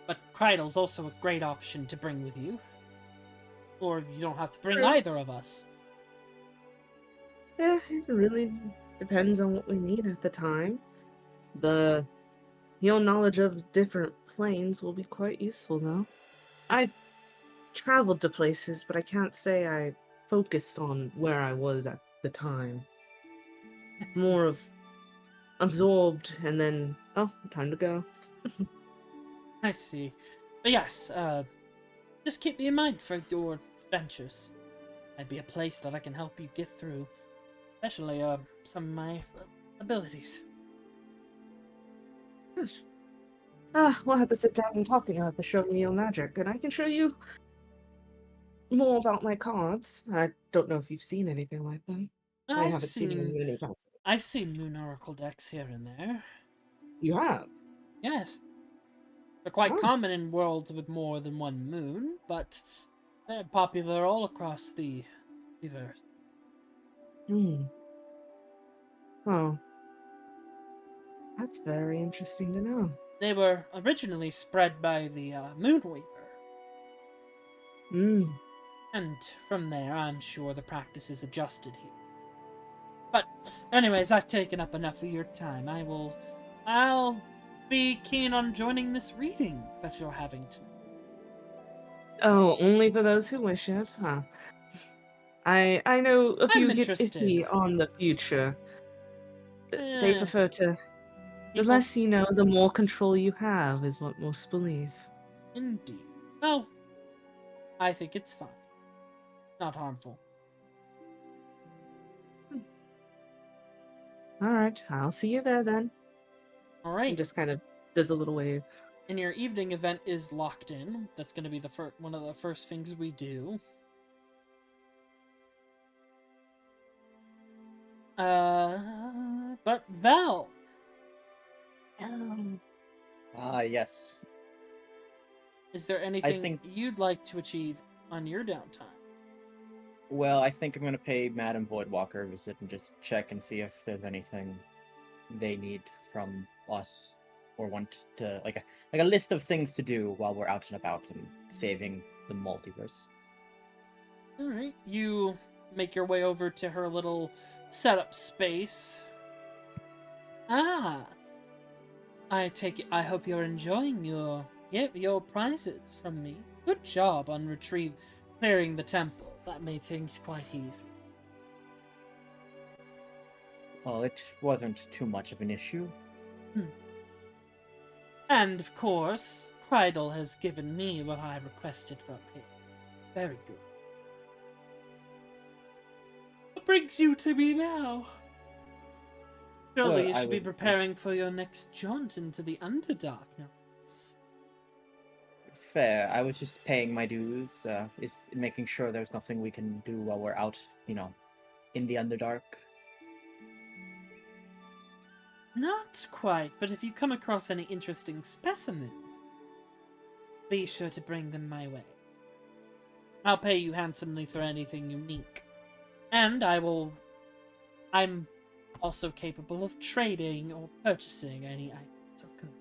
But Kreidel's also a great option to bring with you. Or you don't have to bring True. either of us. Yeah, it really depends on what we need at the time. Your knowledge of different planes will be quite useful, though. I've traveled to places, but I can't say I focused on where I was at the time. More of absorbed and then, oh, time to go. I see. But yes, just keep me in mind for your adventures. Might be a place that I can help you get through. Especially, some of my abilities. Yes. We'll have to sit down and talk about the show me your magic, and I can show you more about my cards. I don't know if you've seen anything like them. I haven't seen them in many times. I've seen Moon Oracle decks here and there. You have? Yes. They're quite Oh. common in worlds with more than one moon, but they're popular all across the universe. Oh. That's very interesting to know. They were originally spread by the Moonweaver. And from there, I'm sure the practice is adjusted here. But, anyways, I've taken up enough of your time. I'll be keen on joining this reading that you're having tonight. Oh, only for those who wish it, huh? I know a few get interested. iffy on the future. They prefer to... The People- less you know, the more control you have, is what most believe. Indeed. Oh, I think it's fine. Not harmful. Alright, I'll see you there then. Alright. He just kind of does a little wave. And your evening event is locked in. That's going to be one of the first things we do. But Val. Yes. Is there anything you'd like to achieve on your downtime? Well, I think I'm going to pay Madame Voidwalker a visit and just check and see if there's anything they need from us or want to, like a list of things to do while we're out and about and saving the multiverse. Alright, you make your way over to her little setup space. I hope you're enjoying your prizes from me. Good job on clearing the temple. That made things quite easy. Well, it wasn't too much of an issue. And, of course, Kreidel has given me what I requested from him. Very good. What brings you to me now? Surely you should be preparing for your next jaunt into the Underdark, no? Fair. I was just paying my dues, is making sure there's nothing we can do while we're out, in the Underdark. Not quite, but if you come across any interesting specimens, be sure to bring them my way. I'll pay you handsomely for anything unique. And I'm also capable of trading or purchasing any items of good.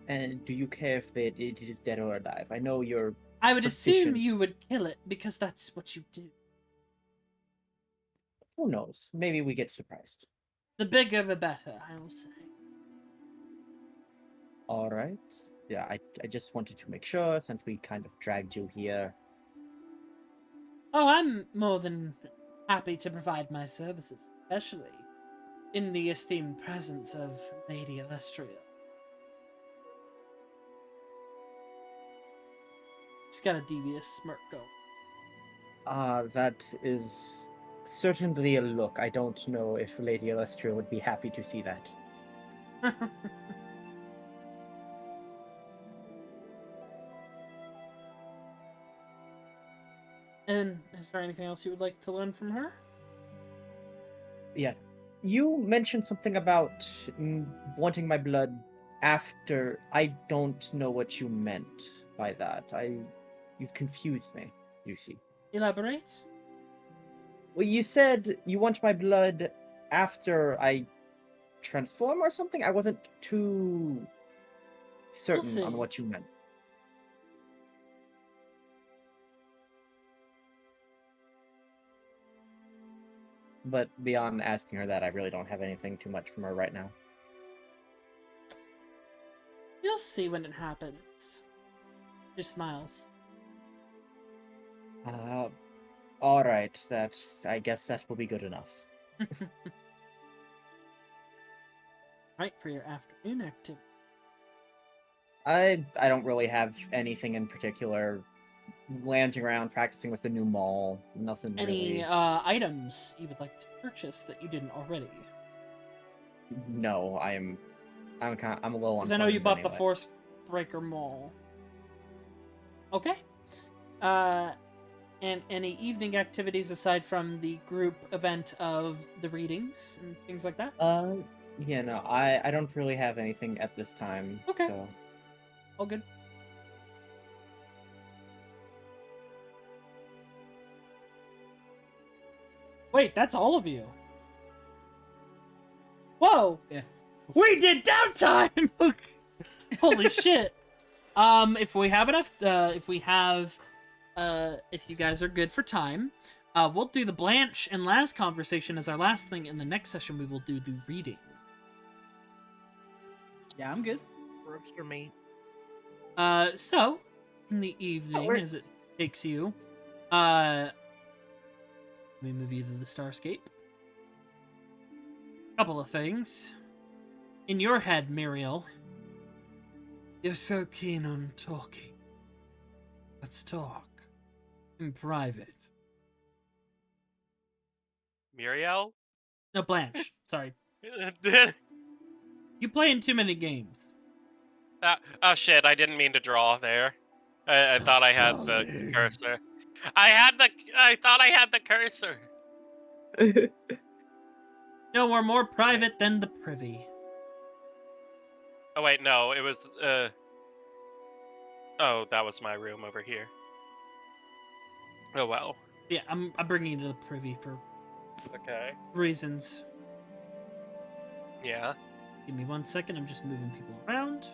And do you care if it is dead or alive? I know you're I would assume proficient. you would kill it, because that's what you do. Who knows? Maybe we get surprised. The bigger the better, I will say. All right. Yeah, I just wanted to make sure since we kind of dragged you here. Oh, I'm more than happy to provide my services, especially in the esteemed presence of Lady Illustrial. He's got a devious smirk going. That is certainly a look. I don't know if Lady Illustra would be happy to see that. And is there anything else you would like to learn from her? Yeah. You mentioned something about wanting my blood after. I don't know what you meant by that. You've confused me, you see. Elaborate? Well, you said you want my blood after I transform or something? I wasn't too certain on see. what you meant. But beyond asking her that, I really don't have anything too much from her right now. You'll see when it happens. She smiles. All right. I guess that will be good enough. Right for your afternoon activity. I don't really have anything in particular. Lounging around, practicing with the new mall. Nothing Any really. items you would like to purchase that you didn't already? No, I'm a little. Because I know you bought the anyway. Force Breaker Mall. Okay. And any evening activities aside from the group event of the readings and things like that? Yeah, no, I don't really have anything at this time. Okay. So. All good. Wait, that's all of you. Whoa! Yeah. We did downtime! Holy shit. If we have enough, if you guys are good for time, we'll do the Blanche and last conversation as our last thing. In the next session, we will do the reading. Yeah, I'm good. Works for me. So, in the evening, as it takes you, let me move you to the Starscape. Couple of things. In your head, Muriel, you're so keen on talking. Let's talk. In private. Muriel? No, Blanche. Sorry. Oh You playing too many games. shit, I didn't mean to draw there. I thought I had the Darling. cursor. I thought I had the cursor. No, we're more private than the privy. Oh wait, no, it was oh, that was my room over here. Oh well. Yeah, I'm bringing you to the privy for Okay. reasons. Yeah. Give me 1 second, I'm just moving people around.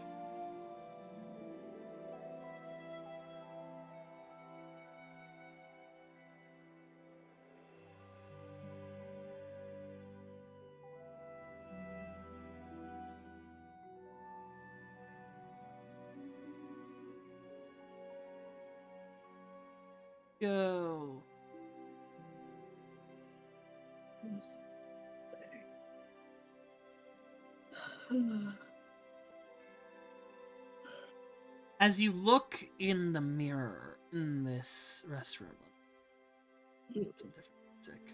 Go. As you look in the mirror in this restroom, some different music.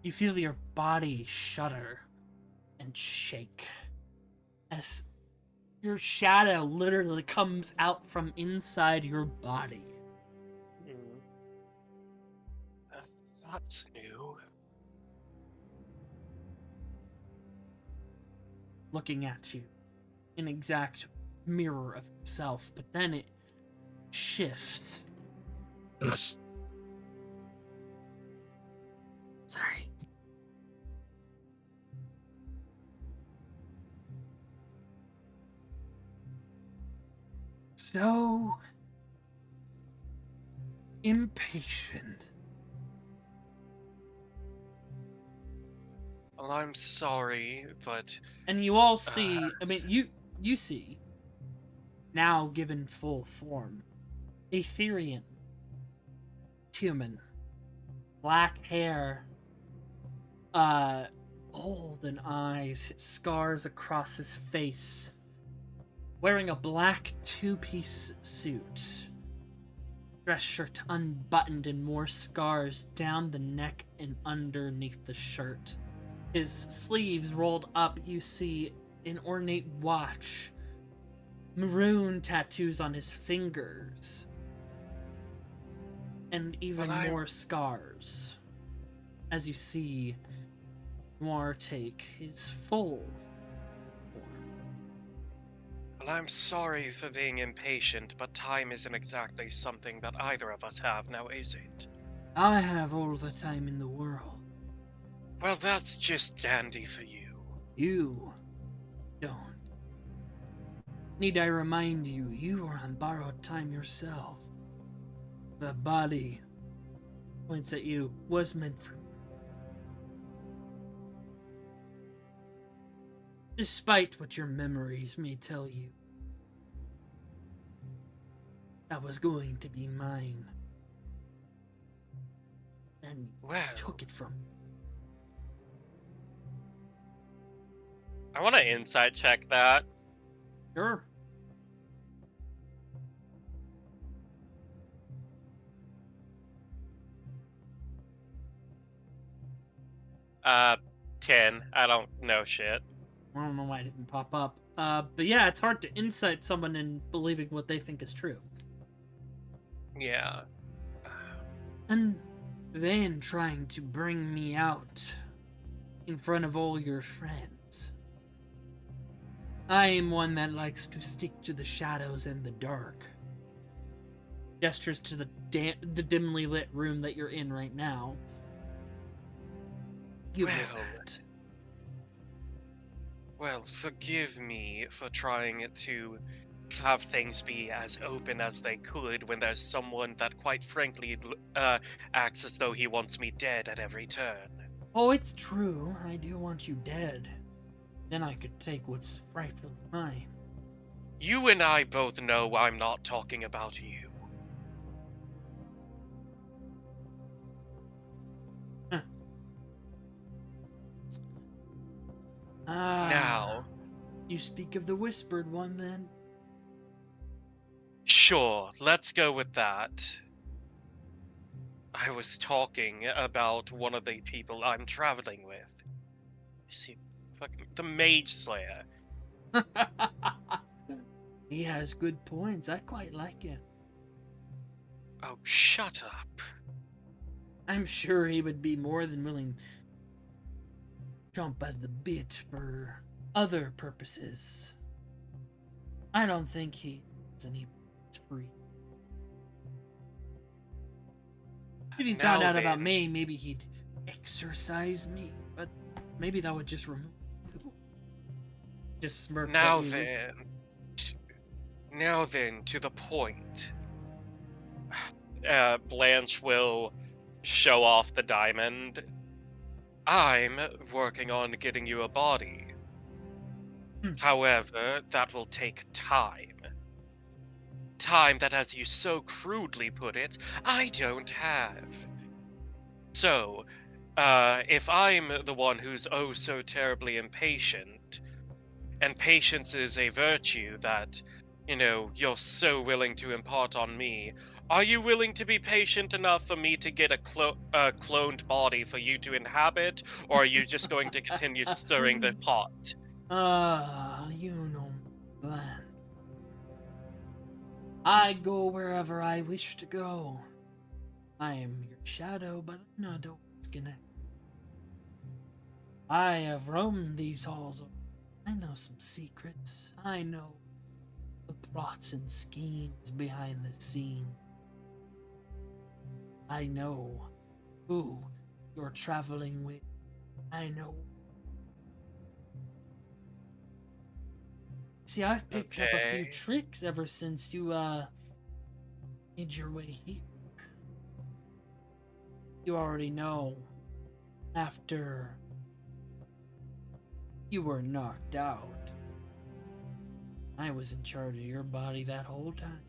You feel your body shudder and shake as your shadow literally comes out from inside your body. That's new. Looking at you, an exact mirror of itself, but then it shifts. Sorry. So impatient. Well, I'm sorry, but And you all see, I mean, you see, now given full form, Aetherian, human, black hair, golden eyes, scars across his face, wearing a black two-piece suit, dress shirt unbuttoned and more scars down the neck and underneath the shirt. His sleeves rolled up, you see an ornate watch, maroon tattoos on his fingers, and even more scars. As you see Noir take his full form. Well, I'm sorry for being impatient, but time isn't exactly something that either of us have now, is it? I have all the time in the world. Well, that's just dandy for you. You don't. Need I remind you, you are on borrowed time yourself. The body, points at you, was meant for me. Despite what your memories may tell you, that was going to be mine. And you Well, took it from me. I want to insight check that. Sure. Uh, 10. I don't know shit. I don't know why it didn't pop up. But yeah, it's hard to insight someone in believing what they think is true. Yeah. And then trying to bring me out in front of all your friends. I am one that likes to stick to the shadows and the dark. Gestures to the dimly lit room that you're in right now. You know that. Well, forgive me for trying to have things be as open as they could when there's someone that, quite frankly, acts as though he wants me dead at every turn. Oh, it's true. I do want you dead. Then I could take what's rightfully mine. You and I both know I'm not talking about you. Huh. Now, You speak of the Whispered One, then? sure, let's go with that. I was talking about one of the people I'm traveling with. See, fucking the Mage Slayer. He has good points. I quite like him. Oh, shut up. I'm sure he would be more than willing to jump at the bit for other purposes. I don't think he has any free. If he found out about me, maybe he'd exorcise me, but maybe that would just remove you. Just smirks Now at you. then, to the point. Blanche will show off the diamond. I'm working on getting you a body. However, that will take time. Time that, as you so crudely put it, I don't have. So, if I'm the one who's oh so terribly impatient, and patience is a virtue that, you're so willing to impart on me, are you willing to be patient enough for me to get a cloned body for you to inhabit, or are you just going to continue stirring the pot? You know land. I go wherever I wish to go. I am your shadow, but I'm not always connected. I have roamed these halls. I know some secrets. I know the plots and schemes behind the scene. I know who you're traveling with. I know. See, I've picked up a few Okay. tricks ever since you, made your way here. You already know, after you were knocked out, I was in charge of your body that whole time.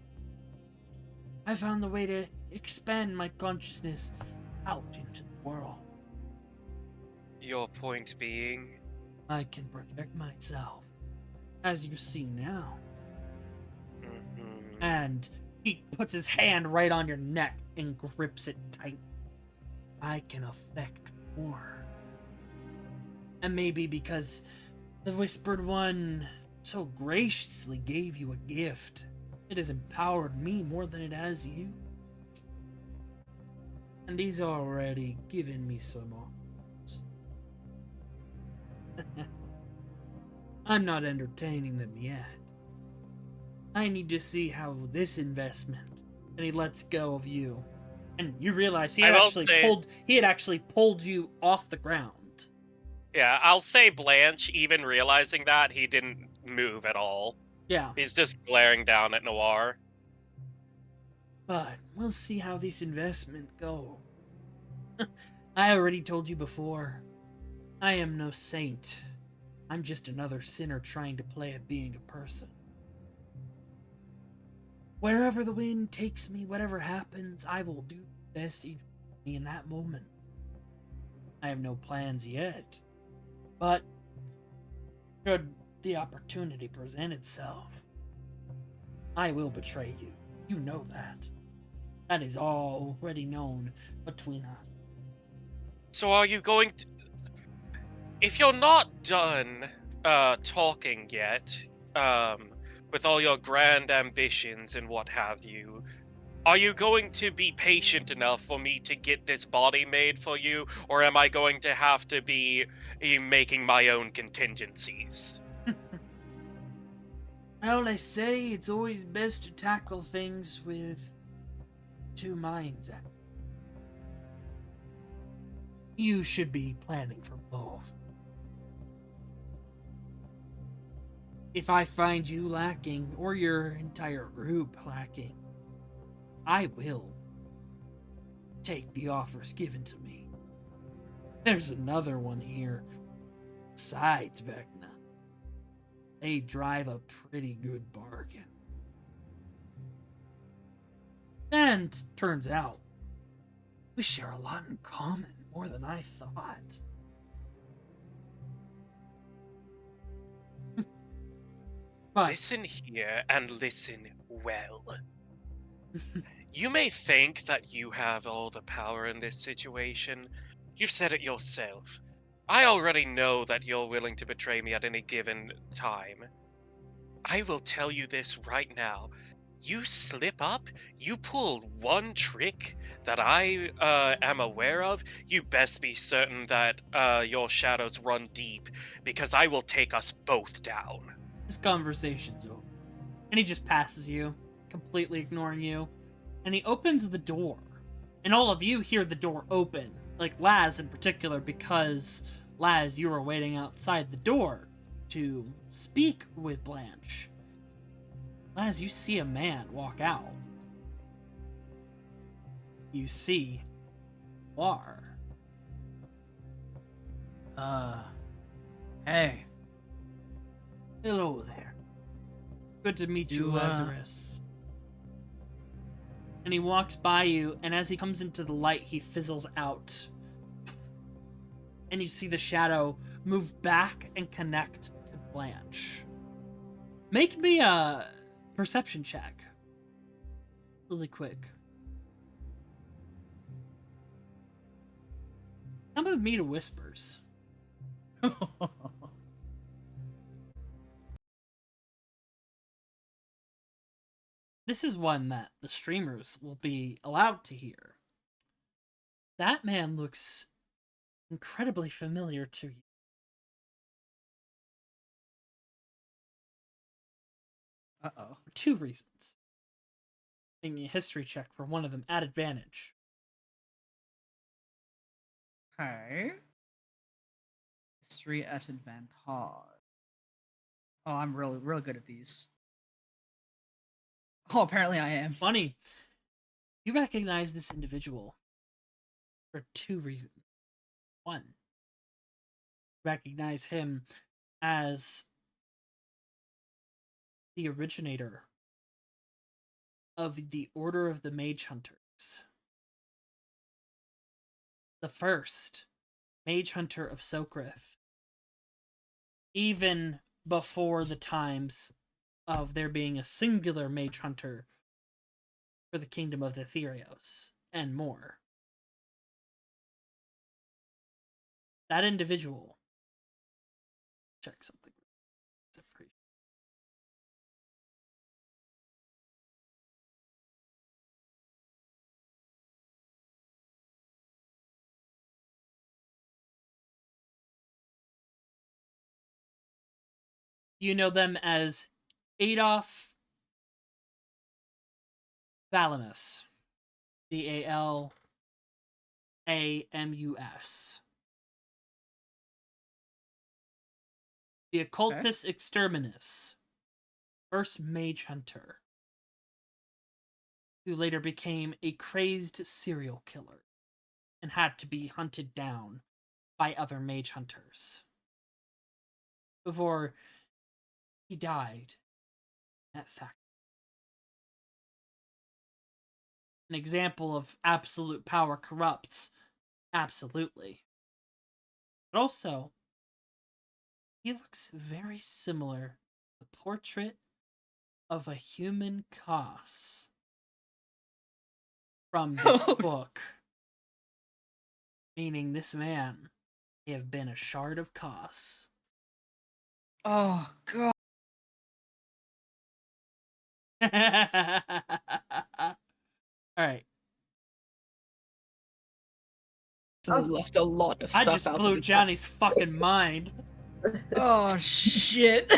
I found the way to expand my consciousness out into the world. Your point being? I can protect myself, as you see now. Mhm. And he puts his hand right on your neck and grips it tight. I can affect more. And maybe because the Whispered One so graciously gave you a gift, it has empowered me more than it has you. And he's already given me some offers. I'm not entertaining them yet. I need to see how this investment. And he lets go of you. And you realize he I had will actually say- pulled you off the ground. Yeah, I'll say Blanche, even realizing that, he didn't move at all. Yeah. He's just glaring down at Noir. But we'll see how this investment go. I already told you before. I am no saint. I'm just another sinner trying to play at being a person. Wherever the wind takes me, whatever happens, I will do the best for me in that moment. I have no plans yet. But should the opportunity present itself, I will betray you. You know that. That is already known between us. So are you going to... If you're not done talking yet, with all your grand ambitions and what have you, are you going to be patient enough for me to get this body made for you, or am I going to have to be making my own contingencies? Well, they say it's always best to tackle things with two minds. You should be planning for both. If I find you lacking, or your entire group lacking, I will take the offers given to me. There's another one here besides Vecna. They drive a pretty good bargain. And turns out, we share a lot in common, more than I thought. But Listen here and listen well. You may think that you have all the power in this situation. You've said it yourself. I already know that you're willing to betray me at any given time. I will tell you this right now. You slip up, you pull one trick that I am aware of, you best be certain that your shadows run deep, because I will take us both down. this conversation's over. And he just passes you, completely ignoring you. And he opens the door. And all of you hear the door open. Like Laz in particular, because Laz, you were waiting outside the door to speak with Blanche. Laz, you see a man walk out. You see War. Hey. Hello there. Good to meet you, You, Lazarus. And he walks by you, and as he comes into the light, he fizzles out. And you see the shadow move back and connect to Blanche. Make me a perception check. Really quick. Come with me to Whispers. this is one that the streamers will be allowed to hear. That man looks incredibly familiar to you. Uh-oh. For 2 reasons. Make me a history check for one of them at advantage. Okay. History at advantage. Oh, I'm real good at these. Oh, apparently I am. Funny. You recognize this individual for 2 reasons. 1, recognize him as the originator of the Order of the Mage Hunters. The first Mage Hunter of Sokrith. Even before the times of there being a singular Mage Hunter for the Kingdom of the Therios, and more. That individual... Check something. You know them as Adolf Valamus. Valamus. The Occultus Exterminus. First mage hunter. Who later became a crazed serial killer. And had to be hunted down by other mage hunters. Before he died at factory. An example of absolute power corrupts. Absolutely. But also, he looks very similar to the portrait of a human Kos from the book. Meaning this man may have been a shard of Kos. Oh, God. Alright. So we left a lot of I stuff just out blew of his Johnny's fucking mind. Oh, shit.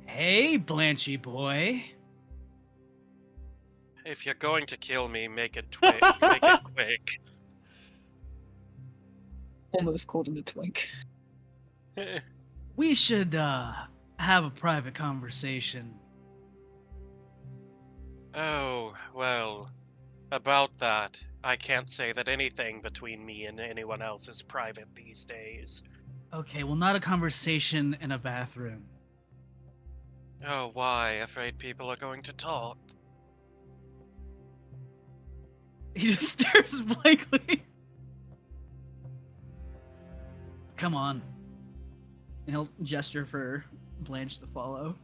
Hey, Blanchy boy. If you're going to kill me, make it quick. Make it quick. Almost called him a twink. We should, have a private conversation. Oh, well, about that, I can't say that anything between me and anyone else is private these days. Okay, well, not a conversation in a bathroom. Oh, why? Afraid people are going to talk. He just stares blankly. Come on. And he'll gesture for Blanche to follow.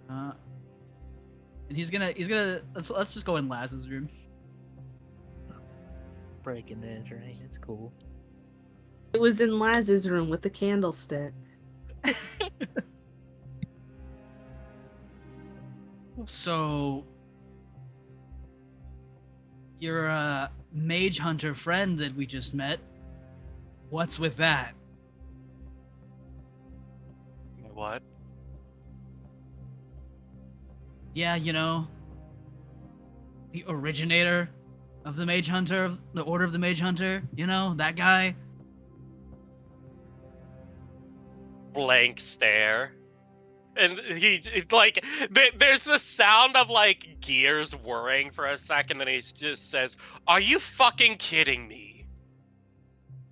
And he's gonna let's just go in Laz's room. Breaking in, right? It's cool. It was in Laz's room with the candlestick. So your mage hunter friend that we just met, what's with that? What? Yeah, you know, the originator of the Mage Hunter, the Order of the Mage Hunter, you know, that guy. Blank stare. And he, like, there's the sound of, like, gears whirring for a second, and he just says, "Are you fucking kidding me?"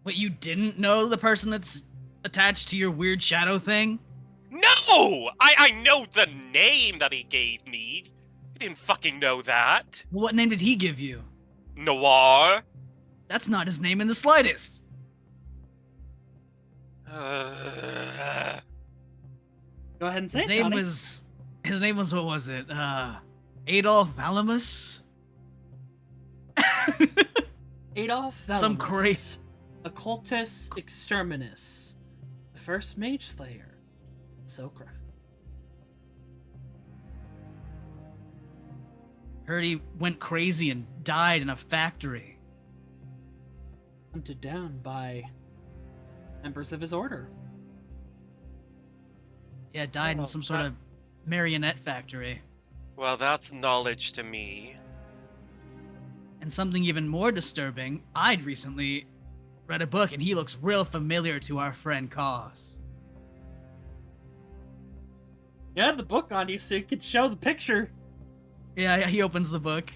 Wait, you didn't know the person that's attached to your weird shadow thing? No! I know the name that he gave me. I didn't fucking know that. What name did he give you? Noir? That's not his name in the slightest. Go ahead and say His it, name Johnny. was what was it? Adolf Valamus? Adolf Velimus, Some great- Occultus Exterminus, the first mage slayer, Sokra. Heard he went crazy and died in a factory. Hunted down by members of his order. Yeah, died in Oh, some sort that- of marionette factory. Well, that's knowledge to me. And something even more disturbing, I'd recently read a book and he looks real familiar to our friend Cause. You had the book on you so you could show the picture. Yeah, he opens the book.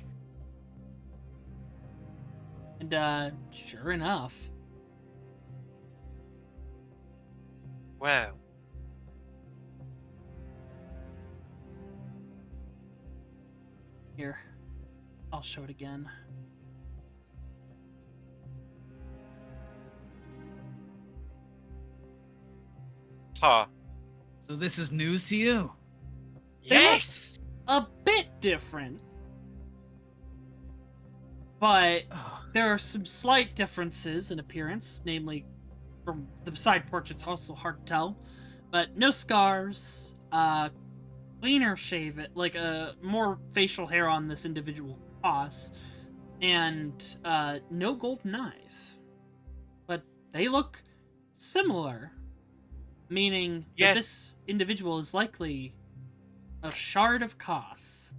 And, sure enough, Wow. here, I'll show it again. Huh. So this is news to you? Yes! A bit different. But there are some slight differences in appearance, namely from the side portrait's also hard to tell. But no scars, cleaner shave it, like more facial hair on this individual Koss, and no golden eyes. But they look similar, meaning that Yes. this individual is likely a shard of Koss.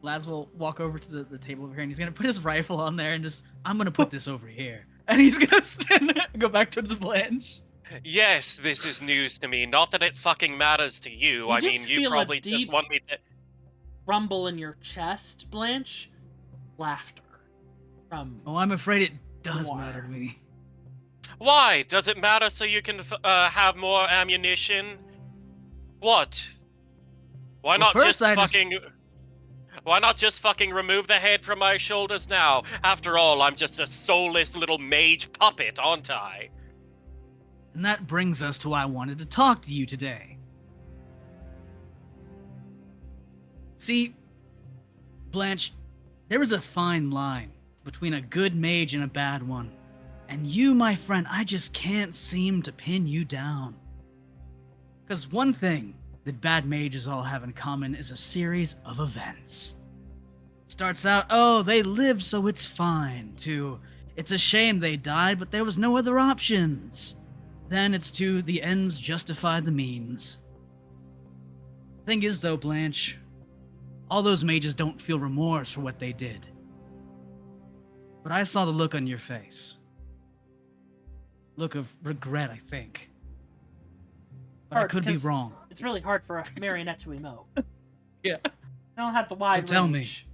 Laz will walk over to the table over here and he's gonna put his rifle on there and just, I'm gonna put this over here. And he's gonna go back towards Blanche. Yes, this is news to me. Not that it fucking matters to you. You I just mean, you feel a probably deep- just want me to. Rumble in your chest, Blanche. Laughter from Oh, I'm afraid it does Noir. matter to me. Why? Does it matter so you can have more ammunition? What? Why Well, not first just I just- fucking. Why not just fucking remove the head from my shoulders now? After all, I'm just a soulless little mage puppet, aren't I? And that brings us to why I wanted to talk to you today. See, Blanche, there is a fine line between a good mage and a bad one. And you, my friend, I just can't seem to pin you down. Because one thing that bad mages all have in common is a series of events. Starts out, oh, they lived so it's fine, to, it's a shame they died, but there was no other options. Then it's to, the ends justify the means. Thing is though, Blanche, all those mages don't feel remorse for what they did. But I saw the look on your face. Look of regret, I think. But I Hard, could be 'cause wrong. It's really hard for a marionette to emote. Yeah. I don't have the wide tell me. range.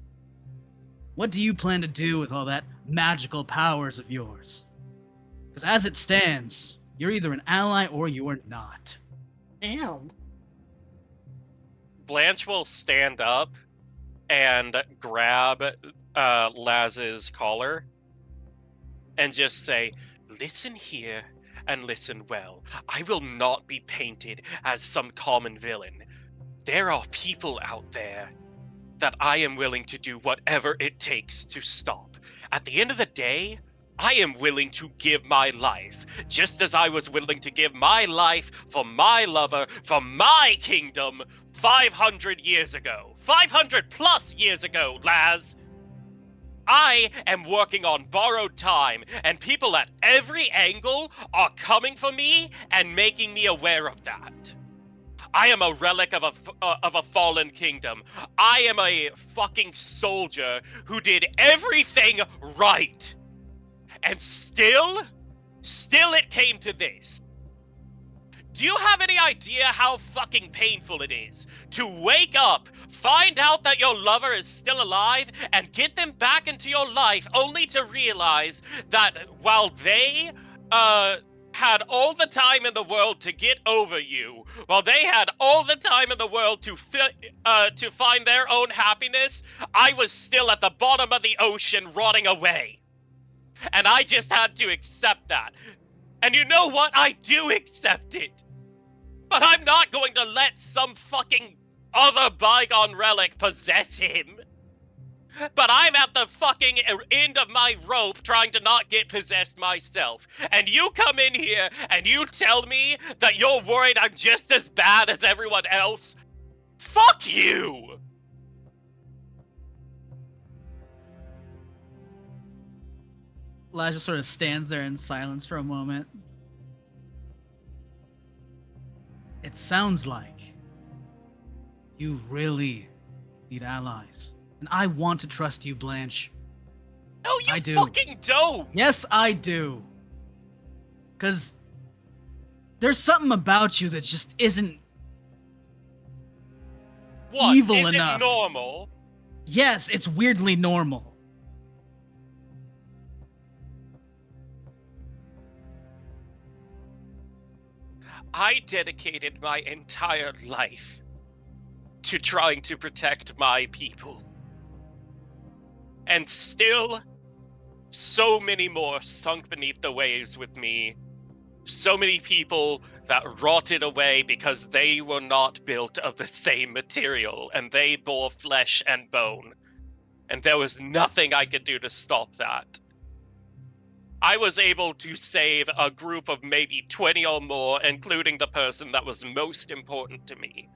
What do you plan to do with all that magical powers of yours? Because as it stands, you're either an ally or you're not. Damn. Blanche will stand up and grab Laz's collar and just say, "Listen here and listen well. I will not be painted as some common villain. There are people out there that I am willing to do whatever it takes to stop. At the end of the day, I am willing to give my life, just as I was willing to give my life for my lover, for my kingdom, 500 years ago. 500 plus years ago, Laz! I am working on borrowed time, and people at every angle are coming for me and making me aware of that. I am a relic of a fallen kingdom. I am a fucking soldier who did everything right. And still it came to this. Do you have any idea how fucking painful it is to wake up, find out that your lover is still alive, and get them back into your life only to realize that while they, had all the time in the world to get over you, while they had all the time in the world to find their own happiness, I was still at the bottom of the ocean rotting away. And I just had to accept that. And you know what? I do accept it. But I'm not going to let some fucking other bygone relic possess him. But I'm at the fucking end of my rope trying to not get possessed myself. And you come in here and you tell me that you're worried I'm just as bad as everyone else? Fuck you! Laz just sort of stands there in silence for a moment. It sounds like you really need allies. And I want to trust you, Blanche. No, you I do. fucking don't! Yes, I do. Because there's something about you that just isn't What, evil isn't enough. normal? Yes, it's weirdly normal. I dedicated my entire life to trying to protect my people. And still, so many more sunk beneath the waves with me. So many people that rotted away because they were not built of the same material, and they bore flesh and bone. And there was nothing I could do to stop that. I was able to save a group of maybe 20 or more, including the person that was most important to me.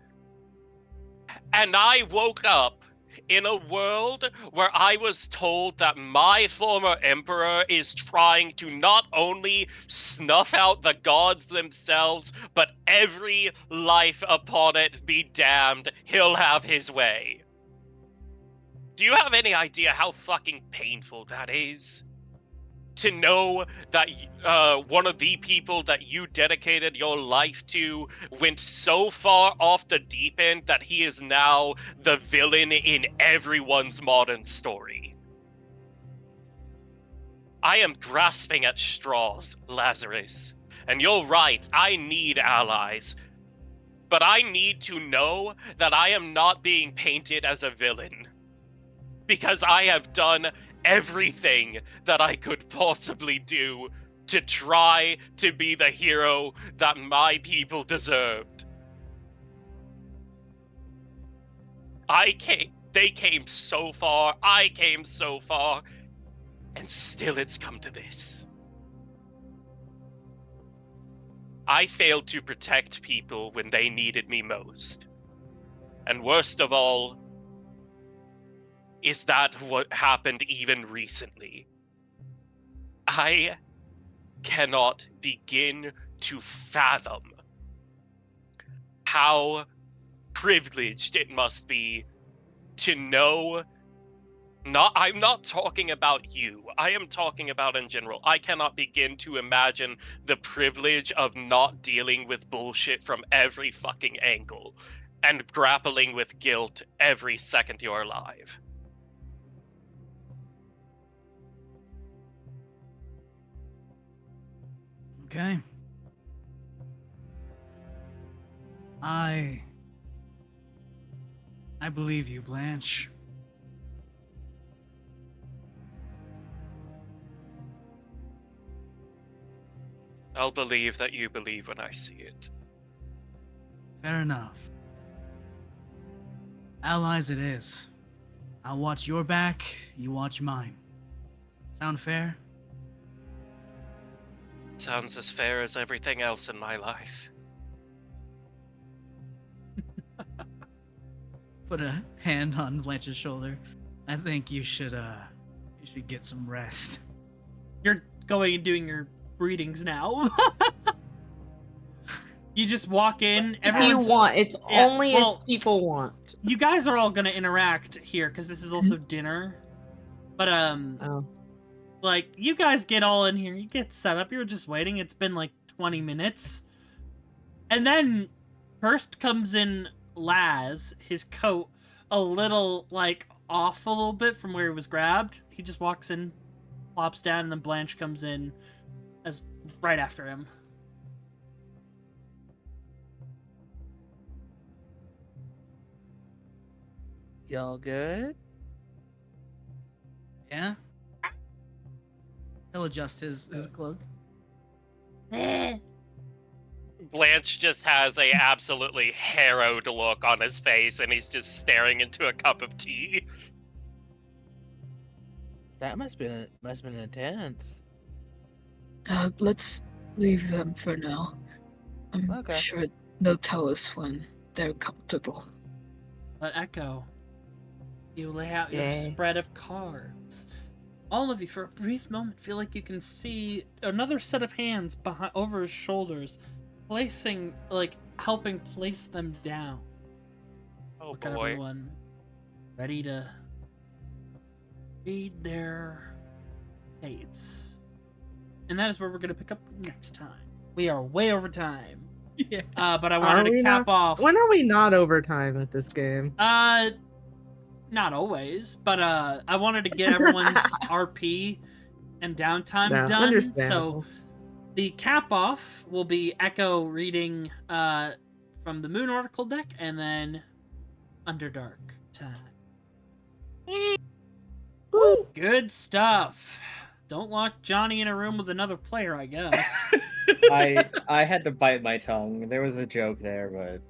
And I woke up in a world where I was told that my former emperor is trying to not only snuff out the gods themselves, but every life upon it be damned, he'll have his way. Do you have any idea how fucking painful that is? To know that one of the people that you dedicated your life to went so far off the deep end that he is now the villain in everyone's modern story. I am grasping at straws, Lazarus. And you're right, I need allies. But I need to know that I am not being painted as a villain. Because I have done everything that I could possibly do to try to be the hero that my people deserved. They came so far, I came so far, and still it's come to this. I failed to protect people when they needed me most. And worst of all, is that what happened even recently? I cannot begin to fathom how privileged it must be to know. I'm not talking about you. I am talking about in general. I cannot begin to imagine the privilege of not dealing with bullshit from every fucking angle and grappling with guilt every second you're alive. Okay. I believe you, Blanche. I'll believe that you believe when I see it. Fair enough. Allies it is. I'll watch your back, you watch mine. Sound fair? Sounds as fair as everything else in my life. Put a hand on Blanche's shoulder. I think you should get some rest. You're going and doing your readings now. You just walk in. If you want, it's only if people want. You guys are all gonna interact here because this is also dinner. But like you guys get all in here. You get set up. You're just waiting. It's been like 20 minutes, and then first comes in Laz. His coat a little like off a little bit from where he was grabbed. He just walks in, plops down, and then Blanche comes in as right after him. Y'all good? Yeah? He'll adjust his cloak. Blanche just has a absolutely harrowed look on his face, and he's just staring into a cup of tea. That must have been intense. Let's leave them for now. I'm Okay. sure they'll tell us when they're comfortable. But Echo, you lay out your Yay. spread of cards. All of you, for a brief moment, feel like you can see another set of hands behind over his shoulders, placing, like, helping place them down. Oh Look at boy. everyone ready to read their fates. And that is where we're going to pick up next time. We are way over time. Yeah. But I wanted to cap off. When are we not overtime at this game? Not always, but I wanted to get everyone's RP and downtime No, done. understandable. So the cap off will be Echo reading from the Moon Oracle deck, and then Underdark time. Woo! Good stuff. Don't lock Jonny in a room with another player, I guess. I had to bite my tongue. There was a joke there, but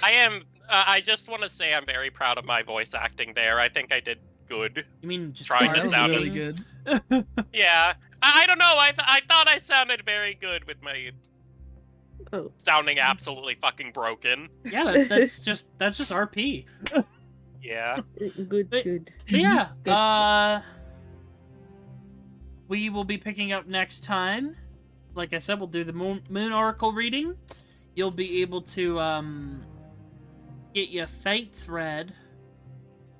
I am. I just want to say I'm very proud of my voice acting there. I think I did good. You mean just Trying That to was sound really singing? good. Yeah, I don't know. I thought I sounded very good with my Oh. sounding absolutely fucking broken. Yeah, that's just RP. Yeah. Good, But- good. But yeah, Good. we will be picking up next time. Like I said, we'll do the Moon Oracle reading. You'll be able to get your fates read.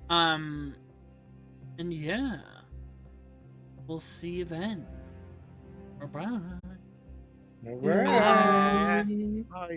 And yeah, we'll see you then. Bye bye. alright. Bye.